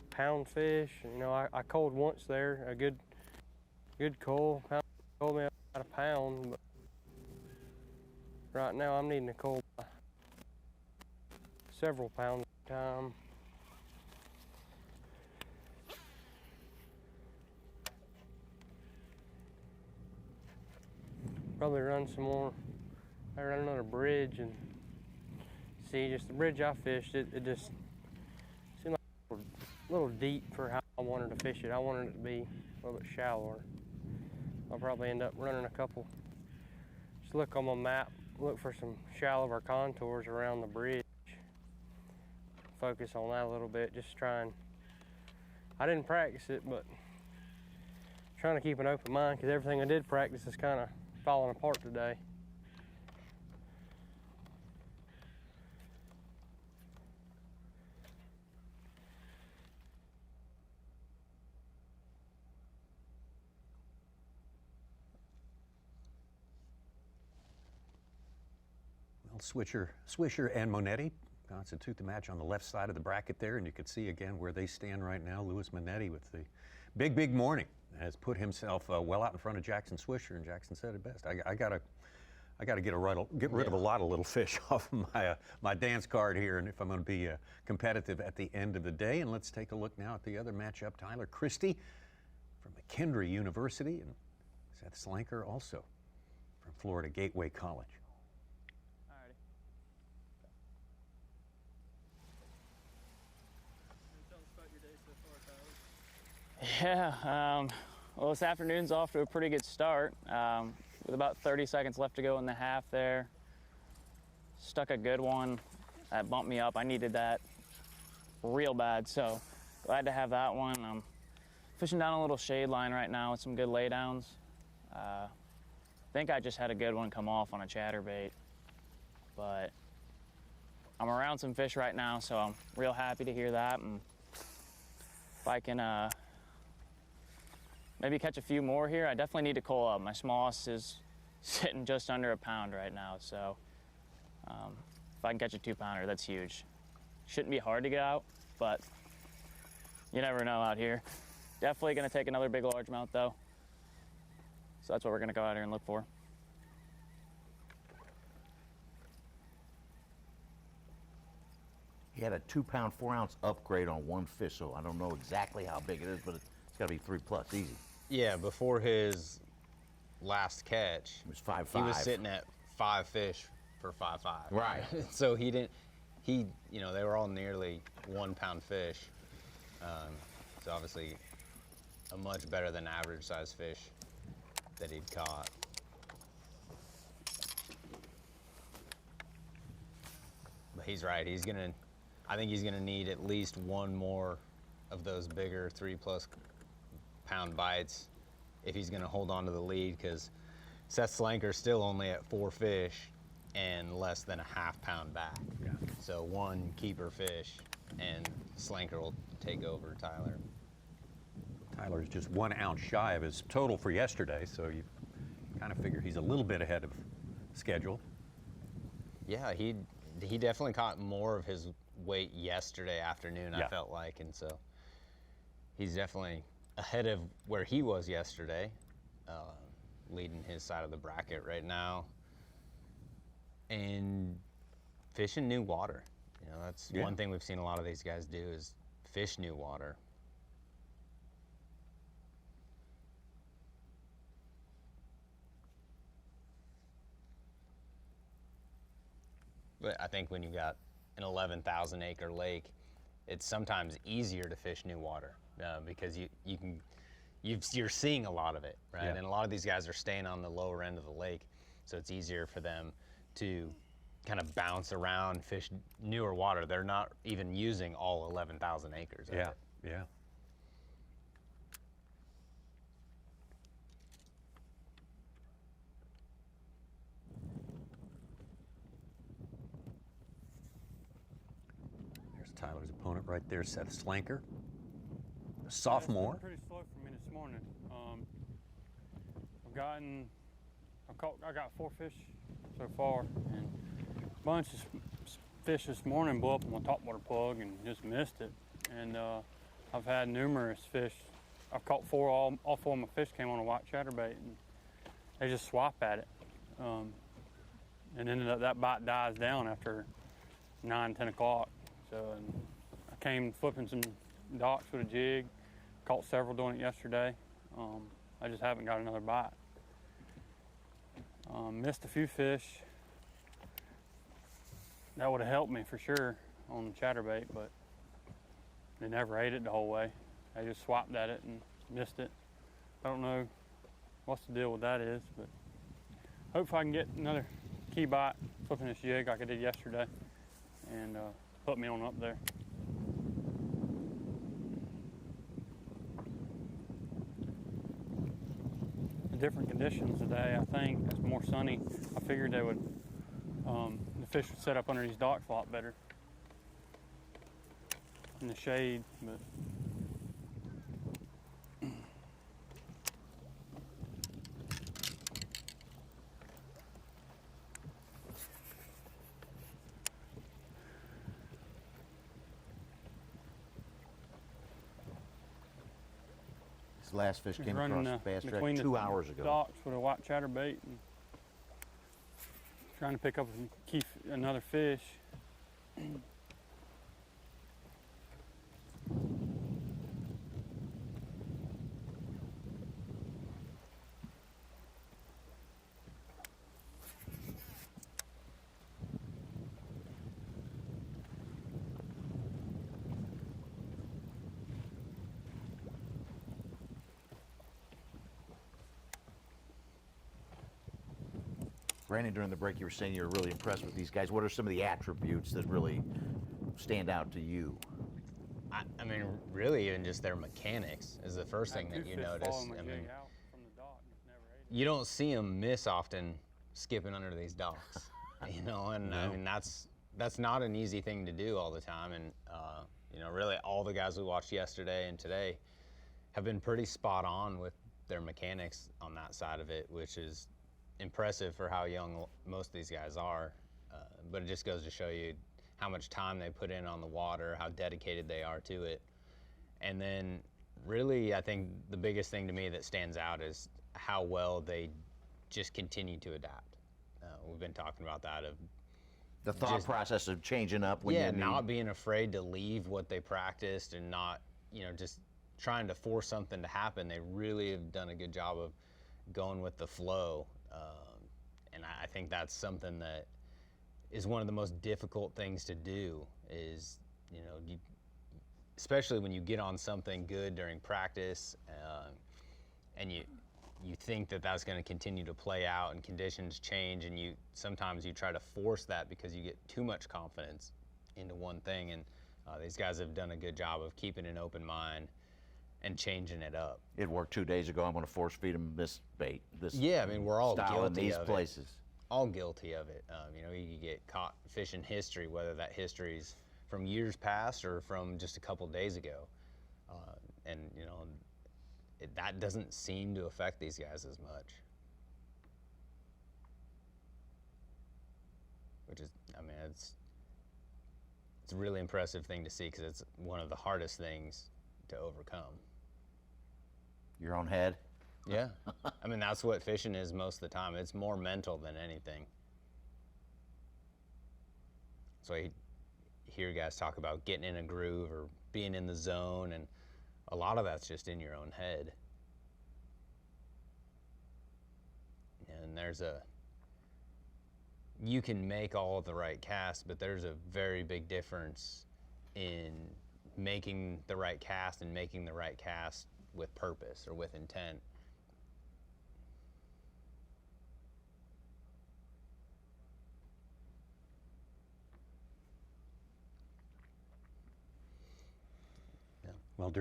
Speaker 7: pound fish. You know, I culled once there, a good cull. Culled me about a pound, but right now I'm needing to cull several pounds at a time. Probably run some more. I run another bridge and see, just the bridge I fished, it just seemed like a little deep for how I wanted to fish it. I wanted it to be a little bit shallower. I'll probably end up running a couple. Just look on my map, look for some shallower contours around the bridge. Focus on that a little bit, just trying. I didn't practice it, but trying to keep an open mind because everything I did practice is kind of falling apart today.
Speaker 3: Well, Swisher and Monetti constitute the match on the left side of the bracket there, and you can see again where they stand right now. Lewis Monetti with the big morning has put himself well out in front of Jackson Swisher, and Jackson said it best. I gotta get rid of a lot of little fish off of my dance card here, and if I'm going to be competitive at the end of the day. And let's take a look now at the other matchup. Tyler Christie from McKendree University, and Seth Slanker also from Florida Gateway College.
Speaker 11: Yeah, well, this afternoon's off to a pretty good start. With about 30 seconds left to go in the half there. Stuck a good one That bumped me up. I needed that real bad, so glad to have that one. I'm fishing down a little shade line right now with some good laydowns. I think I just had a good one come off on a chatterbait, but I'm around some fish right now, so I'm real happy to hear that. And if I can maybe catch a few more here, I definitely need to coal up. My smallest is sitting just under a pound right now, so if I can catch a 2-pounder, that's huge. Shouldn't be hard to get out, but you never know out here. Definitely gonna take another big largemouth though. So that's what we're gonna go out here and look for.
Speaker 5: He had a 2-pound, 4-ounce upgrade on one fish, so I don't know exactly how big it is, but it's got to be 3+ easy.
Speaker 4: Yeah, before his last catch,
Speaker 5: it was 5.5.
Speaker 4: He was sitting at 5 fish for 5.5.
Speaker 5: Right.
Speaker 4: So you know, they were all nearly 1-pound fish. So obviously a much better than average size fish that he'd caught. But he's right, I think he's gonna need at least one more of those bigger 3+ pound bites if he's gonna hold on to the lead, because Seth Slanker's still only at 4 fish and less than a 1/2 pound back.
Speaker 3: Yeah.
Speaker 4: So one keeper fish and Slanker will take over Tyler.
Speaker 3: Tyler's just 1 ounce shy of his total for yesterday, so you kind of figure he's a little bit ahead of schedule.
Speaker 4: Yeah, he definitely caught more of his weight yesterday afternoon,
Speaker 3: Yeah.
Speaker 4: I felt like, and so he's definitely ahead of where he was yesterday, leading his side of the bracket right now, and fishing new water. You know, that's one thing we've seen a lot of these guys do is fish new water. But I think when you've got an 11,000 acre lake, it's sometimes easier to fish new water because you're seeing a lot of it, right?
Speaker 3: Yeah.
Speaker 4: And a lot of these guys are staying on the lower end of the lake, so it's easier for them to kind of bounce around, fish newer water. They're not even using all 11,000 acres.
Speaker 3: Yeah, yeah. There's Tyler's opponent right there, Seth Slanker, a sophomore.
Speaker 9: It's been pretty slow for me this morning. I got 4 fish so far, and a bunch of fish this morning blew up on my topwater plug and just missed it. And I've had numerous fish. I've caught all 4 of my fish came on a white chatterbait, and they just swap at it. And then that bite dies down after 9, 10 o'clock. So I came flipping some docks with a jig, caught several doing it yesterday. I just haven't got another bite. Missed a few fish. That would have helped me for sure on the chatterbait, but they never ate it the whole way. They just swapped at it and missed it. I don't know what's the deal with that is, but hopefully I can get another key bite flipping this jig like I did yesterday and put me on up there. The different conditions today, I think it's more sunny. I figured they would, the fish would set up under these docks a lot better in the shade, but
Speaker 5: His last fish came
Speaker 9: running
Speaker 5: across the bass track
Speaker 9: between
Speaker 5: 2
Speaker 9: the
Speaker 5: hours ago.
Speaker 9: docks with a white chatterbait and trying to pick up another fish.
Speaker 5: Brandon, during the break, you were saying you were really impressed with these guys. What are some of the attributes that really stand out to you?
Speaker 4: I mean, really, even just their mechanics is the first thing that you notice. I mean, you don't see them miss often skipping under these docks, you know, and I mean, that's not an easy thing to do all the time. And, you know, really all the guys we watched yesterday and today have been pretty spot on with their mechanics on that side of it, which is impressive for how young most of these guys are. But it just goes to show you how much time they put in on the water, how dedicated they are to it. And then really, I think the biggest thing to me that stands out is how well they just continue to adapt. We've been talking about that, of
Speaker 5: the thought process of changing up when
Speaker 4: you not being afraid to leave what they practiced and not, you know, just trying to force something to happen. They really have done a good job of going with the flow. And I think that's something that is one of the most difficult things to do, is, you know, especially when you get on something good during practice, and you think that that's going to continue to play out and conditions change, and sometimes you try to force that because you get too much confidence into one thing. And these guys have done a good job of keeping an open mind and changing it up.
Speaker 5: It worked 2 days ago. I'm going to force feed them this bait.
Speaker 4: Yeah, I mean, we're all guilty
Speaker 5: in these
Speaker 4: of
Speaker 5: places.
Speaker 4: It. All guilty of it. You know, you get caught fishing history, whether that history's from years past or from just a couple days ago. And, you know, that doesn't seem to affect these guys as much. Which is, I mean, it's a really impressive thing to see, because it's one of the hardest things to overcome.
Speaker 5: Your own head?
Speaker 4: Yeah. I mean, that's what fishing is most of the time. It's more mental than anything. So I hear guys talk about getting in a groove or being in the zone, and a lot of that's just in your own head. And you can make all of the right casts, but there's a very big difference in making the right cast and making the right cast with purpose or with intent.
Speaker 3: Well,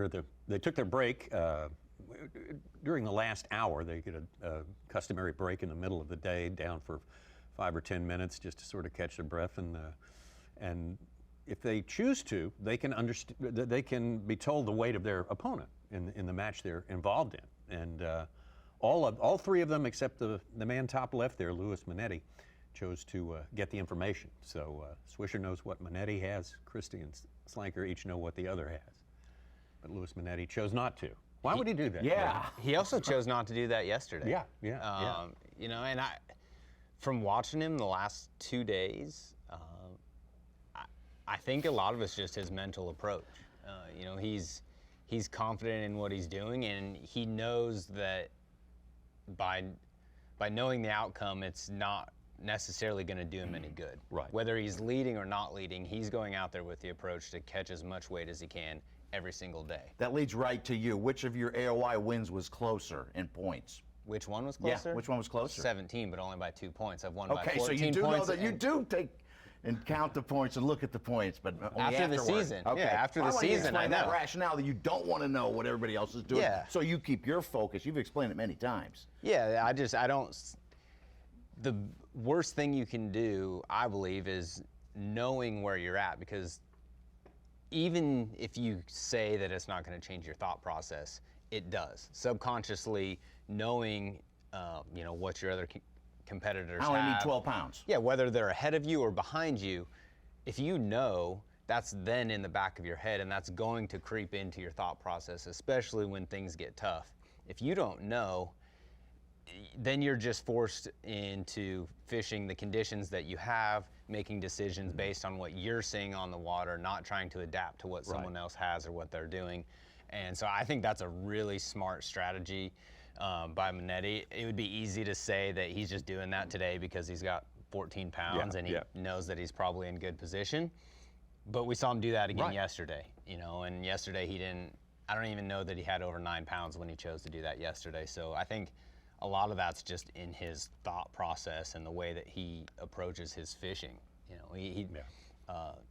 Speaker 3: they took their break. During the last hour, they get a customary break in the middle of the day, down for 5 or 10 minutes, just to sort of catch their breath. And if they choose to, they can be told the weight of their opponent in the match they're involved in. And all three of them, except the man top left there, Lews Monetti, chose to get the information. So Swisher knows what Monetti has. Christie and Slanker each know what the other has. But Lews Monetti chose not to. Why would he do that?
Speaker 4: Yeah. He also chose not to do that yesterday.
Speaker 3: Yeah.
Speaker 4: You know, and from watching him the last 2 days, I think a lot of it's just his mental approach. You know, he's confident in what he's doing, and he knows that by knowing the outcome, it's not necessarily going to do him any good.
Speaker 3: Right.
Speaker 4: Whether he's leading or not leading, he's going out there with the approach to catch as much weight as he can every single day.
Speaker 5: That leads right to you. Which of your AOI wins was closer in points?
Speaker 4: Which one was closer?
Speaker 5: Yeah, which one was closer?
Speaker 4: 17, but only by 2 points. I've won by 14
Speaker 5: points. Okay, so you do know that you do take and count the points and look at the points, but only
Speaker 4: after the season.
Speaker 5: Okay.
Speaker 4: Yeah, after the season, I know.
Speaker 5: That rationale that you don't want to know what everybody else is doing.
Speaker 4: Yeah.
Speaker 5: So you keep your focus. You've explained it many times.
Speaker 4: Yeah, I don't. The worst thing you can do, I believe, is knowing where you're at, because even if you say that it's not going to change your thought process, it does. Subconsciously knowing, you know, what your other competitors
Speaker 5: I only need 12 pounds.
Speaker 4: Yeah, whether they're ahead of you or behind you, if you know, that's then in the back of your head, and that's going to creep into your thought process, especially when things get tough. If you don't know, then you're just forced into fishing the conditions that you have, making decisions based on what you're seeing on the water, not trying to adapt to what someone else has or what they're doing. And so I think that's a really smart strategy by Monetti. It would be easy to say that he's just doing that today because he's got 14 pounds and he knows that he's probably in good position. But we saw him do that again yesterday, you know, and yesterday he didn't, I don't even know that he had over 9 pounds when he chose to do that yesterday. So I think a lot of that's just in his thought process and the way that he approaches his fishing. You know,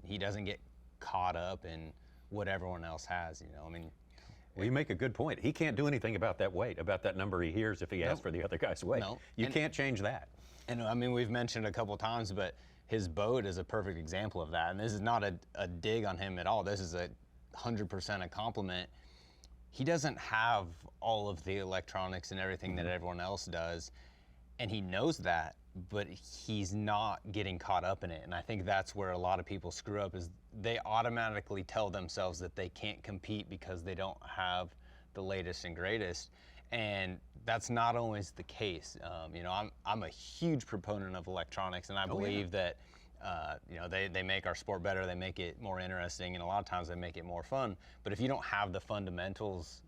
Speaker 4: he doesn't get caught up in what everyone else has. You know, I mean.
Speaker 3: Well, you make a good point. He can't do anything about that weight, about that number he hears if he asks for the other guy's weight.
Speaker 4: No.
Speaker 3: You can't change that.
Speaker 4: And I mean, we've mentioned a couple times, but his boat is a perfect example of that. And this is not a dig on him at all. This is 100% a compliment. He doesn't have all of the electronics and everything that everyone else does, and he knows that, but he's not getting caught up in it. And I think that's where a lot of people screw up, is they automatically tell themselves that they can't compete because they don't have the latest and greatest. And that's not always the case. You know, I'm a huge proponent of electronics, and I believe that you know, they make our sport better, they make it more interesting, and a lot of times they make it more fun. But if you don't have the fundamentals,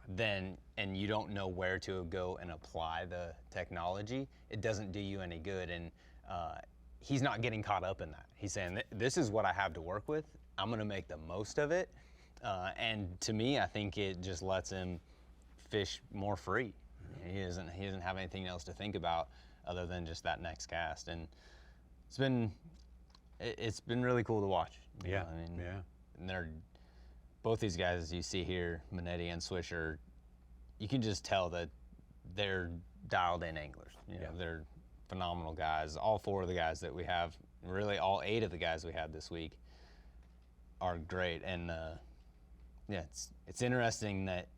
Speaker 4: then, and you don't know where to go and apply the technology, it doesn't do you any good. And he's not getting caught up in that. He's saying, this is what I have to work with, I'm gonna make the most of it. And to me, I think it just lets him fish more free. He doesn't have anything else to think about other than just that next cast. And it's been really cool to watch.
Speaker 3: Yeah,
Speaker 4: I mean,
Speaker 3: yeah.
Speaker 4: And both these guys, as you see here, Monetti and Swisher, you can just tell that they're dialed in anglers. You know, they're phenomenal guys. All 4 of the guys that we have, really all 8 of the guys we had this week, are great. And yeah, it's interesting that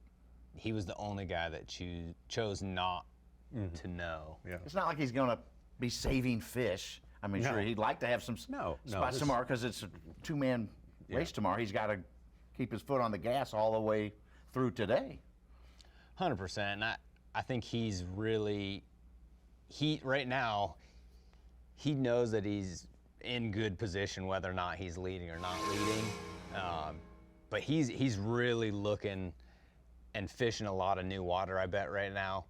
Speaker 4: he was the only guy that chose not to know.
Speaker 3: Yeah.
Speaker 5: It's not like he's going to be saving fish. I mean, sure, he'd like to have some spots tomorrow because it's a 2-man race tomorrow. He's got to keep his foot on the gas all the way through today.
Speaker 4: 100%. And I think he's really, right now, he knows that he's in good position whether or not he's leading or not leading. But he's really looking and fishing a lot of new water, I bet, right now,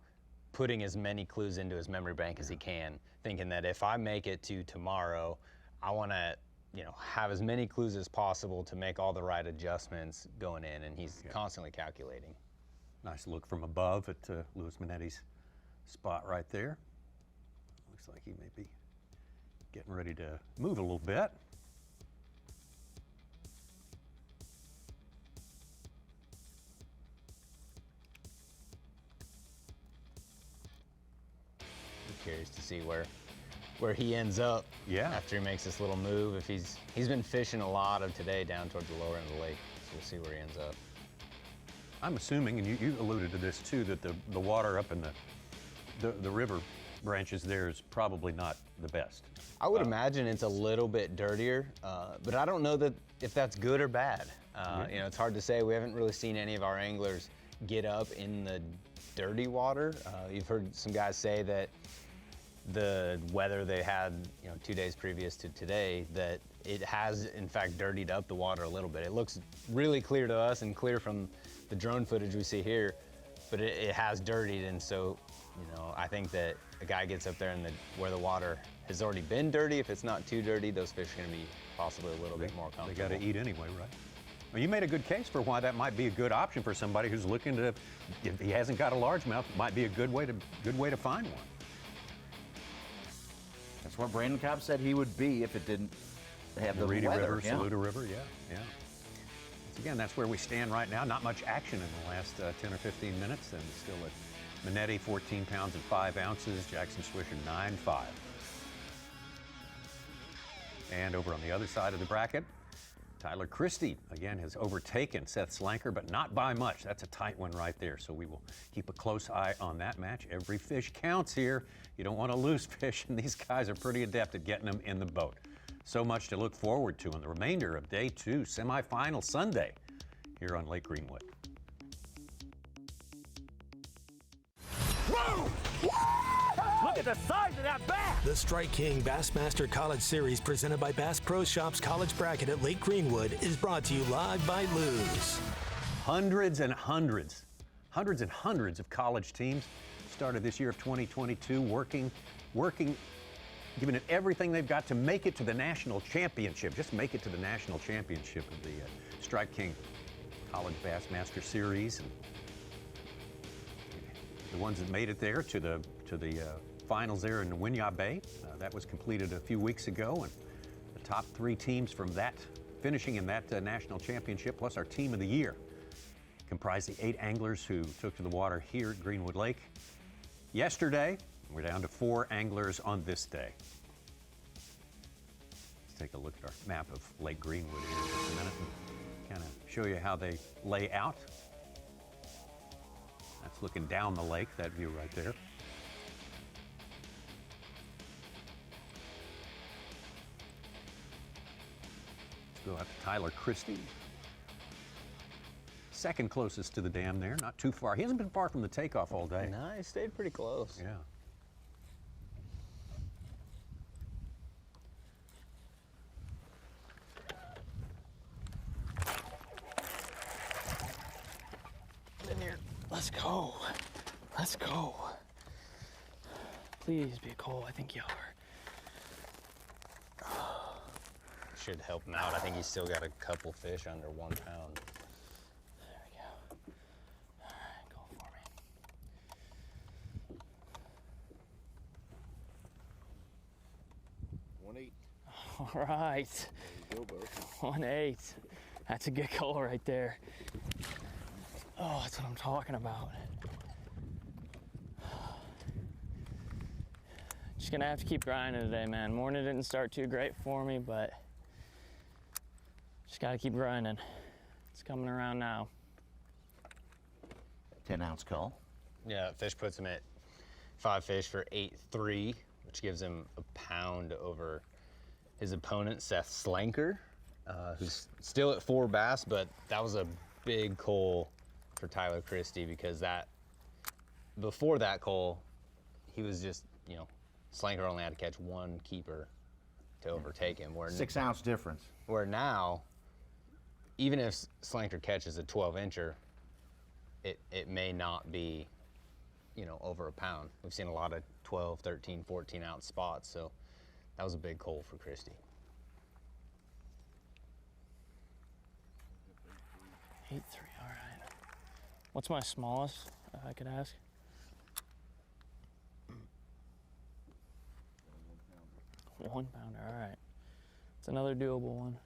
Speaker 4: putting as many clues into his memory bank as he can, thinking that if I make it to tomorrow, I want to, you know, have as many clues as possible to make all the right adjustments going in, and he's constantly calculating.
Speaker 3: Nice look from above at Lewis Monetti's spot right there. Looks like he may be getting ready to move a little bit.
Speaker 4: Curious to see where he ends up after he makes this little move. If he's been fishing a lot of today down towards the lower end of the lake, so we'll see where he ends up.
Speaker 3: I'm assuming, and you alluded to this too, that the water up in the river branches there is probably not the best.
Speaker 4: I would imagine it's a little bit dirtier, but I don't know that if that's good or bad. You know, it's hard to say. We haven't really seen any of our anglers get up in the dirty water. You've heard some guys say that the weather they had, you know, 2 days previous to today, that it has in fact dirtied up the water a little bit. It looks really clear to us and clear from the drone footage we see here, but it has dirtied. And so, you know, I think that a guy gets up there and where the water has already been dirty, if it's not too dirty, those fish are going to be possibly a little bit more comfortable.
Speaker 3: They got to eat anyway, right? Well, you made a good case for why that might be a good option for somebody who's looking to, if he hasn't got a largemouth, it might be a good way to find one.
Speaker 5: That's what Brandon Cobb said he would be if it didn't have the
Speaker 3: Reedy
Speaker 5: weather.
Speaker 3: River, Saluda River, yeah. Once again, that's where we stand right now. Not much action in the last 10 or 15 minutes, and still at Monetti, 14 pounds and 5 ounces. Jackson Swisher, 9.5. And over on the other side of the bracket, Tyler Christie, again, has overtaken Seth Slanker, but not by much. That's a tight one right there, so we will keep a close eye on that match. Every fish counts here. You don't want to lose fish, and these guys are pretty adept at getting them in the boat. So much to look forward to in the remainder of Day 2, semifinal Sunday, here on Lake Greenwood.
Speaker 8: Whoa! Look at the size of that bass!
Speaker 2: The Strike King Bassmaster College Series, presented by Bass Pro Shops College Bracket at Lake Greenwood, is brought to you live by Lews.
Speaker 3: Hundreds and hundreds of college teams started this year of 2022 working, giving it everything they've got to make it to the national championship. Just make it to the national championship of the Strike King College Bassmaster Series. And the ones that made it there to the finals there in Winyah Bay. That was completed a few weeks ago, and the top 3 teams from that finishing in that national championship, plus our team of the year, comprised the 8 anglers who took to the water here at Greenwood Lake yesterday. We're down to 4 anglers on this day. Let's take a look at our map of Lake Greenwood here in just a minute and kind of show you how they lay out. That's looking down the lake, that view right there. Let's go out to Tyler Christie. Second closest to the dam there, not too far. He hasn't been far from the takeoff all day.
Speaker 4: No, he stayed pretty close.
Speaker 3: Yeah.
Speaker 11: In here. Let's go. Let's go. Please be cool. I think you are.
Speaker 4: Should help him out. I think he's still got a couple fish under 1 pound.
Speaker 11: There we go. All right, go for me.
Speaker 1: 1-8.
Speaker 11: All right.
Speaker 1: There you go, bro.
Speaker 11: 1-8. That's a good call right there. Oh, that's what I'm talking about. Just gonna have to keep grinding today, man. Morning didn't start too great for me, but just gotta keep grinding. It's coming around now.
Speaker 5: 10-ounce call.
Speaker 4: Yeah, fish puts him at 5 fish for 8.3, which gives him a pound over his opponent, Seth Slanker, who's still at 4 bass, but that was a big call for Tyler Christie because before that call, he was just, Slanker only had to catch 1 keeper to overtake him.
Speaker 5: 6-ounce difference.
Speaker 4: Where now, even if Slanker catches a 12-incher, it may not be, over a pound. We've seen a lot of 12, 13, 14-ounce spots, so that was a big call for Christie.
Speaker 11: 8.3, all right. What's my smallest, if I could ask? 1 pounder, all right. It's another doable one.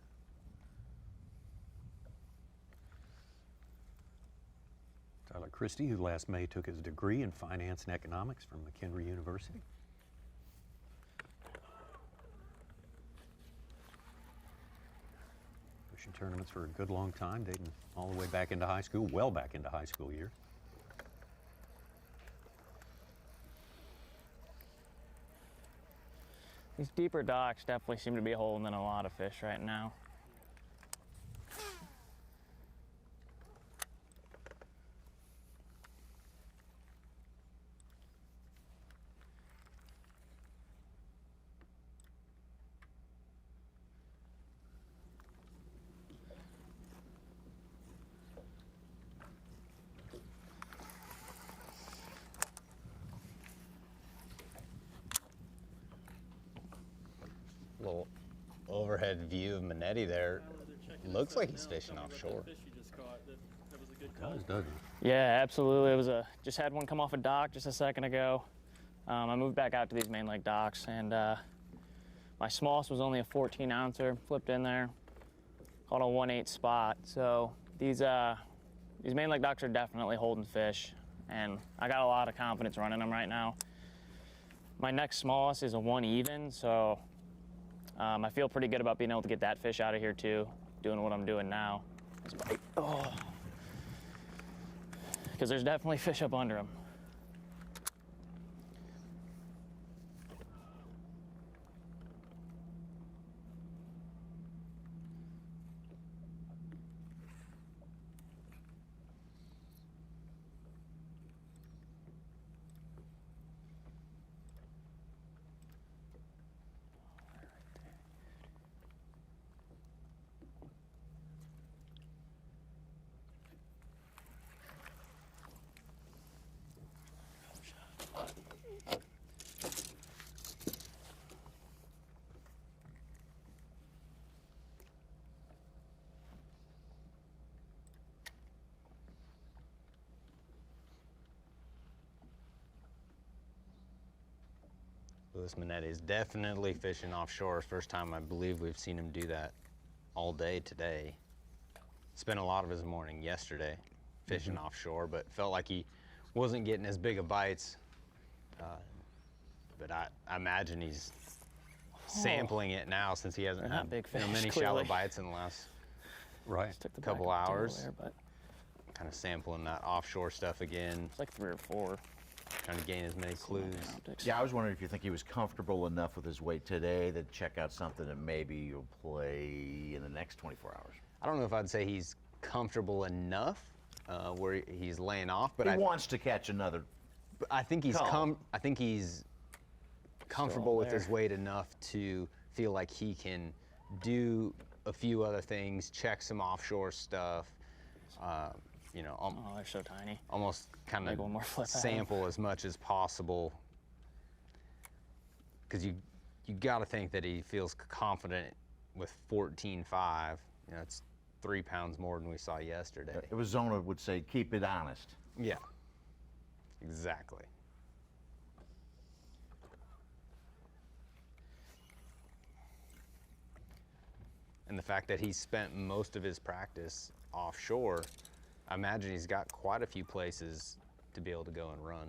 Speaker 3: Tyler Christie, who last May took his degree in finance and economics from McHenry University. Fishing tournaments for a good long time, dating all the way back into high school, well back into high school years.
Speaker 11: These deeper docks definitely seem to be holding in a lot of fish right now.
Speaker 4: Little overhead view of Monetti there. Looks like he's fishing offshore.
Speaker 3: Does, doesn't he?
Speaker 11: Yeah, absolutely. It was just had one come off a dock just a second ago. I moved back out to these main lake docks, and my smallest was only a 14-ouncer. Flipped in there, caught a 1/8 spot. So these main lake docks are definitely holding fish, and I got a lot of confidence running them right now. My next smallest is a 1 even, so I feel pretty good about being able to get that fish out of here too, doing what I'm doing now. Oh. Because there's definitely fish up under him.
Speaker 4: Lewis Monetti is definitely fishing offshore. First time I believe we've seen him do that all day today. Spent a lot of his morning yesterday fishing offshore, but felt like he wasn't getting as big of bites. But I imagine he's sampling it now since he hasn't had
Speaker 11: big fish,
Speaker 4: many shallow bites in the last couple hours.
Speaker 11: There, but
Speaker 4: kind of sampling that offshore stuff again.
Speaker 11: It's like 3 or 4.
Speaker 4: Trying to gain as many clues.
Speaker 5: Yeah, I was wondering if you think he was comfortable enough with his weight today to check out something that maybe you'll play in the next 24 hours.
Speaker 4: I don't know if I'd say he's comfortable enough where he's laying off, but
Speaker 5: he wants to catch another.
Speaker 4: I think he's comfortable with his weight enough to feel like he can do a few other things, check some offshore stuff. You know,
Speaker 11: oh, they're so tiny.
Speaker 4: Almost kind of sample as much as possible. Because you got to think that he feels confident with 14.5. You know, it's 3 pounds more than we saw yesterday.
Speaker 5: Arizona would say, keep it honest.
Speaker 4: Yeah, exactly. And the fact that he spent most of his practice offshore, I imagine he's got quite a few places to be able to go and run.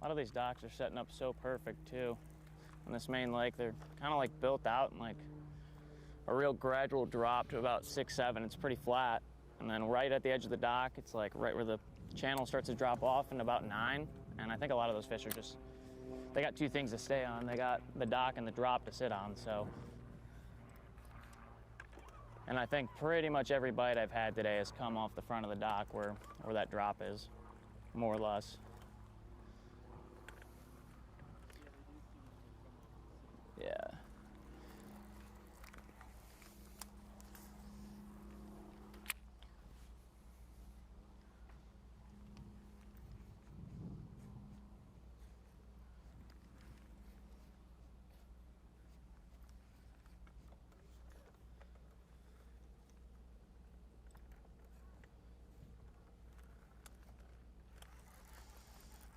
Speaker 11: A lot of these docks are setting up so perfect too. On this main lake, they're kind of like built out in like a real gradual drop to about 6-7. It's pretty flat. And then right at the edge of the dock, it's like right where the channel starts to drop off in about 9. And I think a lot of those fish are just, they got 2 things to stay on. They got the dock and the drop to sit on, so. And I think pretty much every bite I've had today has come off the front of the dock where that drop is, more or less. Yeah.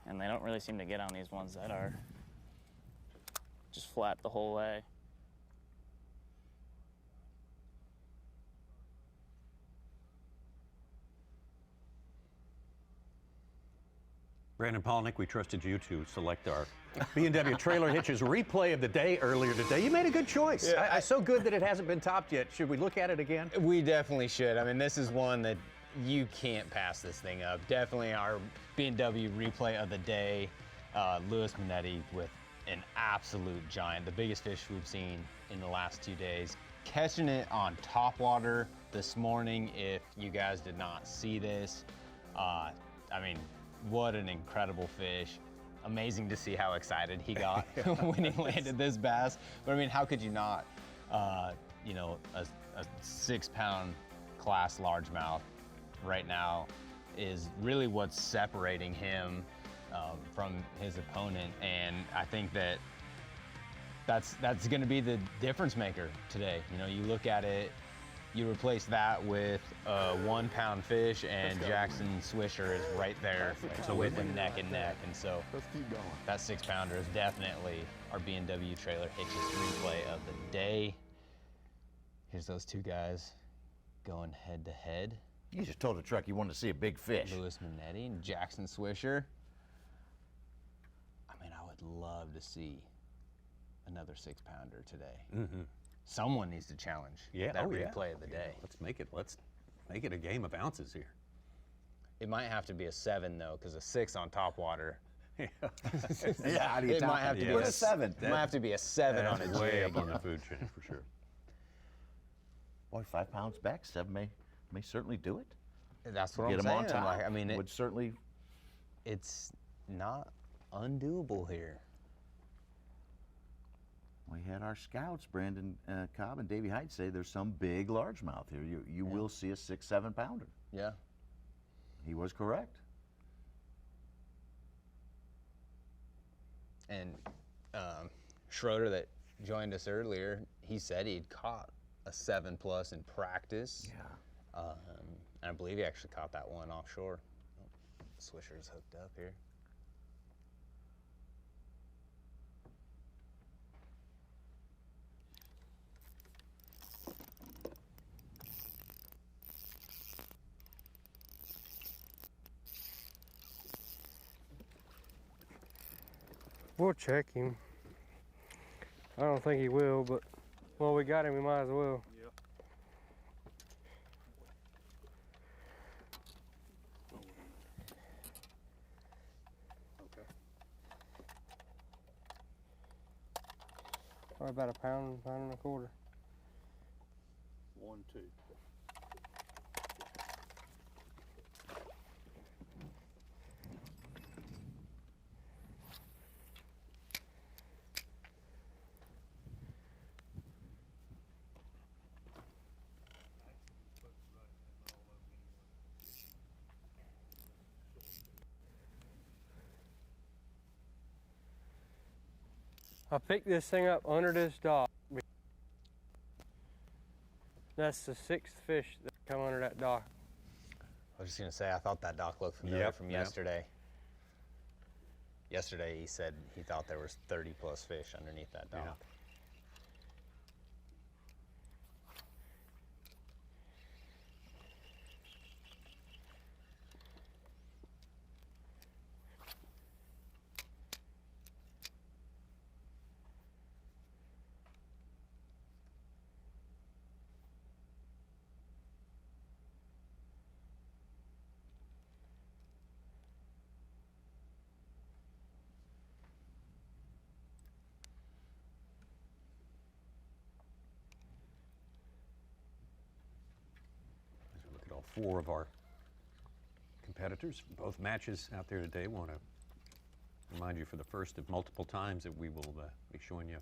Speaker 11: And they don't really seem to get on these ones that are just flat the whole way.
Speaker 3: Brandon Polnick, we trusted you to select our B&W Trailer Hitches replay of the day earlier today. You made a good choice.
Speaker 4: Yeah,
Speaker 3: so good that it hasn't been topped yet. Should we look at it again?
Speaker 4: We definitely should. I mean, this is one that you can't pass this thing up. Definitely our B&W replay of the day. Lewis Monetti with an absolute giant, the biggest fish we've seen in the last 2 days. Catching it on top water this morning, if you guys did not see this. I mean, what an incredible fish. Amazing to see how excited he got when he landed this bass. But I mean, how could you not? You know, a 6-pound class largemouth right now is really what's separating him from his opponent, and I think that's going to be the difference maker today. You know, you look at it, you replace that with a 1-pound fish, and Jackson Swisher is right there with him neck and neck, and so that 6-pounder is definitely our B&W Trailer Hitches replay of the day. Here's those 2 guys going head to head.
Speaker 5: You just told the truck you wanted to see a big fish.
Speaker 4: Lewis Monetti and Jackson Swisher. I mean, I would love to see another 6-pounder today. Someone needs to challenge that replay of the day.
Speaker 3: Let's make it a game of ounces here.
Speaker 4: It might have to be a 7 though, because a 6 on top water.
Speaker 5: Yeah, how do you
Speaker 4: it
Speaker 5: top
Speaker 4: might have to be
Speaker 5: a 7?
Speaker 4: It might have to be a 7 on a jig.
Speaker 3: Way up on the food chain for sure.
Speaker 5: Boy, 5 pounds back, 7 may certainly do it.
Speaker 4: That's what
Speaker 5: Get
Speaker 4: I'm
Speaker 5: him on
Speaker 4: saying.
Speaker 5: top.
Speaker 4: I mean,
Speaker 5: would certainly.
Speaker 4: It's not undoable here.
Speaker 5: We had our scouts, Brandon Cobb and Davey Height, say there's some big largemouth here. You will see a 6-7 pounder.
Speaker 4: Yeah.
Speaker 5: He was correct.
Speaker 4: And Schroeder that joined us earlier, he said he'd caught a 7+ in practice.
Speaker 5: Yeah.
Speaker 4: And I believe he actually caught that one offshore. Swisher's hooked up here.
Speaker 7: We'll check him. I don't think he will, but well, we got him, we might as well.
Speaker 10: Yep. Okay.
Speaker 7: Probably about a pound, pound and a quarter.
Speaker 10: 1, 2.
Speaker 7: I picked this thing up under this dock. That's the 6th fish that come under that dock.
Speaker 4: I was just gonna say, I thought that dock looked familiar from yesterday. Yesterday he said he thought there was 30+ fish underneath that dock.
Speaker 3: Yeah. Look at all 4 of our competitors from both matches out there today. Want to remind you for the first of multiple times that we will be showing you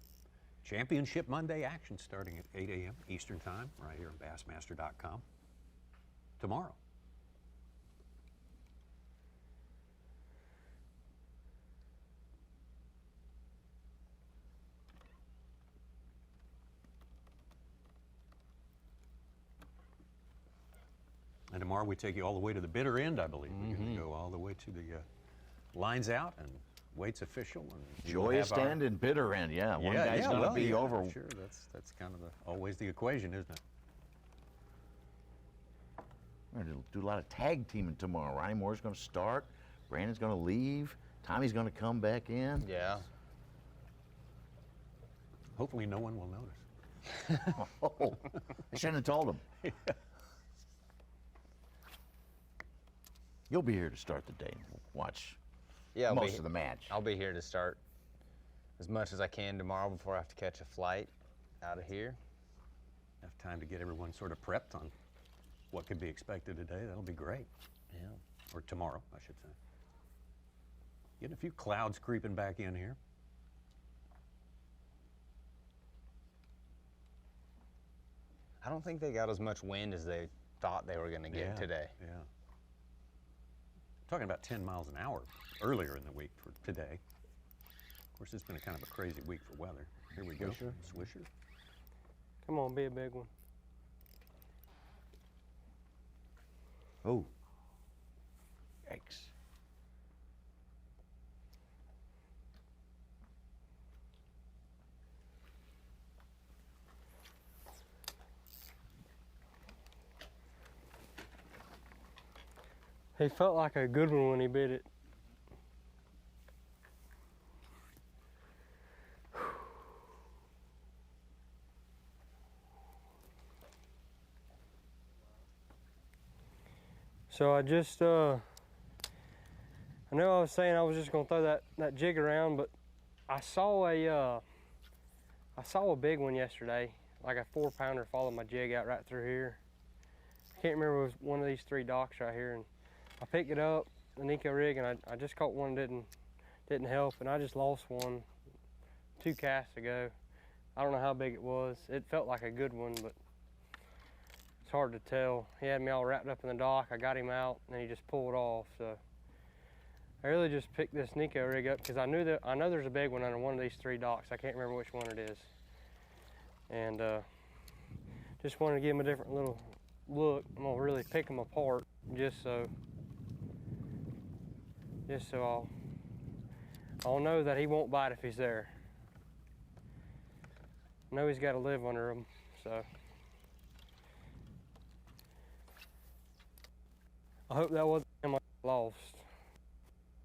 Speaker 3: Championship Monday action starting at 8 a.m. Eastern Time right here on Bassmaster.com tomorrow. And tomorrow we take you all the way to the bitter end, I believe. We're going to go all the way to the lines out and weights official. And
Speaker 5: Joyous end and bitter end, yeah. One guy's going to be over.
Speaker 3: Sure, that's kind of always the equation, isn't it?
Speaker 5: We're going to do a lot of tag teaming tomorrow. Ronnie Moore's going to start. Brandon's going to leave. Tommy's going to come back in.
Speaker 4: Yeah.
Speaker 3: Hopefully no one will notice.
Speaker 5: Oh, I shouldn't have told him.
Speaker 3: Yeah.
Speaker 5: You'll be here to start the day and watch
Speaker 4: Yeah,
Speaker 5: most of the match.
Speaker 4: I'll be here to start as much as I can tomorrow before I have to catch a flight out of here.
Speaker 3: Enough time to get everyone sort of prepped on what could be expected today. That'll be great.
Speaker 4: Yeah.
Speaker 3: Or tomorrow, I should say. Getting a few clouds creeping back in here.
Speaker 4: I don't think they got as much wind as they thought they were going to get today.
Speaker 3: Yeah. Talking about 10 miles an hour earlier in the week for today. Of course, it's been a kind of a crazy week for weather. Here we go. Swisher.
Speaker 7: Come on, be a big one.
Speaker 5: Oh. Yikes.
Speaker 7: He felt like a good one when he bit it. So I just, I know I was saying I was just gonna throw that jig around, but I saw a big one yesterday, like a 4-pounder follow my jig out right through here. I can't remember, it was one of these 3 docks right here, and I picked it up, the Nico rig, and I just caught one that didn't help, and I just lost one 2 casts ago. I don't know how big it was. It felt like a good one, but it's hard to tell. He had me all wrapped up in the dock. I got him out, and he just pulled off. So I really just picked this Nico rig up because I know there's a big one under one of these 3 docks. I can't remember which one it is. And just wanted to give him a different little look. I'm gonna really pick them apart just so I'll know that he won't bite if he's there. I know he's got to live under them, so. I hope that wasn't him I lost,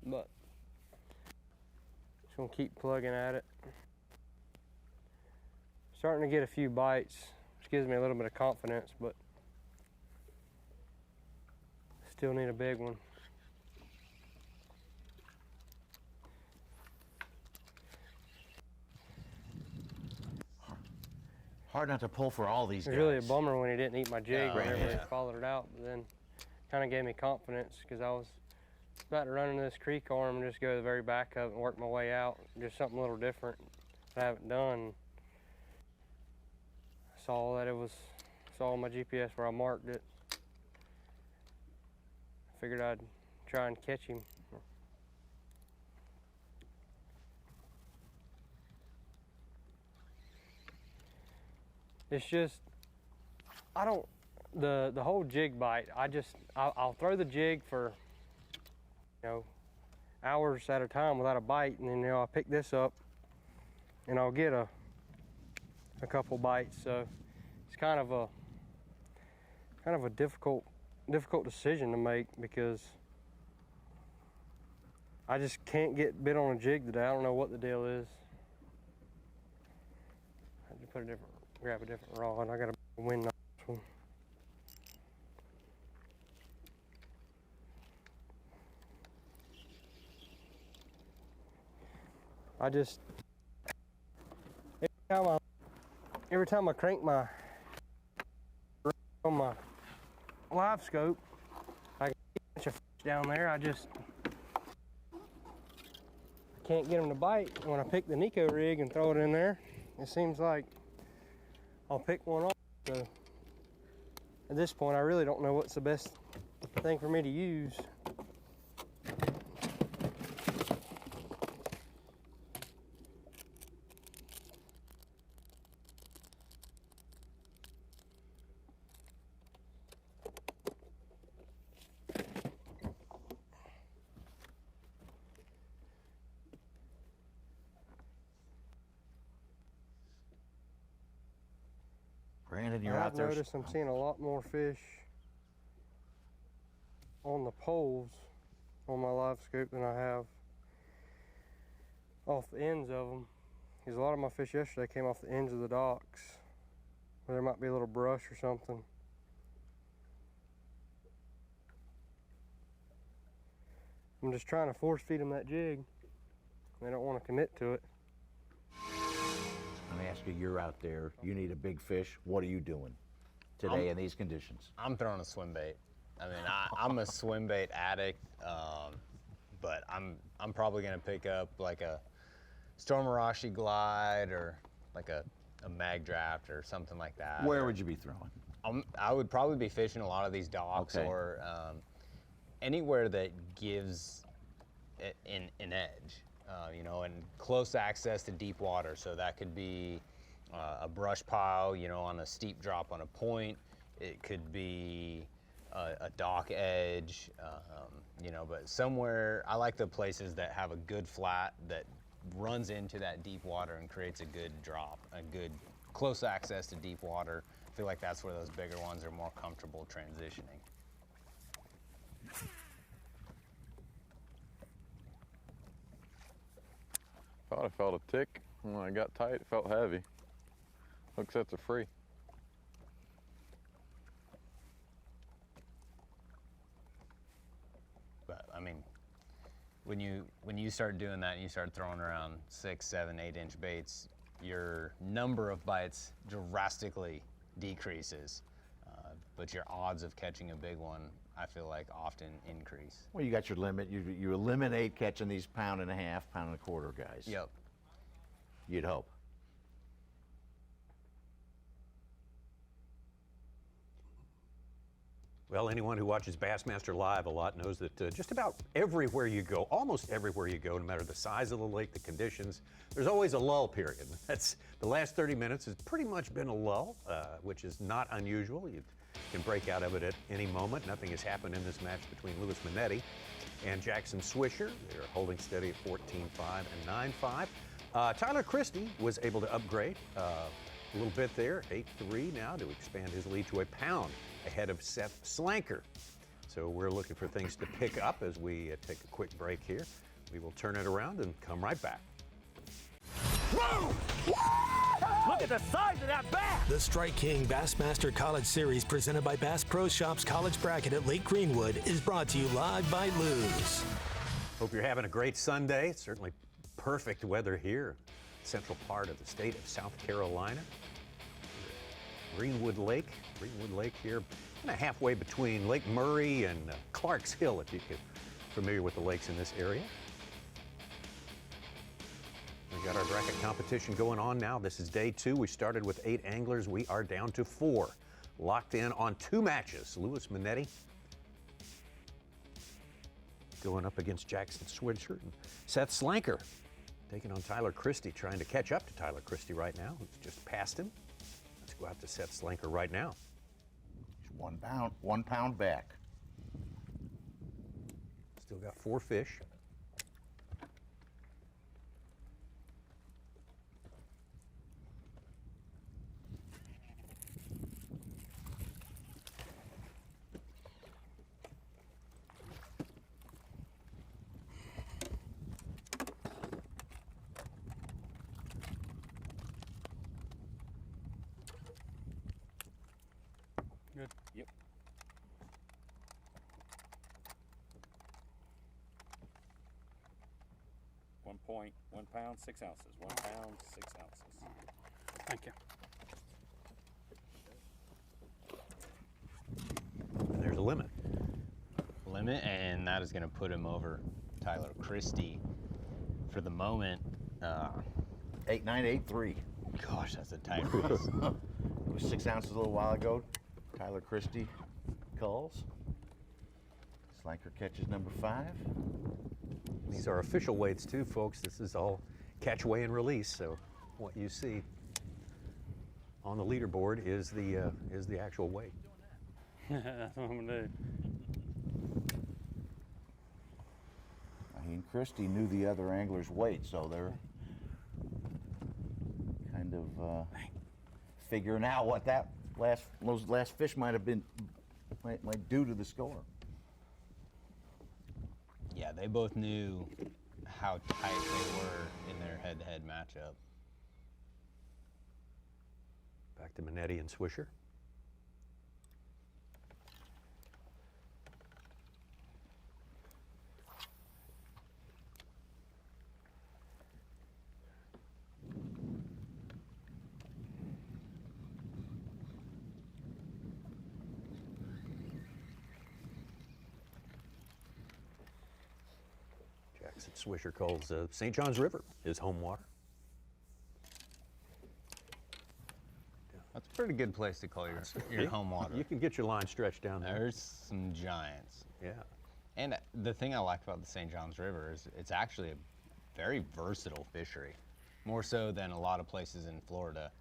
Speaker 7: but just gonna keep plugging at it. Starting to get a few bites, which gives me a little bit of confidence, but still need a big one.
Speaker 5: Hard not to pull for all these guys.
Speaker 7: It was really a bummer when he didn't eat my jig whenever he
Speaker 5: yeah.
Speaker 7: followed it out, but then kind of gave me confidence because I was about to run into this creek arm and just go to the very back of it and work my way out. Just something a little different that I haven't done. I saw that saw on my GPS where I marked it. I figured I'd try and catch him. It's just, the whole jig bite, I'll throw the jig for, hours at a time without a bite, and then, I'll pick this up and I'll get a couple bites. So it's kind of a difficult decision to make because I just can't get bit on a jig today. I don't know what the deal is. I had to grab a different rod. I got a wind on this one. Every time I crank my on my live scope, I can catch a fish down there. I can't get them to bite. When I pick the Nico rig and throw it in there, it seems like I'll pick one off. So at this point, I really don't know what's the best thing for me to use.
Speaker 5: Brandon, you're out there.
Speaker 7: I've noticed I'm seeing a lot more fish on the poles on my live scoop than I have off the ends of them. Because a lot of my fish yesterday came off the ends of the docks where there might be a little brush or something. I'm just trying to force feed them that jig. They don't want to commit to it.
Speaker 5: Let me ask you, you're out there, you need a big fish. What are you doing today in these conditions?
Speaker 4: I'm throwing a swim bait. I mean, I'm a swim bait addict, but I'm probably gonna pick up like a Stormarashi glide or like a mag draft or something like that.
Speaker 5: Where would you be throwing?
Speaker 4: I would probably be fishing a lot of these docks or anywhere that gives an edge. And close access to deep water. So that could be a brush pile, on a steep drop on a point. It could be a dock edge, but somewhere, I like the places that have a good flat that runs into that deep water and creates a good drop, a good close access to deep water. I feel like that's where those bigger ones are more comfortable transitioning.
Speaker 6: Thought I felt a tick. When I got tight, it felt heavy. Hook sets are free.
Speaker 4: But I mean, when you start doing that and you start throwing around 6, 7, 8-inch baits, your number of bites drastically decreases, but your odds of catching a big one, I feel like, often increase.
Speaker 5: Well, you got your limit. You eliminate catching these 1.5 pound, 1.25 guys.
Speaker 4: Yep.
Speaker 5: You'd hope.
Speaker 3: Well, anyone who watches Bassmaster Live a lot knows that just about everywhere you go, almost everywhere you go, no matter the size of the lake, the conditions, there's always a lull period. That's the last 30 minutes has pretty much been a lull, which is not unusual. You can break out of it at any moment. Nothing has happened in this match between Lewis Monetti and Jackson Swisher. They're holding steady at 14-5 and 9-5. Tyler Christie was able to upgrade a little bit there, 8-3 now, to expand his lead to a pound ahead of Seth Slanker. So we're looking for things to pick up as we take a quick break here. We will turn it around and come right back.
Speaker 8: Whoa! Look at the size of that bass!
Speaker 2: The Strike King Bassmaster College Series presented by Bass Pro Shops College Bracket at Lake Greenwood is brought to you live by Lews.
Speaker 3: Hope you're having a great Sunday. It's certainly perfect weather here, central part of the state of South Carolina. Greenwood Lake here, kind of halfway between Lake Murray and Clark's Hill, if you're familiar with the lakes in this area. We've got our bracket competition going on now. This is day 2. We started with 8 anglers. We are down to 4. Locked in on 2 matches. Lewis Monetti going up against Jackson Swisher and Seth Slanker taking on Tyler Christie, trying to catch up to Tyler Christie right now, who's just passed him. Let's go out to Seth Slanker right now.
Speaker 5: He's 1 pound back.
Speaker 3: Still got 4 fish.
Speaker 9: Good.
Speaker 10: Yep. One pound, 6 ounces. 1 pound, 6 ounces.
Speaker 9: Thank you.
Speaker 3: And there's a limit.
Speaker 4: And that is going to put him over Tyler Christie for the moment.
Speaker 5: 8-9, 8-3.
Speaker 4: Gosh, that's a tight race.
Speaker 5: It was 6 ounces a little while ago. Tyler Christie calls. Slanker catches number 5.
Speaker 3: These are official weights too, folks. This is all catch, weigh, and release. So what you see on the leaderboard is the actual weight.
Speaker 9: That's what I'm gonna do.
Speaker 5: He and Christie knew the other angler's weight, so they're kind of figuring out what those last fish might do to the score.
Speaker 4: Yeah, they both knew how tight they were in their head-to-head matchup.
Speaker 3: Back to Monetti and Swisher. Jackson Swisher calls St. John's River his home water.
Speaker 4: That's a pretty good place to call your home water.
Speaker 3: You can get your line stretched down there.
Speaker 4: There's some giants.
Speaker 3: Yeah.
Speaker 4: And the thing I like about the St. John's River is it's actually a very versatile fishery, more so than a lot of places in Florida.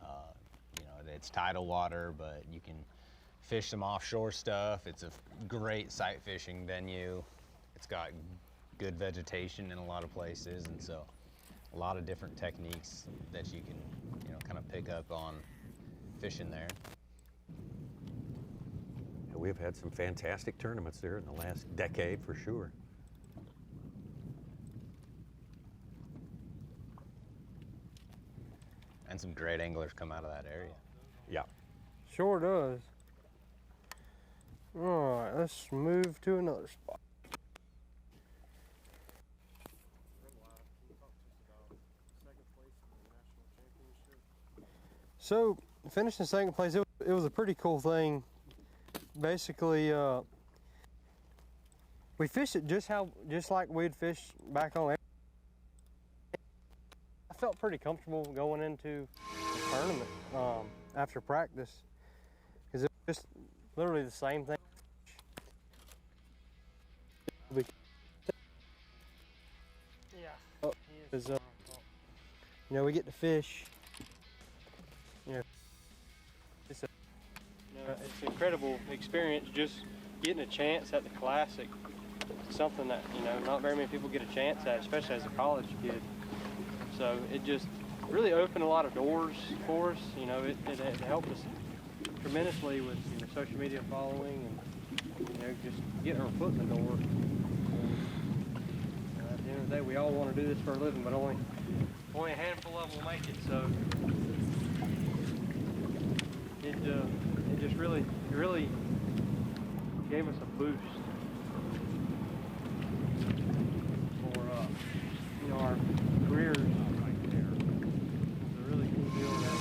Speaker 4: You know, it's tidal water, but you can fish some offshore stuff. It's a great sight fishing venue. It's got good vegetation in a lot of places, and so a lot of different techniques that you can, kind of pick up on fishing there.
Speaker 3: Yeah, we've had some fantastic tournaments there in the last decade for sure.
Speaker 4: And some great anglers come out of that area.
Speaker 3: Yeah.
Speaker 7: Sure does. All right, let's move to another spot. So, finishing second place, it was a pretty cool thing. Basically, we fished it just like we'd fish back on. I felt pretty comfortable going into the tournament after practice, because it was just literally the same thing Yeah. Because, you know, we get to fish. You know, it's an incredible experience just getting a chance at the Classic. It's something that, you know, not very many people get a chance at, especially as a college kid. So it just really opened a lot of doors for us. You know, it helped us tremendously with, you know, social media following and, you know, just getting our foot in the door. At the end of the day, we all want to do this for a living, but only a handful of them will make it. So it just really gave us a boost for you know, our careers. It's a really cool deal that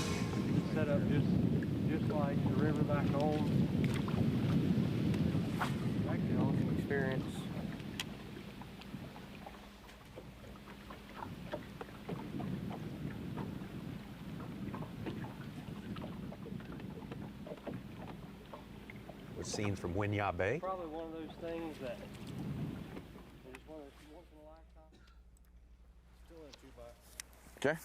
Speaker 7: set up just like the river back home. Actually, an awesome experience.
Speaker 3: Scenes from Winyah Bay.
Speaker 7: Probably one of those things that is just one of those once in a lifetime. Still in a 2-bite.
Speaker 6: Okay.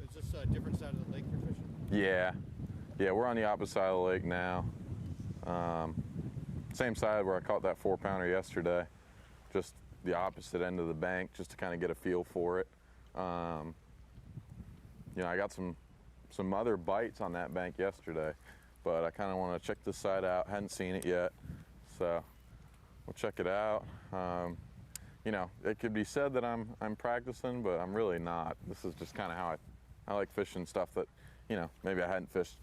Speaker 1: Is this a different side of the lake you're fishing?
Speaker 6: Yeah. Yeah, we're on the opposite side of the lake now. Same side where I caught that 4-pounder yesterday. Just the opposite end of the bank, just to kind of get a feel for it. You know, I got some other bites on that bank yesterday, but I kind of want to check this side out. Hadn't seen it yet, so we'll check it out. You know, it could be said that I'm practicing, but I'm really not. This is just kind of how I like fishing stuff that, you know, maybe I hadn't fished.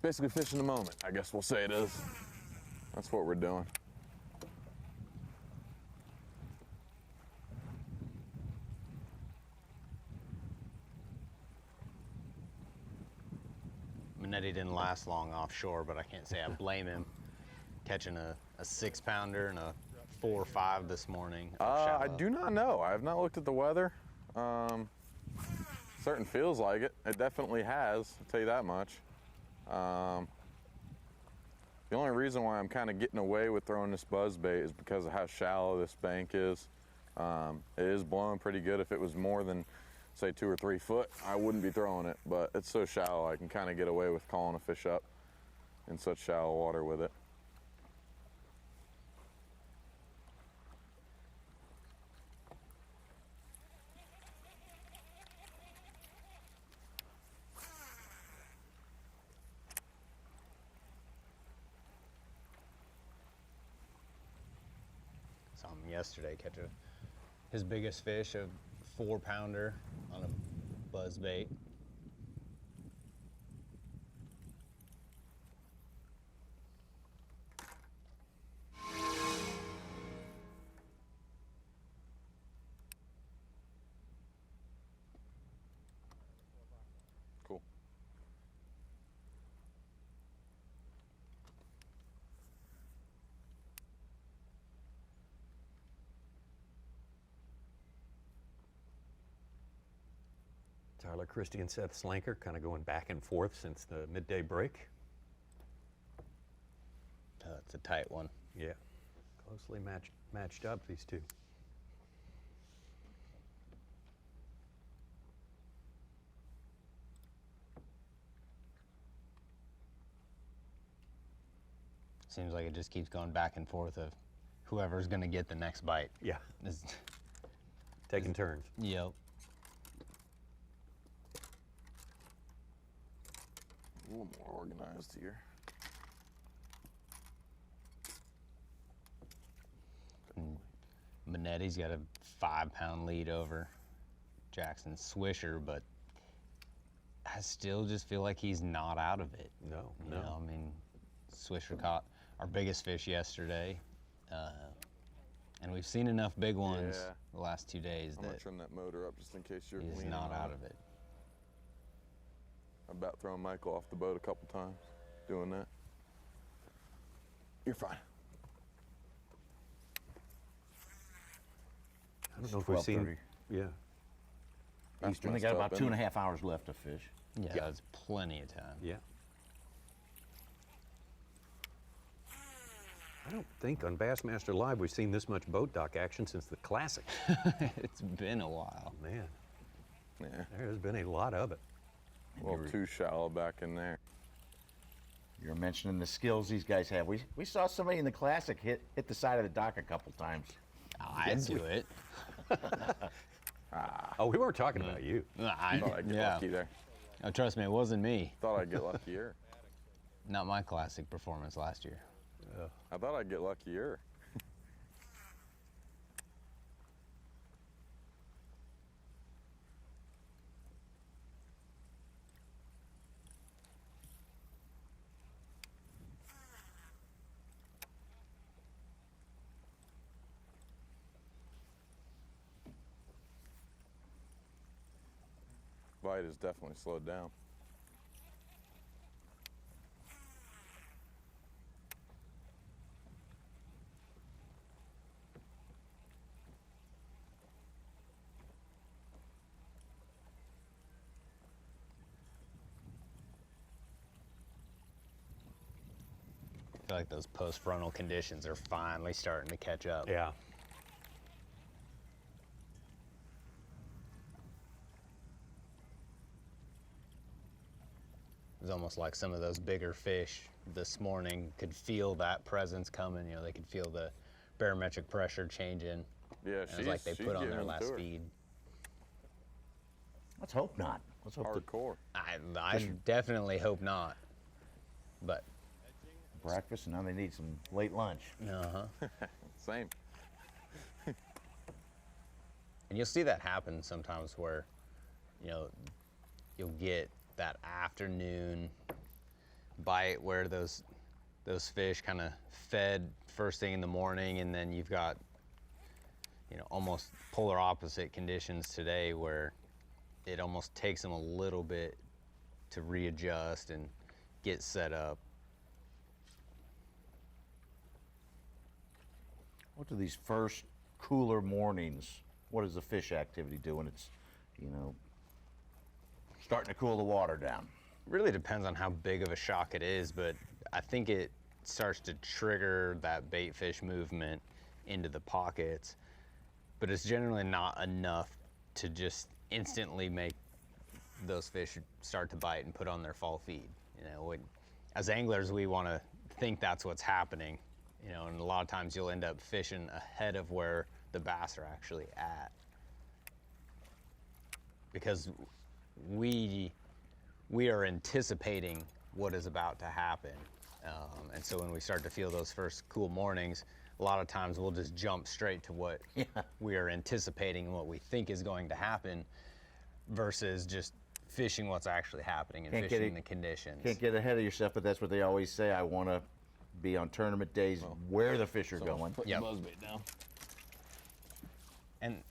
Speaker 6: Basically fishing the moment, I guess we'll say it is. That's what we're doing.
Speaker 4: Monetti didn't last long offshore, but I can't say I blame him. Catching a 6-pounder and a 4 or 5 this morning.
Speaker 6: I do not know. I have not looked at the weather. Certain feels like it. It definitely has, I'll tell you that much. The only reason why I'm kind of getting away with throwing this buzzbait is because of how shallow this bank is. It is blowing pretty good. If it was more than, say, 2 or 3 foot, I wouldn't be throwing it, but it's so shallow I can kind of get away with calling a fish up in such shallow water with it.
Speaker 4: Saw him yesterday catch his biggest fish, a 4-pounder on a buzzbait.
Speaker 6: Cool.
Speaker 3: Tyler, Christie, and Slanker kind of going back and forth since the midday break.
Speaker 4: It's a tight one.
Speaker 3: Yeah, closely matched up, these two.
Speaker 4: Seems like it just keeps going back and forth of whoever's going to get the next bite.
Speaker 3: Yeah. Taking turns.
Speaker 4: Yep.
Speaker 6: A little more organized here.
Speaker 4: Monetti's got a 5-pound lead over Jackson Swisher, but I still just feel like he's not out of it.
Speaker 3: No.
Speaker 4: You know, I mean, Swisher caught our biggest fish yesterday, and we've seen enough big ones the last 2 days
Speaker 6: I'm
Speaker 4: that
Speaker 6: gonna trim that motor up just in case you're
Speaker 4: he's
Speaker 6: leaning
Speaker 4: not
Speaker 6: on
Speaker 4: out
Speaker 6: it.
Speaker 4: of it.
Speaker 6: I'm about throwing Michael off the boat a couple times doing that. You're fine.
Speaker 3: I don't know if we've seen. Yeah.
Speaker 5: Eastern, they got about 2.5 hours left to fish.
Speaker 4: Yeah, that's plenty of time.
Speaker 3: Yeah. I don't think on Bassmaster Live we've seen this much boat dock action since the Classic.
Speaker 4: It's been a while.
Speaker 3: Man,
Speaker 6: Yeah.
Speaker 3: there's been a lot of it.
Speaker 6: A little too shallow back in there.
Speaker 5: You're mentioning the skills these guys have. We saw somebody in the Classic hit the side of the dock a couple times.
Speaker 4: I'd do it.
Speaker 3: Oh, we weren't talking about you.
Speaker 6: I thought I'd get lucky there.
Speaker 4: Oh, trust me, it wasn't me.
Speaker 6: Thought I'd get luckier.
Speaker 4: Not my Classic performance last year.
Speaker 6: I thought I'd get luckier. Bite has definitely slowed down.
Speaker 4: I feel like those post-frontal conditions are finally starting to catch up.
Speaker 3: Yeah.
Speaker 4: It was almost like some of those bigger fish this morning could feel that presence coming. You know, they could feel the barometric pressure changing.
Speaker 6: Yeah,
Speaker 4: it was like they put on their last feed.
Speaker 5: Let's hope not. Let's hope
Speaker 6: hardcore.
Speaker 4: I definitely hope not. But
Speaker 5: breakfast, and now they need some late lunch.
Speaker 6: Same.
Speaker 4: And you'll see that happen sometimes where, you know, you'll get that afternoon bite where those fish kind of fed first thing in the morning, and then you've got, you know, almost polar opposite conditions today where it almost takes them a little bit to readjust and get set up.
Speaker 5: What do these first cooler mornings, what is the fish activity doing? It's, you know, starting to cool the water down.
Speaker 4: Really depends on how big of a shock it is, but I think it starts to trigger that bait fish movement into the pockets, but it's generally not enough to just instantly make those fish start to bite and put on their fall feed. You know, as anglers, we want to think that's what's happening, you know, and a lot of times you'll end up fishing ahead of where the bass are actually at, because we are anticipating what is about to happen. And so when we start to feel those first cool mornings, a lot of times we'll just jump straight to what we are anticipating and what we think is going to happen versus just fishing what's actually happening and fishing the conditions.
Speaker 5: Can't get ahead of yourself, but that's what they always say. I want to be on tournament days where the fish are going.
Speaker 10: Put your buzzbait down.
Speaker 4: And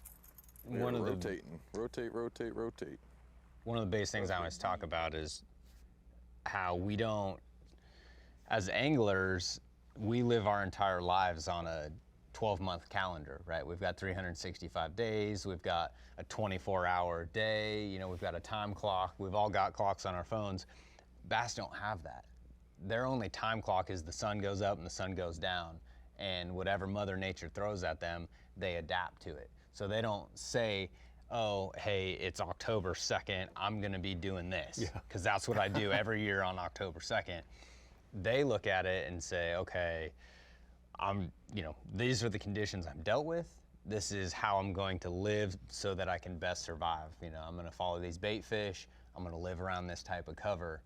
Speaker 6: one of rotating, rotate.
Speaker 4: One of the biggest things I always talk about is how we don't, as anglers, we live our entire lives on a 12-month calendar, right? We've got 365 days, we've got a 24-hour day, you know, we've got a time clock, we've all got clocks on our phones. Bass don't have that. Their only time clock is the sun goes up and the sun goes down, and whatever Mother Nature throws at them, they adapt to it. So they don't say, oh, hey, it's October 2nd, I'm gonna be doing this, because that's what I do every year on October 2nd. They look at it and say, okay, you know, these are the conditions I'm dealt with. This is how I'm going to live so that I can best survive. You know, I'm gonna follow these bait fish. I'm gonna live around this type of cover.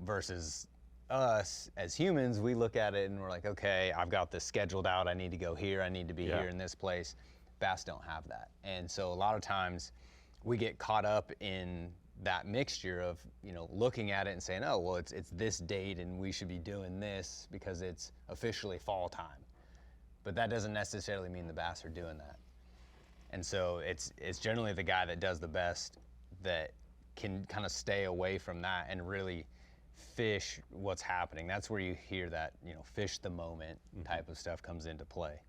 Speaker 4: Versus us as humans, we look at it and we're like, okay, I've got this scheduled out. I need to go here. I need to be here in this place. Bass don't have that. And so a lot of times we get caught up in that mixture of, you know, looking at it and saying, oh, well, it's this date and we should be doing this because it's officially fall time. But that doesn't necessarily mean the bass are doing that. And so it's generally the guy that does the best that can kind of stay away from that and really fish what's happening. That's where you hear that, you know, fish the moment type of stuff comes into play.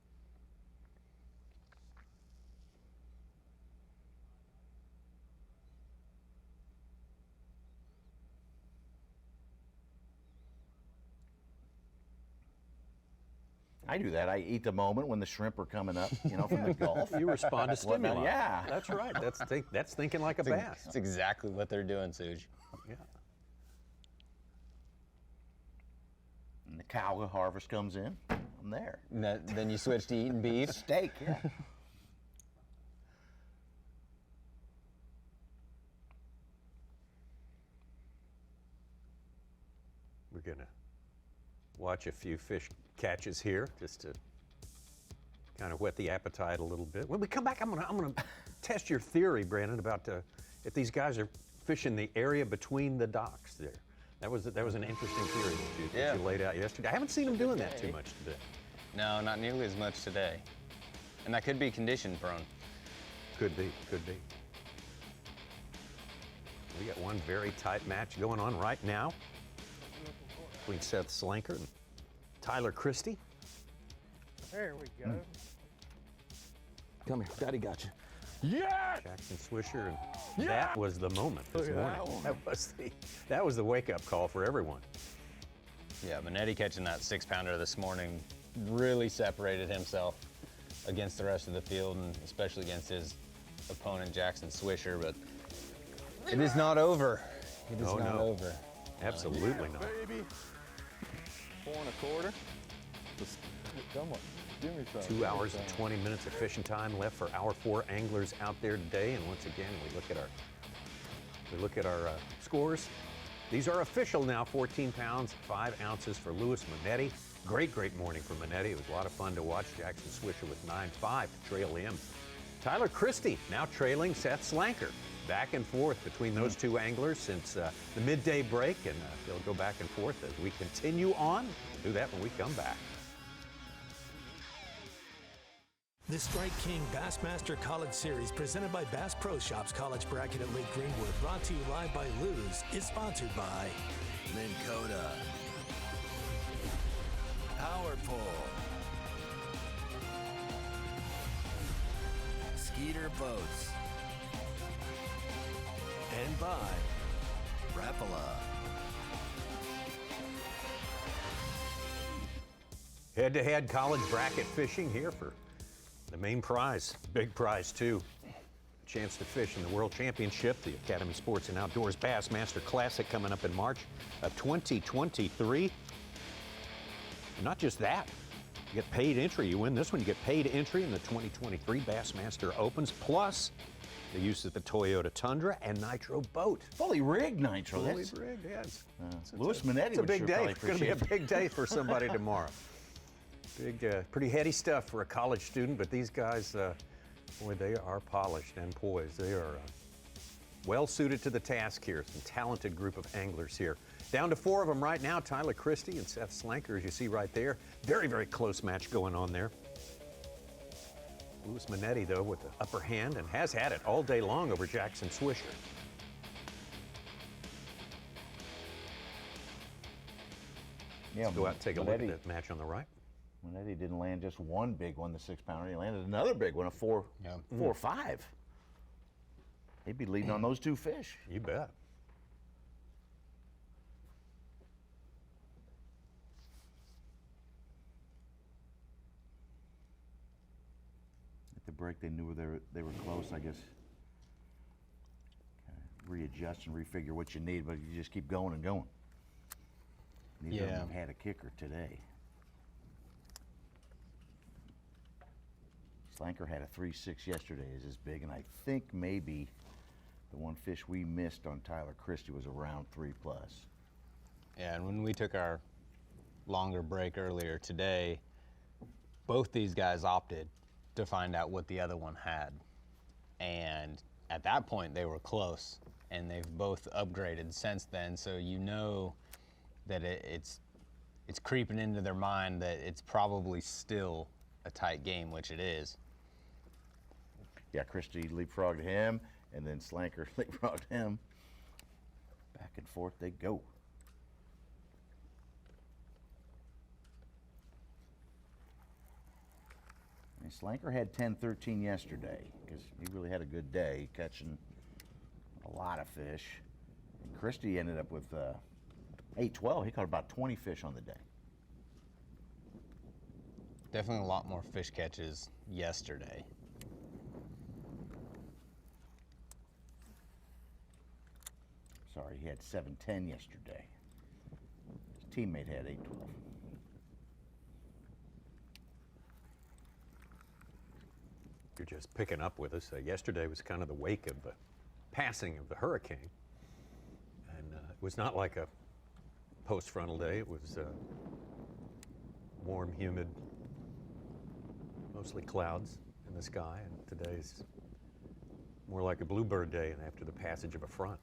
Speaker 5: I do that. I eat the moment when the shrimp are coming up, from the Gulf.
Speaker 3: You respond to stimuli.
Speaker 5: Yeah.
Speaker 3: That's right. That's thinking like a bass.
Speaker 4: That's exactly what they're doing, Suge.
Speaker 3: Yeah.
Speaker 5: And the cow harvest comes in. I'm there.
Speaker 4: Then you switch to eating beef.
Speaker 5: Steak, yeah.
Speaker 3: We're going to watch a few fish catches here just to kind of whet the appetite a little bit. When we come back, I'm gonna test your theory, Brandon, about if these guys are fishing the area between the docks there. That was an interesting theory that you laid out yesterday. I haven't seen them doing that too much today.
Speaker 4: No, not nearly as much today. And that could be condition prone.
Speaker 3: Could be. We got one very tight match going on right now between Seth Slanker and Tyler Christie.
Speaker 7: There we go.
Speaker 3: Come here, Daddy got you. Yeah! Jackson Swisher, and that was the moment this morning. That was the wake-up call for everyone.
Speaker 4: Yeah, Monetti catching that 6-pounder this morning really separated himself against the rest of the field, and especially against his opponent, Jackson Swisher. But it is not over. It is not over.
Speaker 3: Absolutely not.
Speaker 6: Baby. 4 1/4. Come on. Give me some.
Speaker 3: 2 hours and 20 minutes of fishing time left for our 4 anglers out there today. And once again, we look at our scores. These are official now. 14 pounds, 5 ounces for Lews Monetti. Great morning for Monetti. It was a lot of fun to watch. Jackson Swisher with 9.5 to trail him. Tyler Christie now trailing Seth Slanker. Back and forth between those two anglers since the midday break, and they'll go back and forth as we continue on. We'll do that when we come back.
Speaker 2: The Strike King Bassmaster College Series, presented by Bass Pro Shops College Bracket at Lake Greenwood, brought to you live by Lews, is sponsored by
Speaker 14: Minn Kota, Power Pole, Skeeter Boats, and by Rapala.
Speaker 3: Head-to-head college bracket fishing here for the main prize, big prize too. A chance to fish in the World Championship, the Academy Sports and Outdoors Bassmaster Classic coming up in March of 2023. And not just that, you get paid entry. You win this one, you get paid entry in the 2023 Bassmaster Opens, plus the use of the Toyota Tundra and Nitro boat.
Speaker 5: Fully rigged Nitro.
Speaker 3: Fully rigged, yes.
Speaker 5: Luis Monetti
Speaker 3: It's a big
Speaker 5: would
Speaker 3: day.
Speaker 5: sure
Speaker 3: It's going to be a big day for somebody tomorrow. Big, pretty heady stuff for a college student, but these guys, boy, they are polished and poised. They are well suited to the task here. Some talented group of anglers here. Down to 4 of them right now, Tyler Christie and Seth Slanker, as you see right there. Very close match going on there. Lews Monetti, though, with the upper hand and has had it all day long over Jackson Swisher.
Speaker 5: Yeah,
Speaker 3: Let's go out and take a look at that match on the right.
Speaker 5: Monetti didn't land just one big one, the 6-pounder. He landed another big one, a 4.5. He'd be leading on those 2 fish.
Speaker 3: You bet.
Speaker 5: At the break, they knew they were close, I guess. Kind of readjust and refigure what you need, but you just keep going and going. Neither of them had a kicker today. Slanker had a 3.6 yesterday, is this big, and I think maybe the one fish we missed on Tyler Christie was around 3+.
Speaker 4: Yeah, and when we took our longer break earlier today, both these guys opted to find out what the other one had. And at that point, they were close, and they've both upgraded since then, so you know that it's creeping into their mind that it's probably still a tight game, which it is.
Speaker 5: Yeah, Christie leapfrogged him, and then Slanker leapfrogged him. Back and forth they go. And Slanker had 10-13 yesterday because he really had a good day catching a lot of fish. And Christie ended up with 8-12. He caught about 20 fish on the day.
Speaker 4: Definitely a lot more fish catches yesterday.
Speaker 5: Sorry, he had 7-10 yesterday. His teammate had 8-12.
Speaker 3: You're just picking up with us. Yesterday was kind of the wake of the passing of the hurricane. And it was not like a post-frontal day. It was warm, humid, mostly clouds in the sky. And today's more like a bluebird day and after the passage of a front.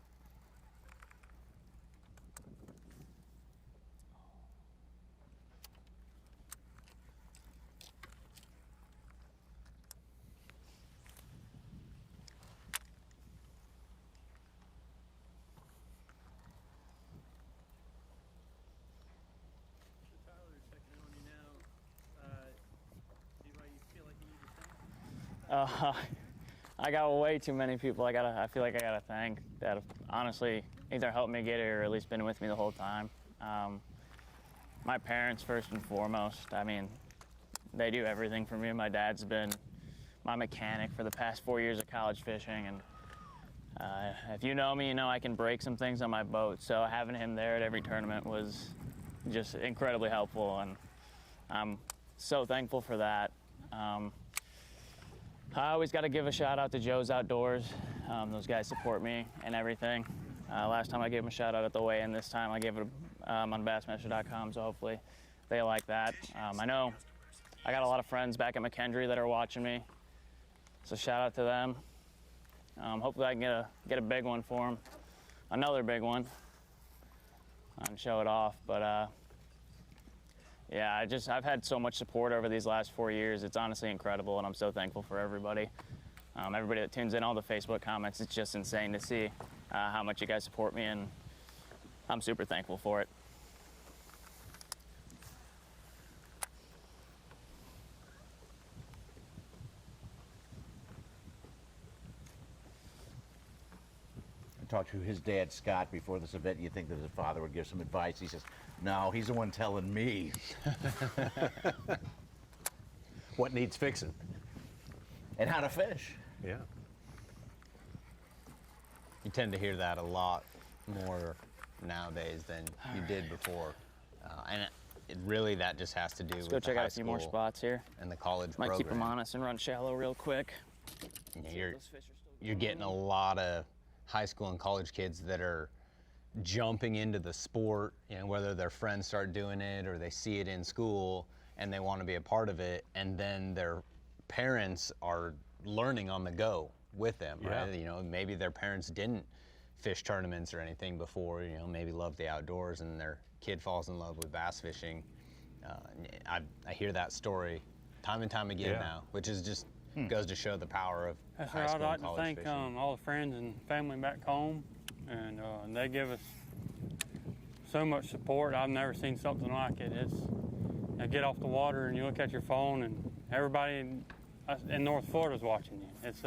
Speaker 11: I got way too many people I feel like I gotta thank that have honestly either helped me get here or at least been with me the whole time. My parents first and foremost. I mean, they do everything for me. My dad's been my mechanic for the past 4 years of college fishing, and if you know me, you know I can break some things on my boat, so having him there at every tournament was just incredibly helpful, and I'm so thankful for that. I always got to give a shout out to Joe's Outdoors. Those guys support me and everything. Last time I gave them a shout out at the weigh-in. This time I gave it on Bassmaster.com, so hopefully they like that. I know I got a lot of friends back at McKendree that are watching me, so shout out to them. Hopefully I can get a big one for them, another big one, and show it off. But yeah, I've had so much support over these last 4 years. It's honestly incredible, and I'm so thankful for everybody. Everybody that tunes in, all the Facebook comments, it's just insane to see how much you guys support me, and I'm super thankful for it.
Speaker 5: I talked to his dad, Scott, before this event. You think that his father would give some advice. He says, no, he's the one telling me.
Speaker 3: What needs fixing?
Speaker 5: And how to fish.
Speaker 3: Yeah.
Speaker 4: You tend to hear that a lot more nowadays than you did before. And it really, that just has to do
Speaker 11: Let's
Speaker 4: with
Speaker 11: go check out a few more spots here.
Speaker 4: And the college
Speaker 11: Might
Speaker 4: program.
Speaker 11: keep them honest and run shallow real quick.
Speaker 4: You're getting a lot of high school and college kids that are jumping into the sport, you know, whether their friends start doing it or they see it in school and they want to be a part of it, and then their parents are learning on the go with them, right? You know, maybe their parents didn't fish tournaments or anything before, you know, maybe loved the outdoors, and their kid falls in love with bass fishing. I hear that story time and time again now, which is just goes to show the power of high school and college fishing.
Speaker 9: I'd like to thank all the friends and family back home, and they give us so much support. I've never seen something like it. It's, you get off the water and you look at your phone, and everybody in North Florida is watching you. It's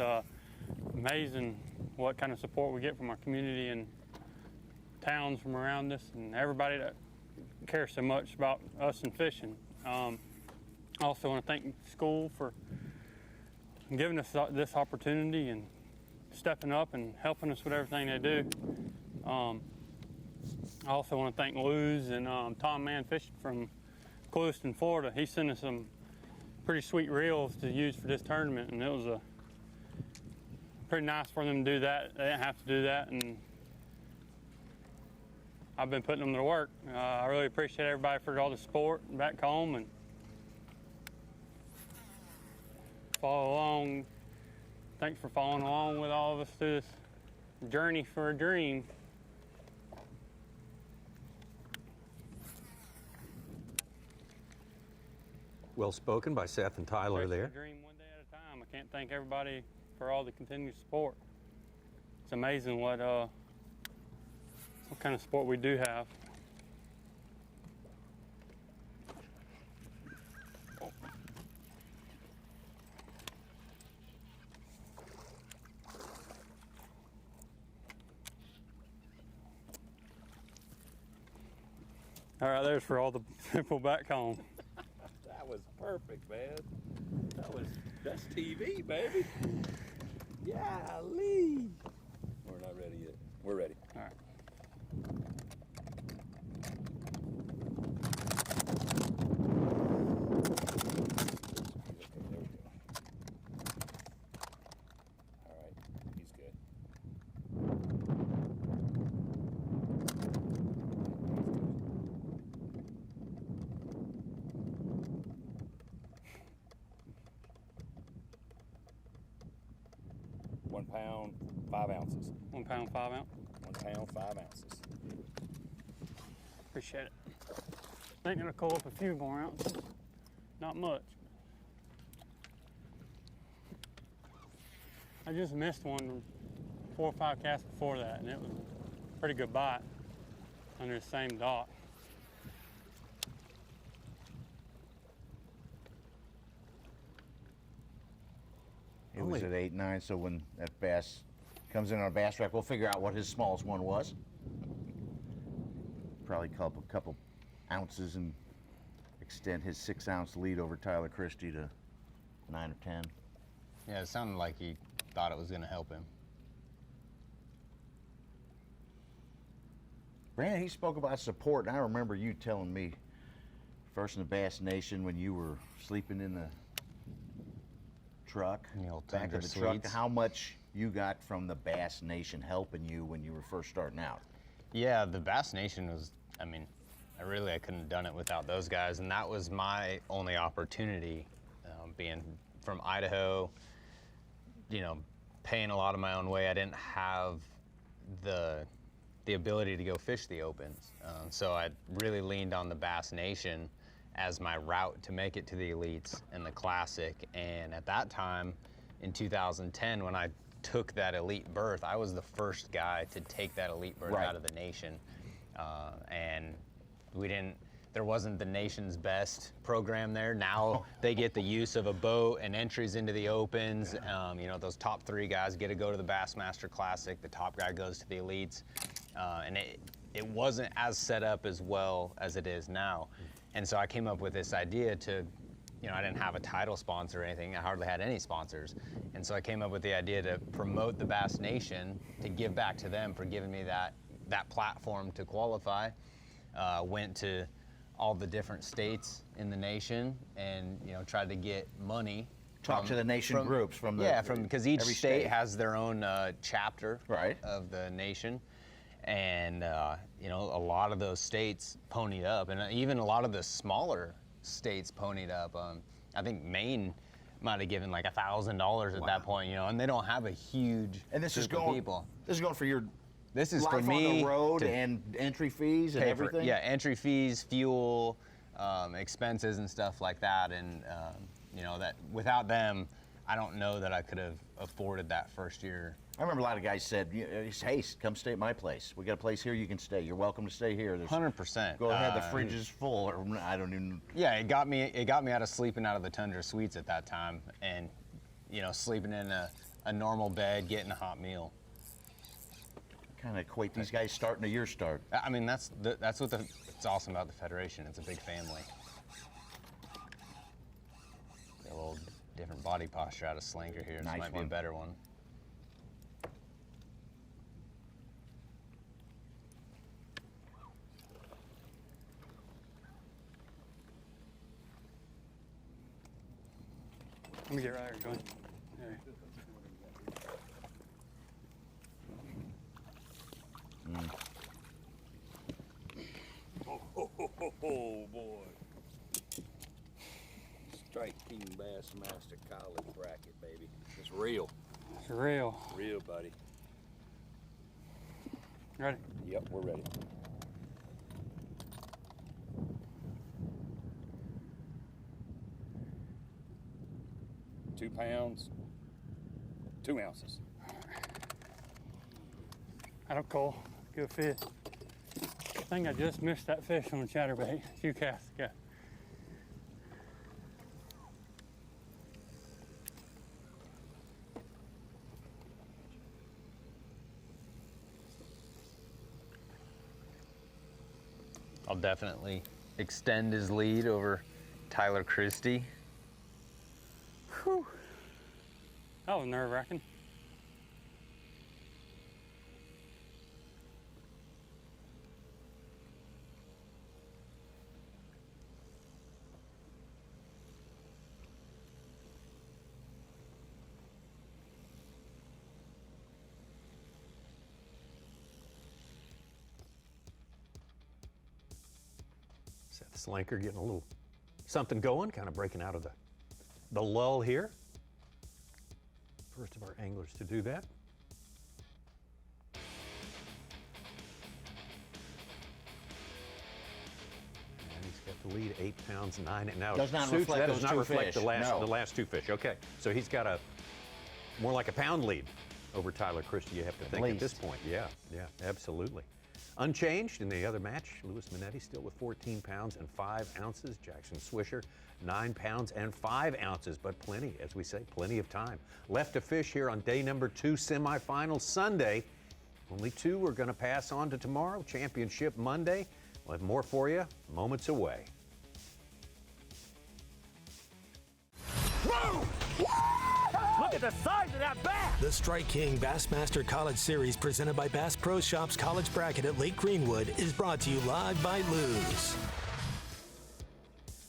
Speaker 9: amazing what kind of support we get from our community and towns from around us, and everybody that cares so much about us and fishing. I also want to thank school for giving us this opportunity and stepping up and helping us with everything they do. I also want to thank Lews and Tom Mann Fishing from Clewiston, Florida. He sent us some pretty sweet reels to use for this tournament, and it was pretty nice for them to do that. They didn't have to do that, and I've been putting them to work. I really appreciate everybody for all the support back home, and follow along. Thanks for following along with all of us through this journey for a dream.
Speaker 3: Well spoken by Seth and Tyler there.
Speaker 9: A dream one day at a time. I can't thank everybody for all the continued support. It's amazing what kind of support we do have. All right, there's for all the people back home.
Speaker 10: was perfect, man. That's TV, baby. Golly. We're not ready yet. We're ready.
Speaker 9: All right.
Speaker 10: There we go. All right, he's good. 1 pound, 5 ounces.
Speaker 9: 1 pound, 5 ounce.
Speaker 10: 1 pound, 5 ounces.
Speaker 9: Appreciate it. I think it'll pull up a few more ounces. Not much. I just missed one 4 or 5 casts before that, and it was a pretty good bite under the same dock.
Speaker 5: It was at 8-9, so when that bass comes in on a bass rack, we'll figure out what his smallest one was. Probably a couple ounces and extend his 6-ounce lead over Tyler Christie to 9 or 10.
Speaker 4: Yeah, it sounded like he thought it was going to help him.
Speaker 5: Brandon, he spoke about support, and I remember you telling me first in the Bass Nation when you were sleeping in the truck, back of the truck, how much you got from the Bass Nation helping you when you were first starting out.
Speaker 4: Yeah, the Bass Nation was, I mean, I couldn't have done it without those guys, and that was my only opportunity, being from Idaho, you know, paying a lot of my own way. I didn't have the ability to go fish the opens, so I really leaned on the Bass Nation as my route to make it to the elites and the classic. And at that time in 2010, when I took that elite berth, I was the first guy to take that elite berth out of the nation, and there wasn't the nation's best program there. Now they get the use of a boat and entries into the opens. You know, those top 3 guys get to go to the Bassmaster Classic. The top guy goes to the elites, and it wasn't as set up as well as it is now. And so I came up with this idea to, you know, I didn't have a title sponsor or anything. I hardly had any sponsors. And so I came up with the idea to promote the Bass Nation, to give back to them for giving me that platform to qualify. Went to all the different states in the nation and, you know, tried to get money.
Speaker 5: Talk to the nation groups from the
Speaker 4: because each state has their own chapter of the nation. And, you know, a lot of those states ponied up, and even a lot of the smaller states ponied up. I think Maine might have given like $1,000 at that point, you know, and they don't have a huge group of people.
Speaker 5: This is going for your
Speaker 4: This is
Speaker 5: life
Speaker 4: for me
Speaker 5: on the road and entry fees and everything?
Speaker 4: Yeah, entry fees, fuel, expenses and stuff like that. And, you know, that without them, I don't know that I could have afforded that first year.
Speaker 5: I remember a lot of guys said, hey, come stay at my place. We got a place here you can stay. You're welcome to stay here.
Speaker 4: 100%.
Speaker 5: Go ahead, the fridge is full, or I don't even.
Speaker 4: Yeah, it got me out of sleeping out of the Tundra Suites at that time, and, you know, sleeping in a normal bed, getting a hot meal.
Speaker 5: Kind of equate these guys starting to your start.
Speaker 4: I mean, that's what it's awesome about the Federation. It's a big family. Got a little different body posture out of Slanker here. This might be a better one.
Speaker 9: Let me get right here, go ahead. There.
Speaker 10: Oh boy. Strike King Bassmaster College bracket, baby. It's real.
Speaker 9: It's real.
Speaker 10: Real, buddy.
Speaker 9: Ready?
Speaker 10: Yep, we're ready. £2 pounds, 2 ounces.
Speaker 9: That'll call. Good fish. I think I just missed that fish on the chatterbait. A few casts ago.
Speaker 4: I'll definitely extend his lead over Tyler Christie.
Speaker 9: Whew. That was nerve-wracking.
Speaker 3: Seth Slanker getting a little something going, kind of breaking out of the lull here. First of our anglers to do that. And he's got the lead, 8 pounds, 9. Now
Speaker 5: Does not
Speaker 3: Suits,
Speaker 5: reflect
Speaker 3: that
Speaker 5: those
Speaker 3: does not
Speaker 5: two
Speaker 3: reflect
Speaker 5: fish,
Speaker 3: the
Speaker 5: no.
Speaker 3: last 2 fish. Okay, so he's got a more like a pound lead over Tyler Christie, you have to think at this point. Yeah, absolutely. Unchanged in the other match, Lewis Monetti still with 14 pounds and 5 ounces. Jackson Swisher, 9 pounds and 5 ounces, but plenty, as we say, plenty of time left to fish here on day number 2, semifinals Sunday. Only 2 are going to pass on to tomorrow, championship Monday. We'll have more for you moments away.
Speaker 8: Whoa! Look at the size of that bass!
Speaker 2: The Strike King Bassmaster College Series presented by Bass Pro Shops College Bracket at Lake Greenwood is brought to you live by Lews.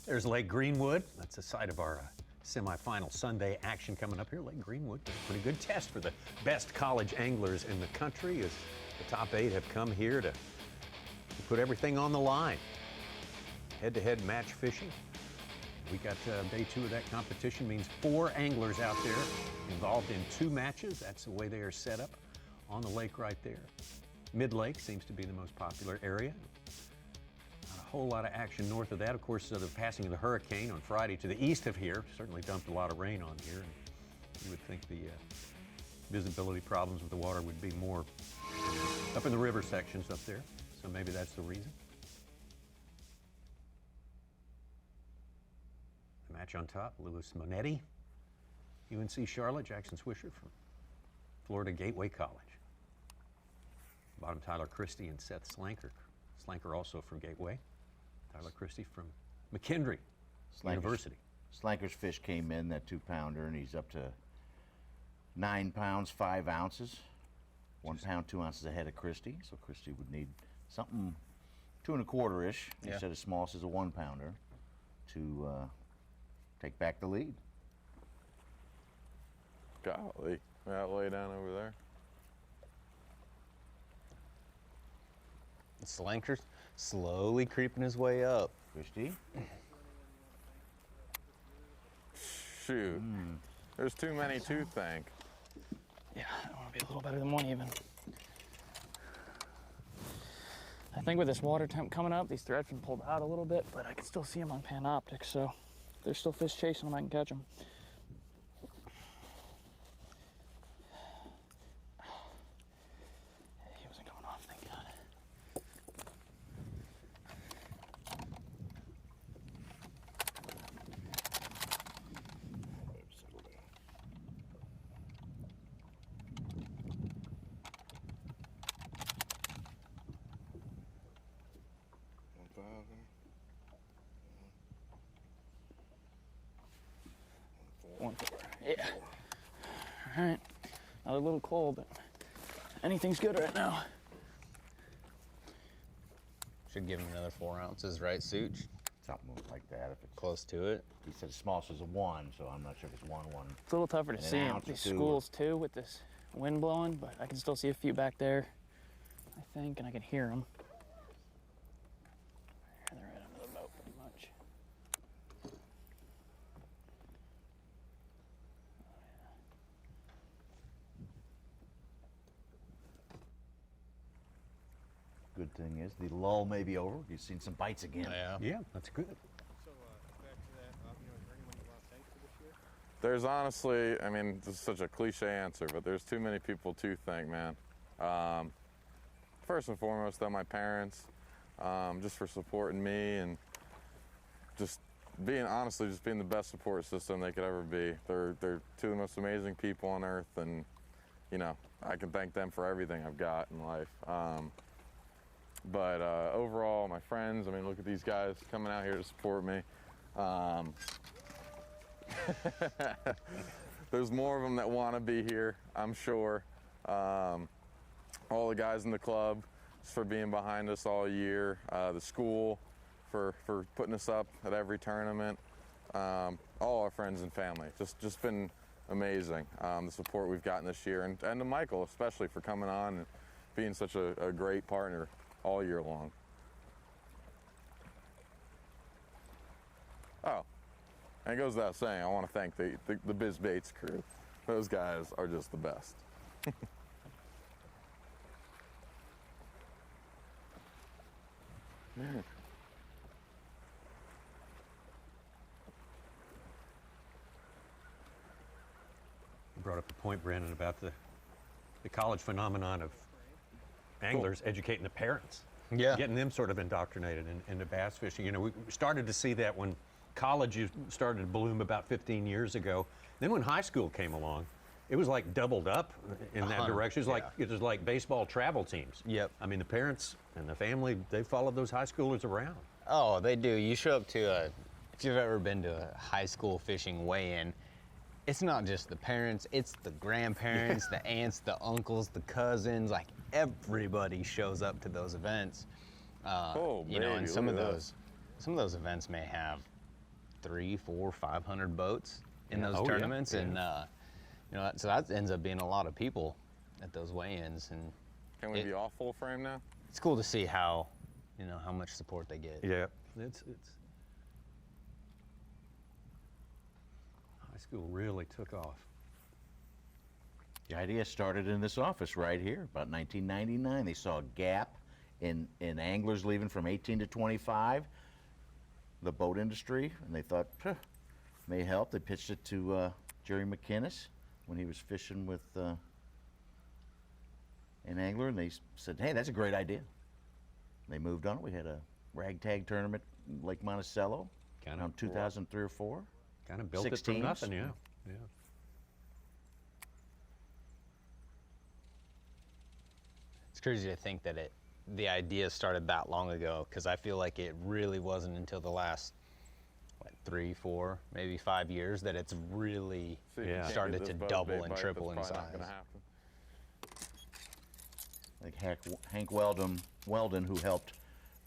Speaker 3: There's Lake Greenwood. That's the site of our semifinal Sunday action coming up here. Lake Greenwood, a pretty good test for the best college anglers in the country as the top 8 have come here to put everything on the line. Head-to-head match fishing. We got day 2 of that competition, means 4 anglers out there involved in 2 matches. That's the way they are set up on the lake right there. Mid-lake seems to be the most popular area. Not a whole lot of action north of that. Of course, the passing of the hurricane on Friday to the east of here certainly dumped a lot of rain on here. And you would think the visibility problems with the water would be more up in the river sections up there. So maybe that's the reason. Match on top, Lewis Monetti, UNC Charlotte, Jackson Swisher from Florida Gateway College. Bottom, Tyler Christie and Seth Slanker. Slanker also from Gateway. Tyler Christie from McKendree University.
Speaker 5: Slanker's fish came in, that 2-pounder, and he's up to 9 pounds, 5 ounces. 1 pound, 2 ounces ahead of Christie. So Christie would need something 2 1/4-ish instead of smallest as a 1-pounder to take back the lead.
Speaker 6: Golly, that lay down over there.
Speaker 4: Slanker's slowly creeping his way up.
Speaker 5: Christie?
Speaker 6: Shoot, there's too many to thank.
Speaker 11: Yeah, I want to be a little better than 1 even. I think with this water temp coming up, these threads been pulled out a little bit, but I can still see them on Panoptic, so if there's still fish chasing them, I can catch them. He wasn't going off, thank God. Yeah. All right. Not a little cold, but anything's good right now.
Speaker 4: Should give him another 4 ounces, right, Such?
Speaker 5: Something like that. If it's
Speaker 4: close to it.
Speaker 5: He said smallest is a 1, so I'm not sure if it's 1.
Speaker 11: It's a little tougher to see him. These schools too with this wind blowing, but I can still see a few back there, I think, and I can hear them. They're right under the boat pretty much.
Speaker 5: Good thing is the lull may be over. You've seen some bites again.
Speaker 3: Yeah, that's good.
Speaker 1: So back to that, is there anyone you want to thank for this year?
Speaker 6: There's honestly, I mean, this is such a cliche answer, but there's too many people to thank, man. First and foremost, though, my parents, just for supporting me and just being, honestly, just being the best support system they could ever be. They're 2 of the most amazing people on earth, and, you know, I can thank them for everything I've got in life. But overall, my friends, I mean, look at these guys coming out here to support me. There's more of them that want to be here, I'm sure. All the guys in the club for being behind us all year, the school for putting us up at every tournament, all our friends and family. Just been amazing, the support we've gotten this year, and to Michael especially for coming on and being such a great partner all year long. Oh, and it goes without saying, I want to thank the B.A.S.S crew. Those guys are just the best.
Speaker 3: You brought up the point, Brandon, about the college phenomenon of anglers educating the parents.
Speaker 4: Yeah.
Speaker 3: Getting them sort of indoctrinated into bass fishing. You know, we started to see that when college started to bloom about 15 years ago. Then when high school came along, it was like doubled up in that direction. It was like baseball travel teams.
Speaker 4: Yep.
Speaker 3: I mean, the parents and the family, they followed those high schoolers around.
Speaker 4: Oh, they do. You show up to if you've ever been to a high school fishing weigh-in, it's not just the parents, it's the grandparents, the aunts, the uncles, the cousins, like everybody shows up to those events. You know, and some of those events may have 300, 400, 500 boats in those tournaments, and you know, so that ends up being a lot of people at those weigh-ins. And
Speaker 6: can we be all full frame now?
Speaker 4: It's cool to see how, you know, how much support they get.
Speaker 3: Yeah, it's high school really took off.
Speaker 5: The idea started in this office right here, about 1999. They saw a gap in anglers leaving from 18 to 25, the boat industry, and they thought, may help. They pitched it to Jerry McInnes when he was fishing with an angler, and they said, hey, that's a great idea. And they moved on. We had a ragtag tournament in Lake Monticello around 2003 or 4.
Speaker 3: Kind of built
Speaker 5: 6
Speaker 3: it from
Speaker 5: teams.
Speaker 3: nothing, yeah.
Speaker 4: It's crazy to think that the idea started that long ago, because I feel like it really wasn't until the last 3, 4, maybe 5 years that it's really started to double and triple in size.
Speaker 5: Like Hank Weldon, who helped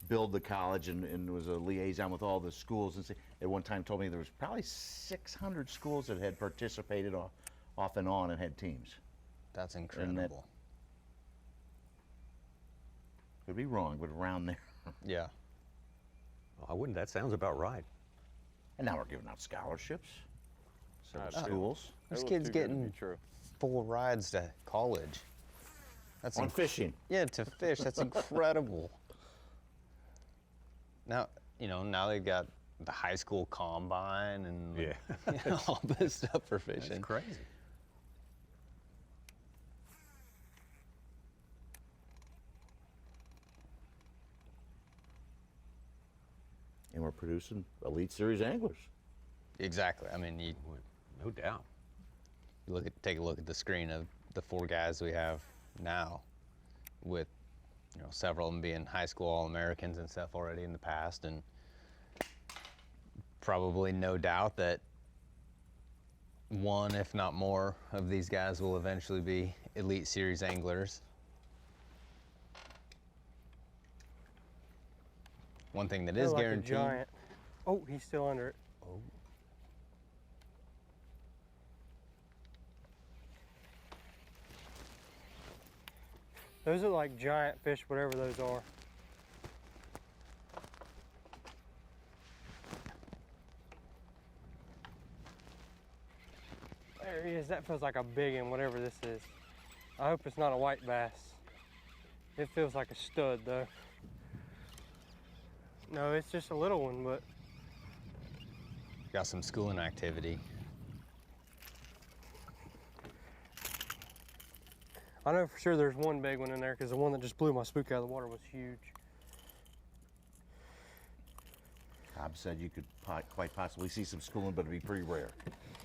Speaker 5: build the college and was a liaison with all the schools, and at one time told me there was probably 600 schools that had participated off and on and had teams.
Speaker 4: That's incredible.
Speaker 5: Could be wrong, but around there.
Speaker 4: Yeah.
Speaker 3: That sounds about right.
Speaker 5: And now we're giving out scholarships. Schools.
Speaker 4: There's kids getting full rides to college. That's
Speaker 5: on fishing.
Speaker 4: Yeah, to fish. That's incredible. Now, you know, now they've got the high school combine and you know, all this stuff for fishing.
Speaker 3: That's crazy.
Speaker 5: And we're producing Elite Series anglers.
Speaker 4: Exactly. I mean,
Speaker 3: no doubt.
Speaker 4: You take a look at the screen of the 4 guys we have now, with several of them being high school All-Americans and stuff already in the past, and probably no doubt that one, if not more, of these guys will eventually be Elite Series anglers. One thing that is
Speaker 7: like
Speaker 4: guaranteed.
Speaker 7: A giant. Oh, he's still under it.
Speaker 3: Oh.
Speaker 7: Those are like giant fish, whatever those are. There he is. That feels like a big one, whatever this is. I hope it's not a white bass. It feels like a stud, though. No, it's just a little one, but...
Speaker 4: Got some schooling activity.
Speaker 7: I know for sure there's one big one in there, because the one that just blew my spook out of the water was huge.
Speaker 5: Cobb said you could quite possibly see some schooling, but it'd be pretty rare.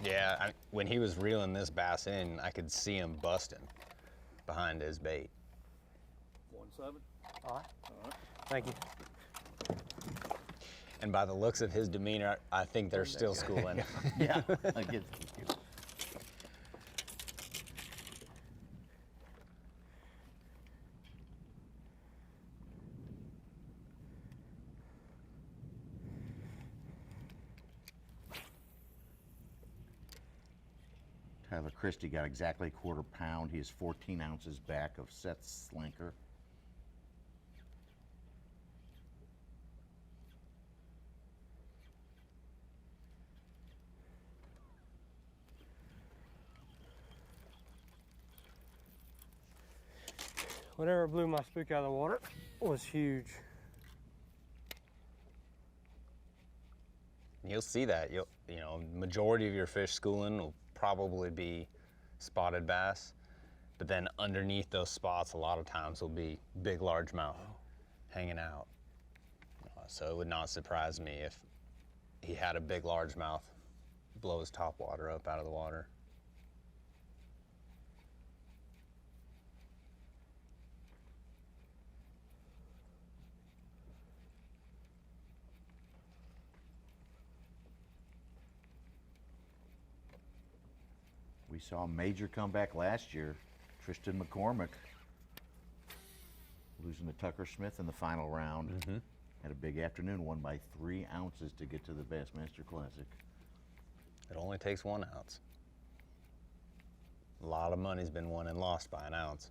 Speaker 4: Yeah, when he was reeling this bass in, I could see him busting behind his bait.
Speaker 1: 1.7.
Speaker 7: All right. Thank you.
Speaker 4: And by the looks of his demeanor, I think they're still schooling.
Speaker 5: Yeah, I get you. Tyler Christie got exactly a quarter pound. He is 14 ounces back of Seth Slanker.
Speaker 7: Whatever blew my spook out of the water was huge.
Speaker 4: You'll see that. You know, majority of your fish schooling will probably be spotted bass, but then underneath those spots, a lot of times will be big largemouth hanging out. So it would not surprise me if he had a big largemouth blow his top water up out of the water.
Speaker 5: We saw a major comeback last year. Tristan McCormick losing to Tucker Smith in the final round. Had a big afternoon, won by 3 ounces to get to the Bassmaster Classic.
Speaker 4: It only takes 1 ounce. A lot of money's been won and lost by an ounce.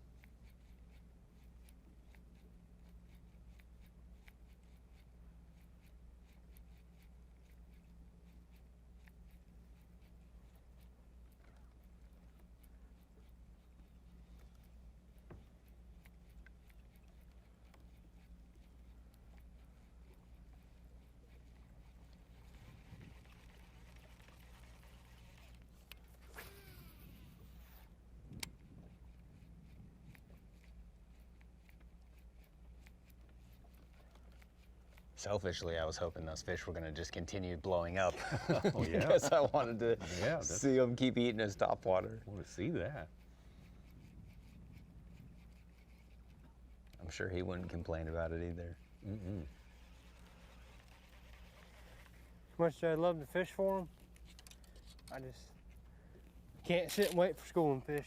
Speaker 4: Selfishly, I was hoping those fish were going to just continue blowing up.
Speaker 3: Oh, yeah.
Speaker 4: Because I wanted to see them keep eating his top water.
Speaker 3: I want to see that.
Speaker 4: I'm sure he wouldn't complain about it either.
Speaker 7: Much as I'd love to fish for them, I just can't sit and wait for schooling fish.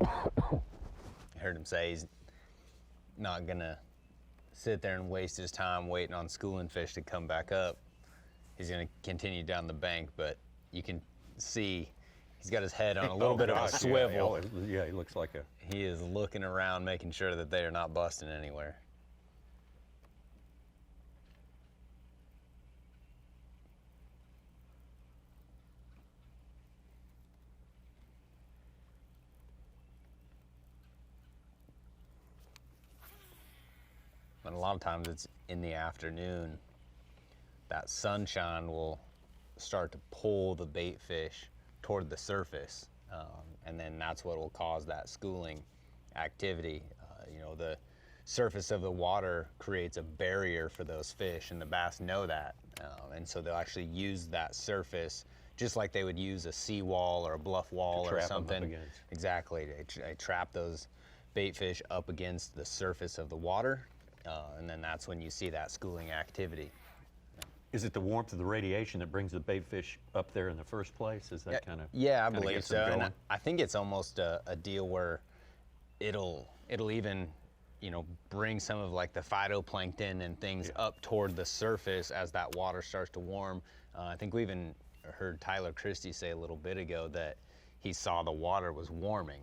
Speaker 4: I heard him say he's not gonna sit there and waste his time waiting on schooling fish to come back up. He's gonna continue down the bank, but you can see he's got his head on a little bit of a swivel.
Speaker 3: Yeah, he looks like a...
Speaker 4: He is looking around, making sure that they are not busting anywhere. And a lot of times it's in the afternoon. That sunshine will start to pull the bait fish toward the surface, and then that's what will cause that schooling activity. You know, the surface of the water creates a barrier for those fish, and the bass know that, and so they'll actually use that surface just like they would use a seawall or a bluff wall or something. Exactly, they trap those bait fish up against the surface of the water. And then that's when you see that schooling activity.
Speaker 3: Is it the warmth of the radiation that brings the bait fish up there in the first place? Is that kind of...
Speaker 4: Yeah, I believe so. And I think it's almost a deal where it'll even, you know, bring some of like the phytoplankton and things up toward the surface as that water starts to warm. I think we even heard Tyler Christie say a little bit ago that he saw the water was warming.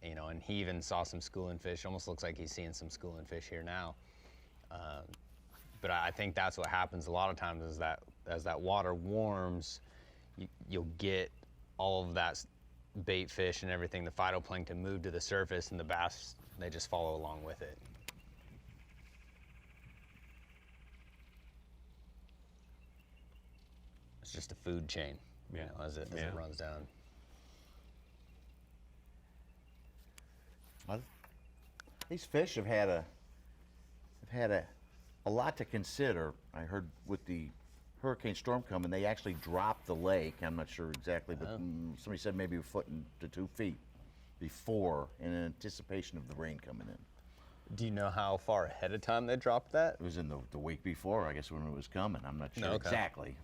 Speaker 4: You know, and he even saw some schooling fish. Almost looks like he's seeing some schooling fish here now. But I think that's what happens a lot of times is that as that water warms, you'll get all of that bait fish and everything, the phytoplankton, move to the surface, and the bass, they just follow along with it. It's just a food chain, you know, as it runs down.
Speaker 5: Well, these fish have had a lot to consider. I heard with the hurricane storm coming, they actually dropped the lake. I'm not sure exactly, but somebody said maybe a foot to 2 feet before, in anticipation of the rain coming in.
Speaker 4: Do you know how far ahead of time they dropped that?
Speaker 5: It was in the week before, I guess, when it was coming. I'm not sure exactly.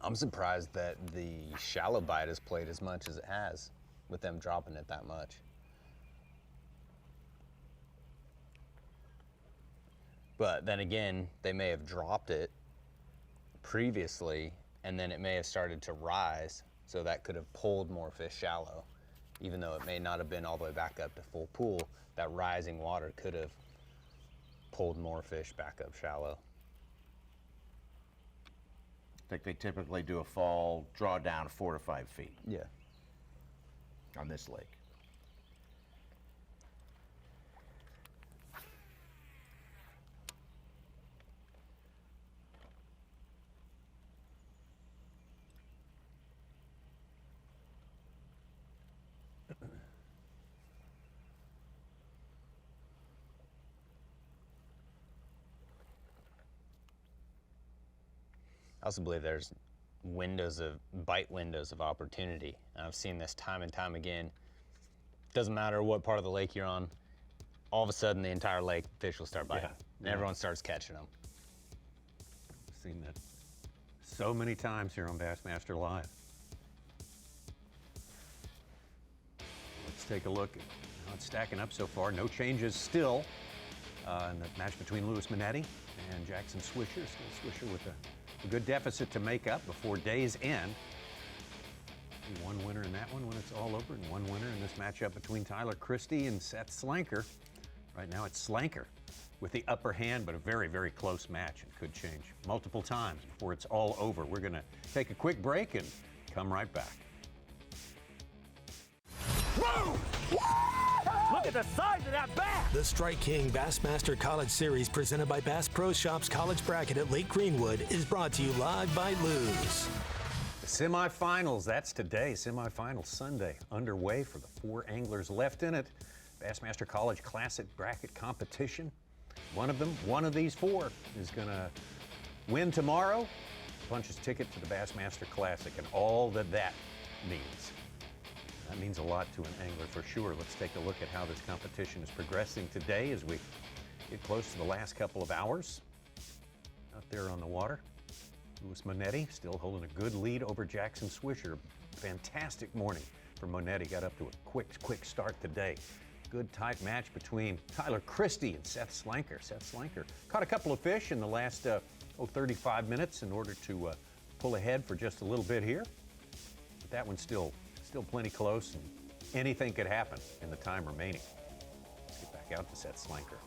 Speaker 4: I'm surprised that the shallow bite has played as much as it has, with them dropping it that much. But then again, they may have dropped it previously, and then it may have started to rise, so that could have pulled more fish shallow. Even though it may not have been all the way back up to full pool, that rising water could have pulled more fish back up shallow.
Speaker 5: I think they typically do a fall drawdown 4 to 5 feet.
Speaker 4: Yeah.
Speaker 5: On this lake.
Speaker 4: I also believe there's bite windows of opportunity. And I've seen this time and time again. Doesn't matter what part of the lake you're on, all of a sudden the entire lake, fish will start biting. And everyone starts catching them.
Speaker 3: I've seen that so many times here on Bassmaster Live. Let's take a look at how it's stacking up so far. No changes still in the match between Lews Monetti and Jackson Swisher. Still Swisher with a good deficit to make up before day's end. One winner in that one when it's all over, and one winner in this matchup between Tyler Christie and Seth Slanker. Right now it's Slanker with the upper hand, but a very, very close match. It could change multiple times before it's all over. We're going to take a quick break and come right back.
Speaker 8: Whoa! Look at the size of that bass!
Speaker 2: The Strike King Bassmaster College Series, presented by Bass Pro Shops College Bracket at Lake Greenwood, is brought to you live by Lews.
Speaker 3: The semifinals, that's today. Semifinals Sunday underway for the 4 anglers left in it. Bassmaster College Classic Bracket competition. One of these 4 is going to win tomorrow. Punches ticket to the Bassmaster Classic and all that means. That means a lot to an angler for sure. Let's take a look at how this competition is progressing today as we get close to the last couple of hours out there on the water. Lews Monetti still holding a good lead over Jackson Swisher. Fantastic morning for Monetti. Got up to a quick start today. Good tight match between Tyler Christie and Seth Slanker. Seth Slanker caught a couple of fish in the last 35 minutes in order to pull ahead for just a little bit here. But that one's still plenty close, and anything could happen in the time remaining. Let's get back out to Seth Slanker.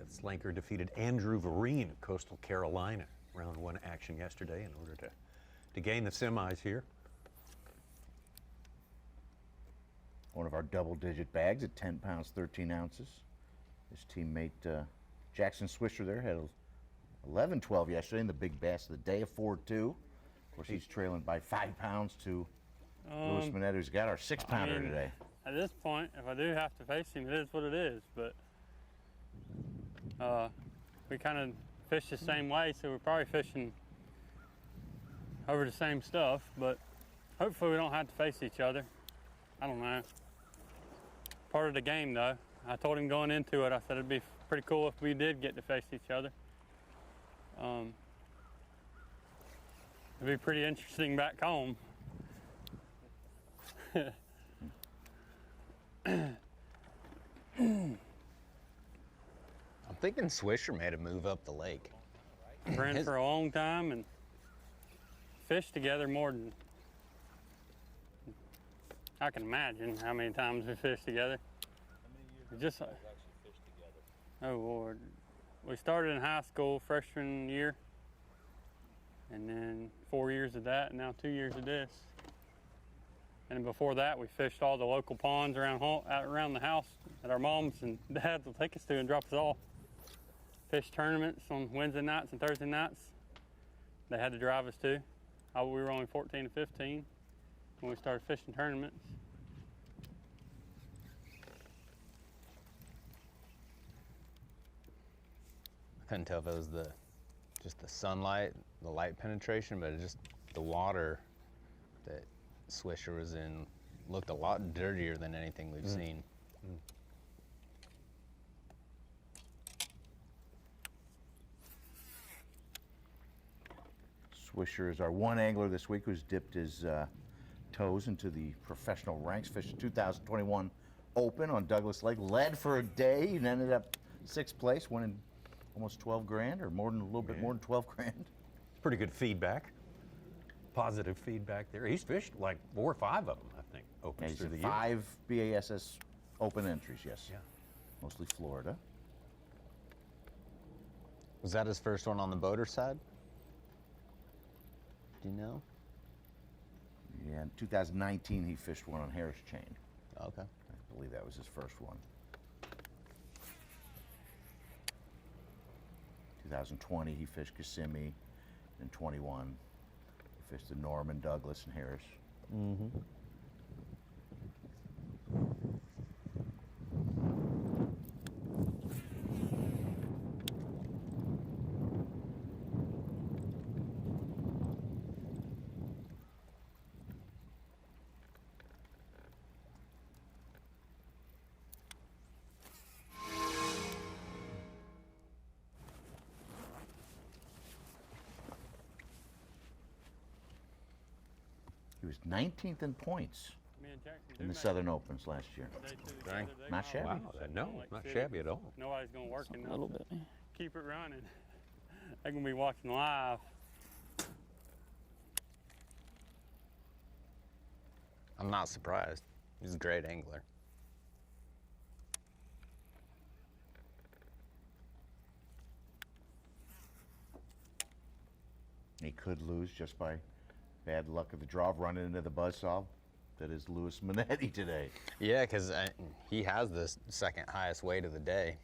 Speaker 3: Slanker defeated Andrew Vereen of Coastal Carolina. Round 1 action yesterday in order to gain the semis here.
Speaker 5: One of our double-digit bags at 10 pounds, 13 ounces. His teammate Jackson Swisher there had 11-12 yesterday in the big bass of the day, a 4-2. Of course, he's trailing by 5 pounds to Lewis Monetti, who's got our 6-pounder today.
Speaker 9: At this point, if I do have to face him, it is what it is. But we kind of fish the same way, so we're probably fishing over the same stuff. But hopefully we don't have to face each other. I don't know. Part of the game, though. I told him going into it, I said it'd be pretty cool if we did get to face each other. It'd be pretty interesting back home.
Speaker 4: I'm thinking Swisher made a move up the lake.
Speaker 9: Ran for a long time and fished together more than I can imagine how many times we fished together. Just oh Lord, we started in high school freshman year, and then 4 years of that, and now 2 years of this. And before that, we fished all the local ponds around the house that our moms and dads will take us to and drop us off. Fish tournaments on Wednesday nights and Thursday nights. They had to drive us to. We were only 14 and 15 when we started fishing tournaments.
Speaker 4: I couldn't tell if it was just the sunlight, the light penetration, but just the water that Swisher was in looked a lot dirtier than anything we've seen.
Speaker 5: Swisher is our one angler this week who's dipped his toes into the professional ranks. Fished the 2021 Open on Douglas Lake. Led for a day and ended up 6th place, winning almost 12 grand, or more than a little bit more than 12 grand.
Speaker 3: Pretty good feedback. Positive feedback there. He's fished like 4 or 5 of them, I think, opens
Speaker 5: He's
Speaker 3: through the year.
Speaker 5: 5 B.A.S.S. Open entries, yes.
Speaker 3: Yeah.
Speaker 5: Mostly Florida.
Speaker 4: Was that his first one on the boater side? Do you know?
Speaker 5: Yeah, in 2019 he fished one on Harris Chain.
Speaker 4: Okay.
Speaker 5: I believe that was his first one. 2020 he fished Kissimmee. In 21 he fished the Norman, Douglas, and Harris. He was 19th in points in the Southern Opens last year. Not shabby.
Speaker 3: Wow, no, not shabby at all.
Speaker 9: Nobody's gonna work in
Speaker 11: A little bit.
Speaker 9: Keep it running. They're gonna be watching live.
Speaker 4: I'm not surprised. He's a great angler.
Speaker 5: He could lose just by bad luck of the draw of running into the buzzsaw that is Lewis Monetti today.
Speaker 4: Yeah, because he has the second highest weight of the day.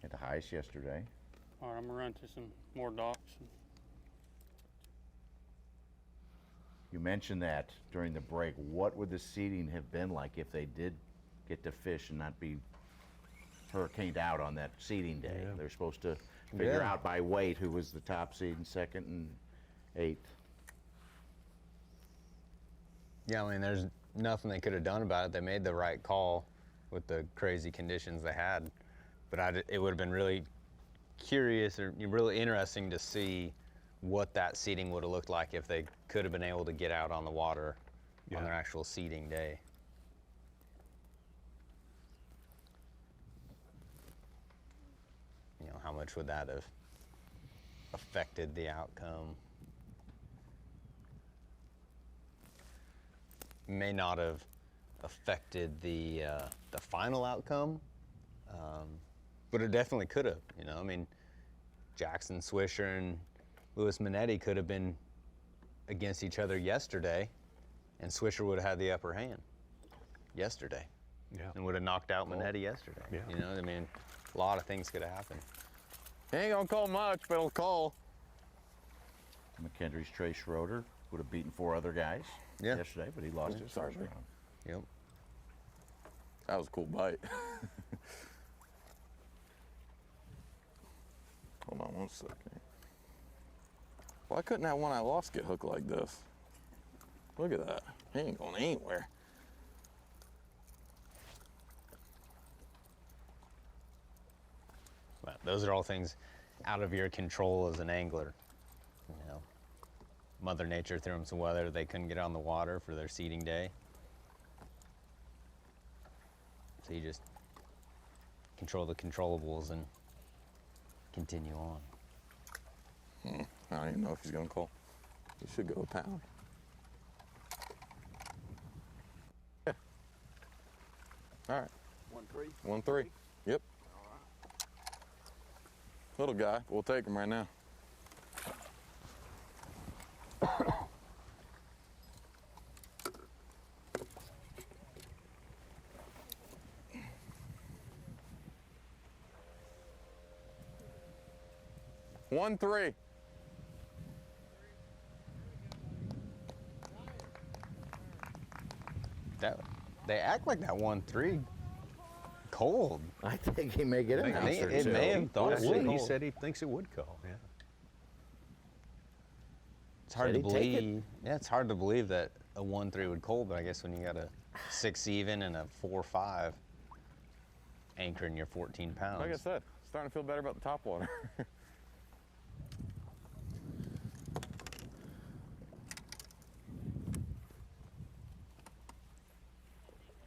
Speaker 5: At the highest yesterday.
Speaker 9: All right, I'm gonna run to some more docks.
Speaker 5: You mentioned that during the break. What would the seeding have been like if they did get to fish and not be hurricaned out on that seeding day?
Speaker 3: Yeah.
Speaker 5: They're supposed to figure out by weight who was the top seed and 2nd and 8th.
Speaker 4: Yeah, I mean, there's nothing they could have done about it. They made the right call with the crazy conditions they had. But it would have been really curious or really interesting to see what that seeding would have looked like if they could have been able to get out on the water on their actual seeding day. You know, how much would that have affected the outcome? May not have affected the final outcome, But it definitely could have, you know. I mean, Jackson Swisher and Lewis Monetti could have been against each other yesterday, and Swisher would have had the upper hand yesterday.
Speaker 3: Yeah.
Speaker 4: And would have knocked out Monetti yesterday.
Speaker 3: Yeah.
Speaker 4: You know, I mean, a lot of things could have happened.
Speaker 6: He ain't gonna call much, but he'll call.
Speaker 5: McKendry's Trey Schroeder would have beaten 4 other guys yesterday, but he lost his first round.
Speaker 4: Yep.
Speaker 6: That was a cool bite. Hold on 1 second. Why couldn't that one I lost get hooked like this? Look at that. He ain't going anywhere.
Speaker 4: But those are all things out of your control as an angler. You know, Mother Nature threw them some weather. They couldn't get on the water for their seeding day. So you just control the controllables and continue on.
Speaker 6: I don't even know if he's gonna call. He should go a pound. Yeah. All right.
Speaker 10: 1-3.
Speaker 6: 1-3. Yep. Little guy. We'll take him right now. One, 3.
Speaker 4: They act like that 1-3 cold.
Speaker 5: I think he may get it.
Speaker 4: It may have thought it would.
Speaker 3: He said he thinks it would call. Yeah.
Speaker 4: It's hard to
Speaker 5: Said he'd take it.
Speaker 4: believe. Yeah, it's hard to believe that a 1-3 would cold, but I guess when you got a 6 even and a 4-5 anchoring your 14 pounds.
Speaker 6: Like I said, starting to feel better about the top water.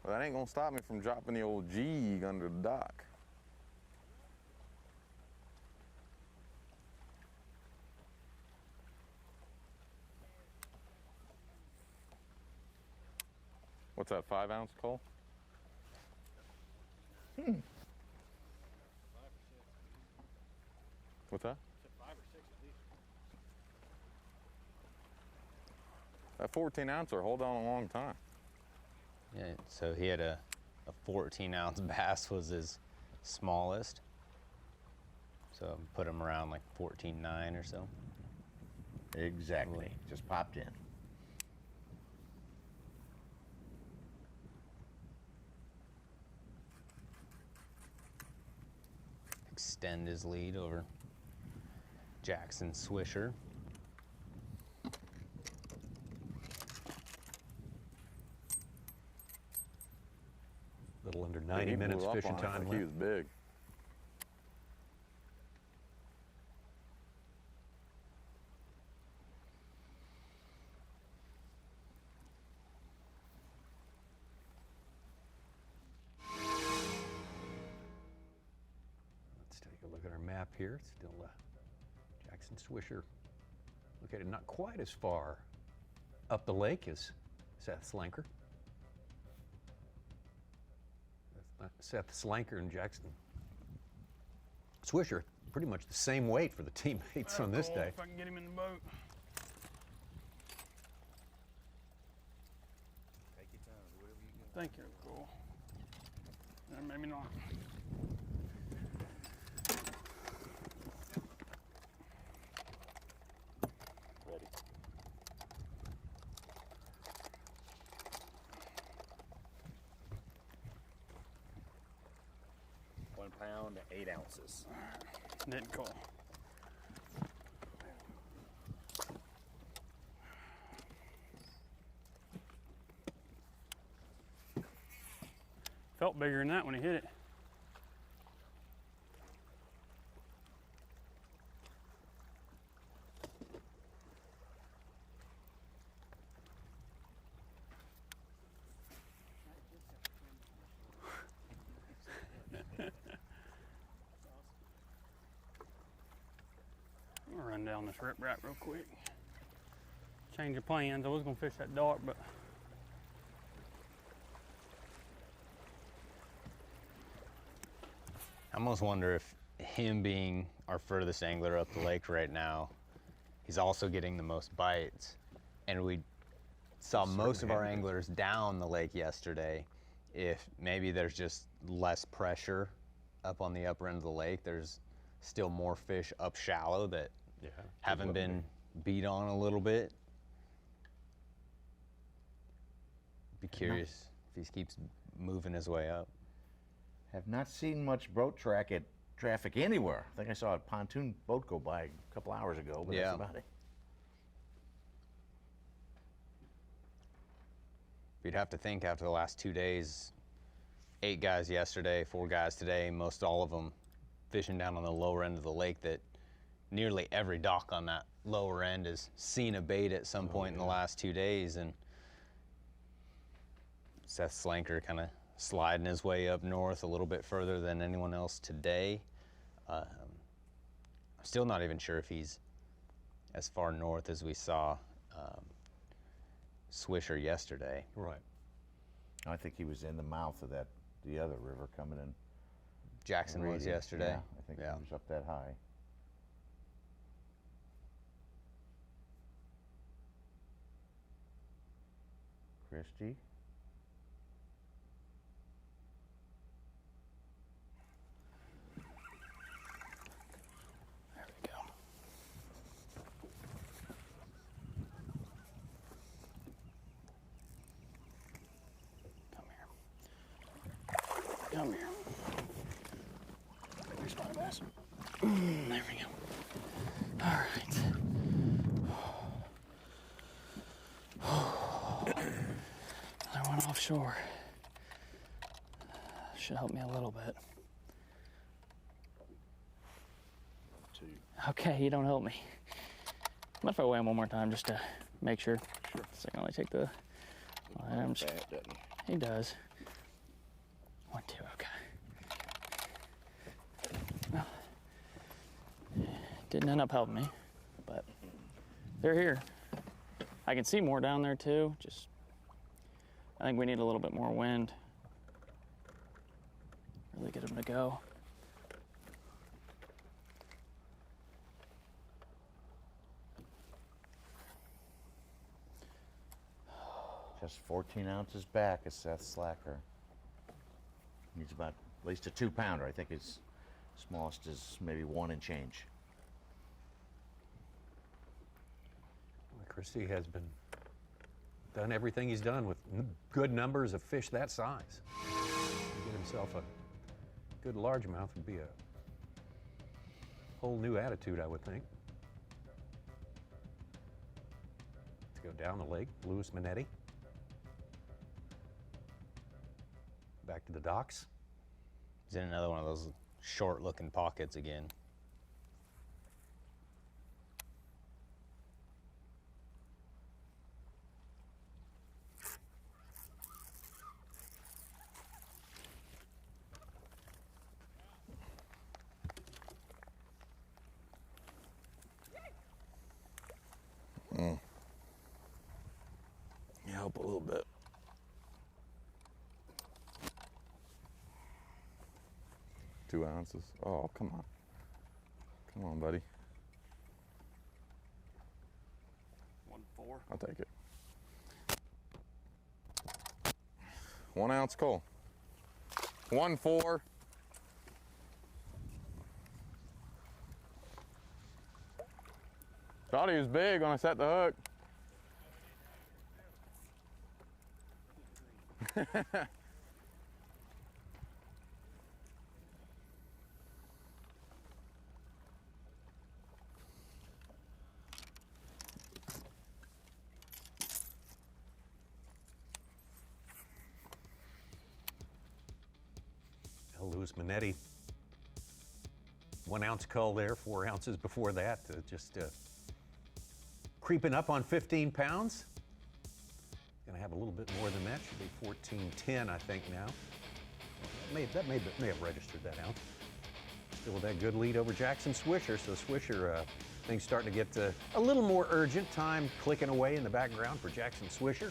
Speaker 6: Well, that ain't gonna stop me from dropping the old jig under the dock. What's that, 5-ounce, Cole? What's that?
Speaker 1: 5 or 6 at least.
Speaker 6: That 14-ouncer hold on a long time.
Speaker 4: Yeah, so he had a 14-ounce bass was his smallest. So put him around like 14.9 or so.
Speaker 5: Exactly. Just popped in.
Speaker 4: Extend his lead over Jackson Swisher.
Speaker 3: Little under 90 minutes fishing time
Speaker 6: He was big.
Speaker 3: Let's take a look at our map here. It's still Jackson Swisher located not quite as far up the lake as Seth Slanker. Seth Slanker and Jackson Swisher, pretty much the same weight for the teammates on this day.
Speaker 9: If I can get him in the boat.
Speaker 10: Take your time, whatever you got.
Speaker 9: Thank you, Cole. Maybe not.
Speaker 10: Ready. £1 to 8 ounces.
Speaker 9: Didn't call. Felt bigger than that when he hit it. I'm gonna run down this riprap real quick. Change of plans. I was gonna fish that dark, but
Speaker 4: I almost wonder if him being our furthest angler up the lake right now, he's also getting the most bites. And we saw most of our anglers down the lake yesterday. If maybe there's just less pressure up on the upper end of the lake, there's still more fish up shallow that haven't been beat on a little bit. Be curious if he keeps moving his way up.
Speaker 5: Have not seen much boat traffic anywhere. I think I saw a pontoon boat go by a couple hours ago, but that's about it.
Speaker 4: You'd have to think after the last 2 days, 8 guys yesterday, 4 guys today, most all of them fishing down on the lower end of the lake, that nearly every dock on that lower end has seen a bait at some point in the last 2 days. And Seth Slanker kind of sliding his way up north a little bit further than anyone else today. I'm still not even sure if he's as far north as we saw Swisher yesterday.
Speaker 5: Right. I think he was in the mouth of the other river coming in.
Speaker 4: Jackson was yesterday.
Speaker 5: Yeah, I think he was up that high. Christie.
Speaker 11: There we go. Come here. Where's my bass? There we go. All right. Another one offshore. Should help me a little bit. Okay, you don't help me. What if I weigh him one more time just to make sure? Sure. So I can only take the items. He does. 1, 2, okay. Well, didn't end up helping me, but they're here. I can see more down there too. Just, I think we need a little bit more wind. Really get them to go.
Speaker 5: Just 14 ounces back is Seth Slacker. He's about at least a 2-pounder. I think his smallest is maybe 1 and change.
Speaker 3: Well, Christie has done everything he's done with good numbers of fish that size. Get himself a good largemouth would be a whole new attitude, I would think. Let's go down the lake, Lews, Monetti. Back to the docks.
Speaker 4: He's in another one of those short-looking pockets again.
Speaker 6: Yeah, help a little bit. Two ounces. Oh, come on. Come on, buddy.
Speaker 10: 1-4.
Speaker 6: I'll take it. 1 ounce, Cole. 1-4. Thought he was big when I set the hook.
Speaker 3: Lews, Monetti. 1 ounce cull there, 4 ounces before that. Just creeping up on 15 pounds. Gonna have a little bit more than that. Should be 14.10, I think now. That may have registered that out. Still with that good lead over Jackson Swisher. So Swisher, things starting to get a little more urgent. Time clicking away in the background for Jackson Swisher.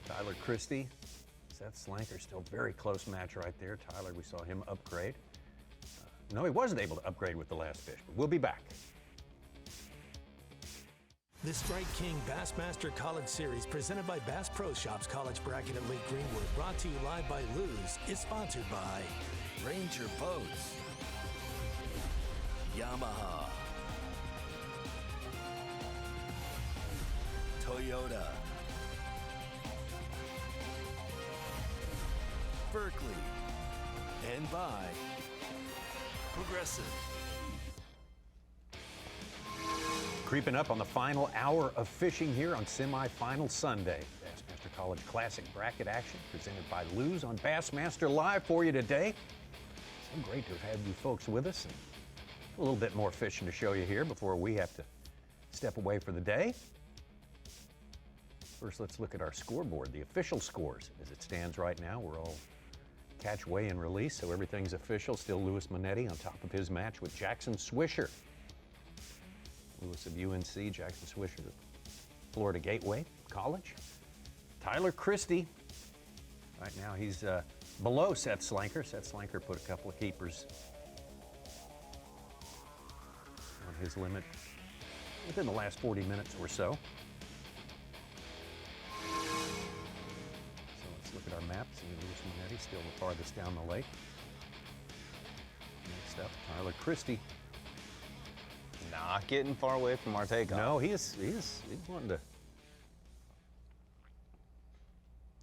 Speaker 3: Tyler Christie. Seth Slanker, still very close match right there. Tyler, we saw him upgrade. No, he wasn't able to upgrade with the last fish, but we'll be back.
Speaker 2: The Strike King Bassmaster College Series, presented by Bass Pro Shops College Bracket at Lake Greenwood, brought to you live by Lews, is sponsored by
Speaker 14: Ranger Boats, Yamaha, Toyota, Berkeley, and by Progressive.
Speaker 3: Creeping up on the final hour of fishing here on semifinal Sunday. Bassmaster College Classic bracket action presented by Lews on Bassmaster Live for you today. So great to have you folks with us. And a little bit more fishing to show you here before we have to step away for the day. First, let's look at our scoreboard, the official scores. As it stands right now, we're all catch, weigh, and release, so everything's official. Still Lewis Monetti on top of his match with Jackson Swisher. Lewis of UNC, Jackson Swisher of Florida Gateway College. Tyler Christie, right now he's below Seth Slanker. Seth Slanker put a couple of keepers on his limit within the last 40 minutes or so. So let's look at our map. See Lewis Monetti still the farthest down the lake. Next up, Tyler Christie.
Speaker 4: Not getting far away from our takeoff.
Speaker 3: No, he's wanting to.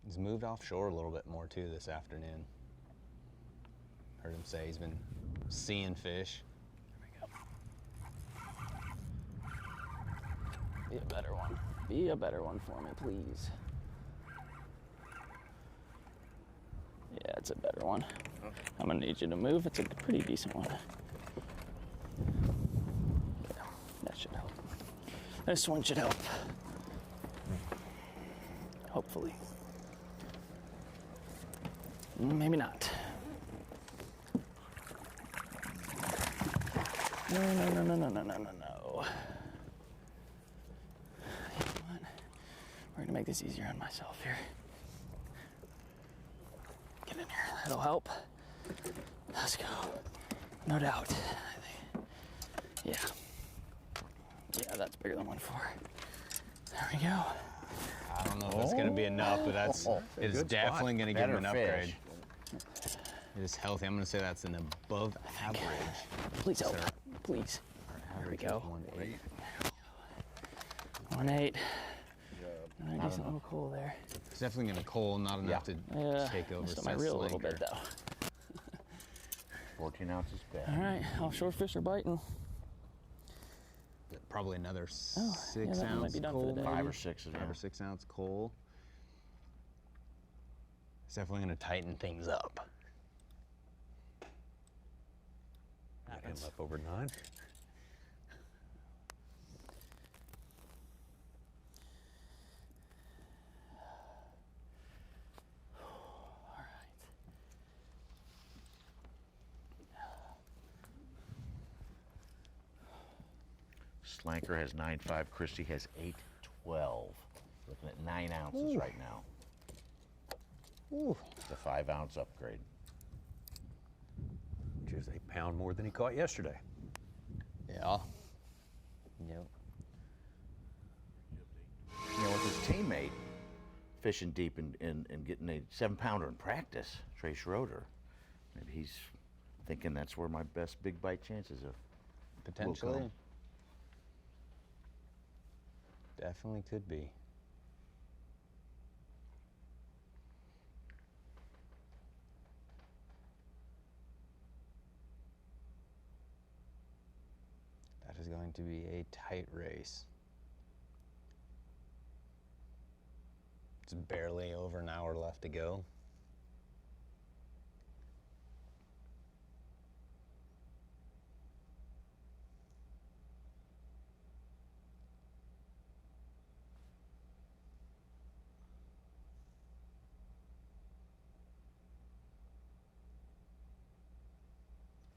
Speaker 4: He's moved offshore a little bit more too this afternoon. Heard him say he's been seeing fish.
Speaker 11: There we go. Be a better one. Be a better one for me, please. Yeah, it's a better one. I'm gonna need you to move. It's a pretty decent one. That should help. This one should help. Hopefully. Maybe not. No. What? We're gonna make this easier on myself here. Get in here. That'll help. Let's go. No doubt. Yeah. Yeah, that's bigger than 1.4. There we go.
Speaker 4: I don't know if that's going to be enough, but it is definitely going to give him an upgrade. It is healthy. I'm going to say that's an above average.
Speaker 11: Please help. Please. There we go. 1.8. Decent little coal there.
Speaker 4: It's definitely going to coal, not enough to take over.
Speaker 11: Still might reel a little bit though.
Speaker 5: 14 ounces back.
Speaker 11: All right, offshore fish are biting.
Speaker 4: Probably another 6
Speaker 11: that
Speaker 4: ounce
Speaker 11: might be done
Speaker 4: coal.
Speaker 11: for the day.
Speaker 5: 5 or 6 of them.
Speaker 4: 5 or 6 ounce coal. It's definitely going to tighten things up.
Speaker 3: Him up over 9.
Speaker 5: Slanker has 9.5. Christie has 8.12. Looking at 9 ounces right now. It's a 5 ounce upgrade.
Speaker 3: Which is a pound more than he caught yesterday.
Speaker 4: Yeah. Yep.
Speaker 5: You know, with his teammate fishing deep and getting a 7-pounder in practice, Trey Schroeder, maybe he's thinking that's where my best big bite chances of
Speaker 4: Potentially.
Speaker 5: will come.
Speaker 4: Definitely could be. That is going to be a tight race. It's barely over an hour left to go.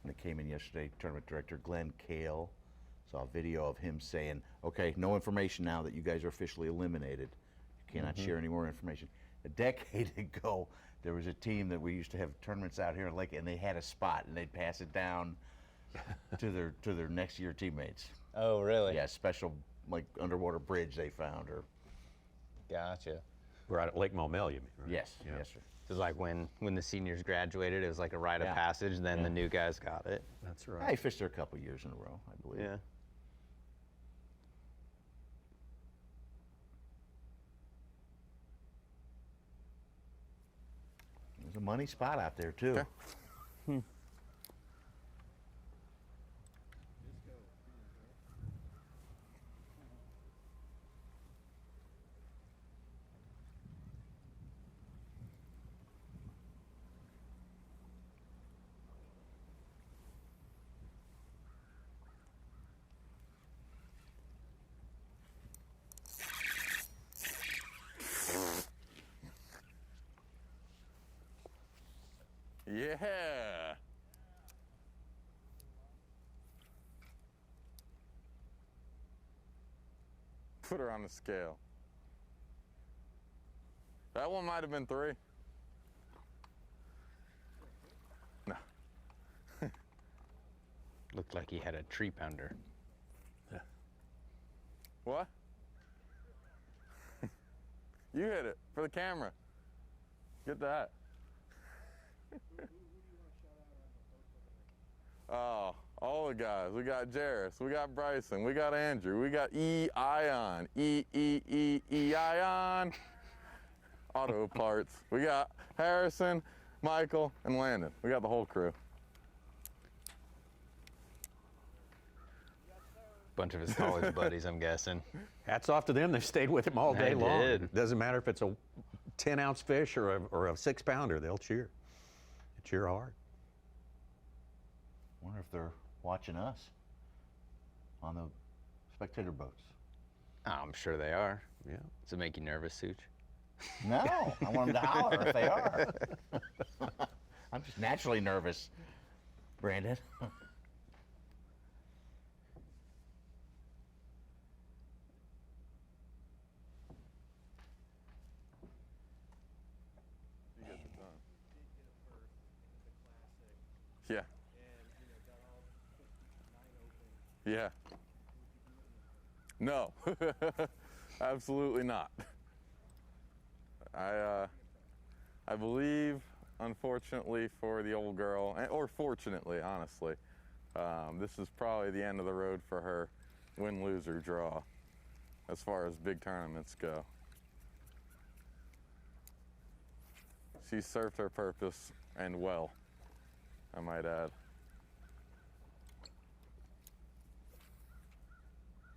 Speaker 5: When it came in yesterday, tournament director Glenn Kale saw a video of him saying, okay, no information now that you guys are officially eliminated. You cannot share any more information. A decade ago, there was a team that we used to have tournaments out here in Lake, and they had a spot, and they'd pass it down to their next year teammates.
Speaker 4: Oh, really?
Speaker 5: Yeah, special like underwater bridge they found. Or
Speaker 4: Gotcha.
Speaker 3: We're out at Lake Momel, you mean? Right?
Speaker 5: yes,
Speaker 3: Yeah.
Speaker 5: yes, sir.
Speaker 4: So it's like when the seniors graduated, it was like a rite of
Speaker 5: Yeah.
Speaker 4: passage. Then
Speaker 5: Yeah.
Speaker 4: the new guys got it.
Speaker 3: That's
Speaker 5: I
Speaker 3: right.
Speaker 5: fished there a couple years in a row, I believe.
Speaker 4: Yeah.
Speaker 5: There's a money spot out there too.
Speaker 6: Okay. Yeah. Put her on the scale. That one might have been 3. No.
Speaker 4: Looked like he had a tree pounder.
Speaker 6: What? You hit it for the camera. Get that. Oh, all the guys. We got Jarris, we got Bryson, we got Andrew, we got E-Ion, E-E-E-E-Ion. Auto parts. We got Harrison, Michael, and Landon. We got the whole crew.
Speaker 4: Bunch of his college buddies, I'm guessing.
Speaker 3: Hats off to them. They stayed with him all day
Speaker 4: They
Speaker 3: long.
Speaker 4: did.
Speaker 3: Doesn't matter if it's a 10-ounce fish or a 6-pounder. They'll cheer. They cheer hard.
Speaker 5: Wonder if they're watching us on the spectator boats.
Speaker 4: Oh, I'm sure they are.
Speaker 3: Yeah.
Speaker 4: Does it make you nervous, Such?
Speaker 5: No, I want them to holler if they are. I'm just naturally nervous, Brandon.
Speaker 6: Yeah. Yeah. No, absolutely not. I believe, unfortunately for the old girl, or fortunately, honestly, this is probably the end of the road for her, win, lose, or draw, as far as big tournaments go. She served her purpose, and well, I might add.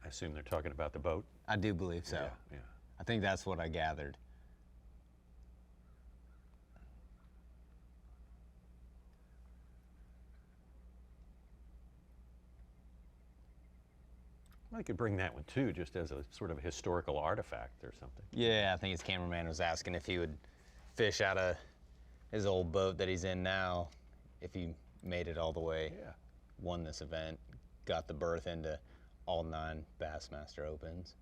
Speaker 3: I assume they're talking about the boat.
Speaker 4: I do believe so.
Speaker 3: Yeah.
Speaker 4: I think that's what I gathered.
Speaker 3: Well, you could bring that one too, just as a sort of historical artifact or something.
Speaker 4: Yeah, I think his cameraman was asking if he would fish out of his old boat that he's in now, if he made it all the way, won this event, got the berth into all 9 Bassmaster Opens.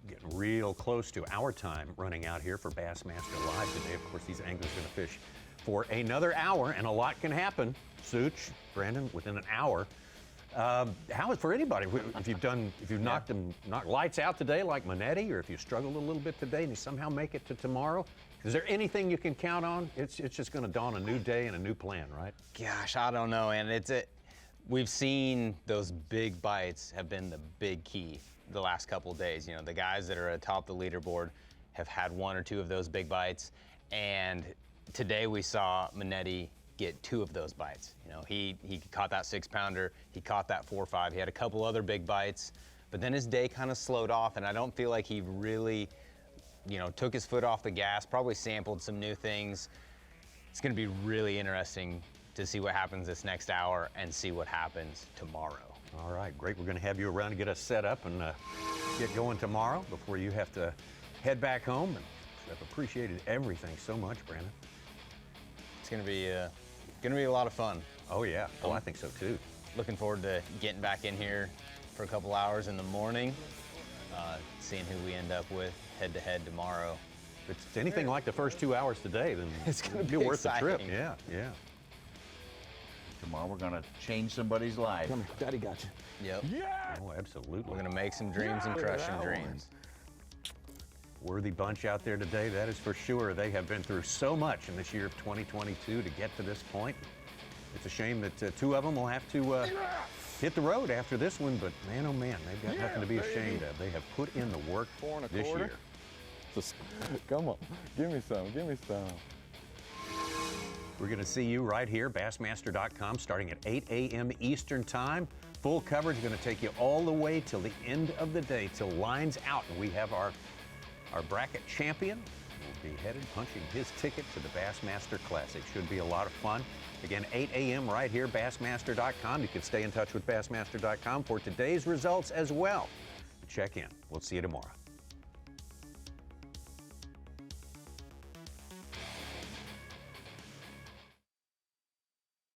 Speaker 3: Getting real close to our time running out here for Bassmaster Live today. Of course, these anglers are going to fish for another hour, and a lot can happen. Such, Brandon, within an hour. How is for anybody? If you've knocked lights out today like Monetti, or if you struggled a little bit today and you somehow make it to tomorrow, is there anything you can count on? It's just going to dawn a new day and a new plan, right?
Speaker 4: Gosh, I don't know, and we've seen those big bites have been the big key the last couple of days. You know, the guys that are atop the leaderboard have had 1 or 2 of those big bites, and today we saw Monetti get 2 of those bites. You know, he caught that 6-pounder, he caught that 4-5, he had a couple other big bites, but then his day kind of slowed off, and I don't feel like he really, you know, took his foot off the gas, probably sampled some new things. It's gonna be really interesting to see what happens this next hour and see what happens tomorrow.
Speaker 3: All right, great. We're going to have you around to get us set up and get going tomorrow before you have to head back home. And I've appreciated everything so much, Brandon.
Speaker 4: It's gonna be a lot of fun.
Speaker 3: Oh yeah, oh I think so too.
Speaker 4: Looking forward to getting back in here for a couple hours in the morning, seeing who we end up with head-to-head tomorrow.
Speaker 3: If it's anything like the first 2 hours today, then
Speaker 4: it's gonna be
Speaker 3: worth the trip.
Speaker 4: exciting.
Speaker 3: Yeah, yeah.
Speaker 5: Tomorrow we're gonna change somebody's life.
Speaker 10: Come here, Daddy got you.
Speaker 4: Yep.
Speaker 10: Yeah!
Speaker 3: Oh, absolutely.
Speaker 4: We're gonna make some dreams and crush some dreams.
Speaker 3: Worthy bunch out there today, that is for sure. They have been through so much in this year of 2022 to get to this point. It's a shame that 2 of them will have to hit the road after this one, but man, oh man, they've got nothing to be ashamed of. They have put in the work
Speaker 6: 4
Speaker 3: this1/4. year.
Speaker 6: Just, come on, give me some, give me some.
Speaker 3: We're going to see you right here, Bassmaster.com, starting at 8 a.m. Eastern Time. Full coverage going to take you all the way till the end of the day, till line's out, and we have our bracket champion. Will be headed, punching his ticket to the Bassmaster Classic. Should be a lot of fun. Again, 8 a.m. right here, Bassmaster.com. You can stay in touch with Bassmaster.com for today's results as well. Check in. We'll see you tomorrow.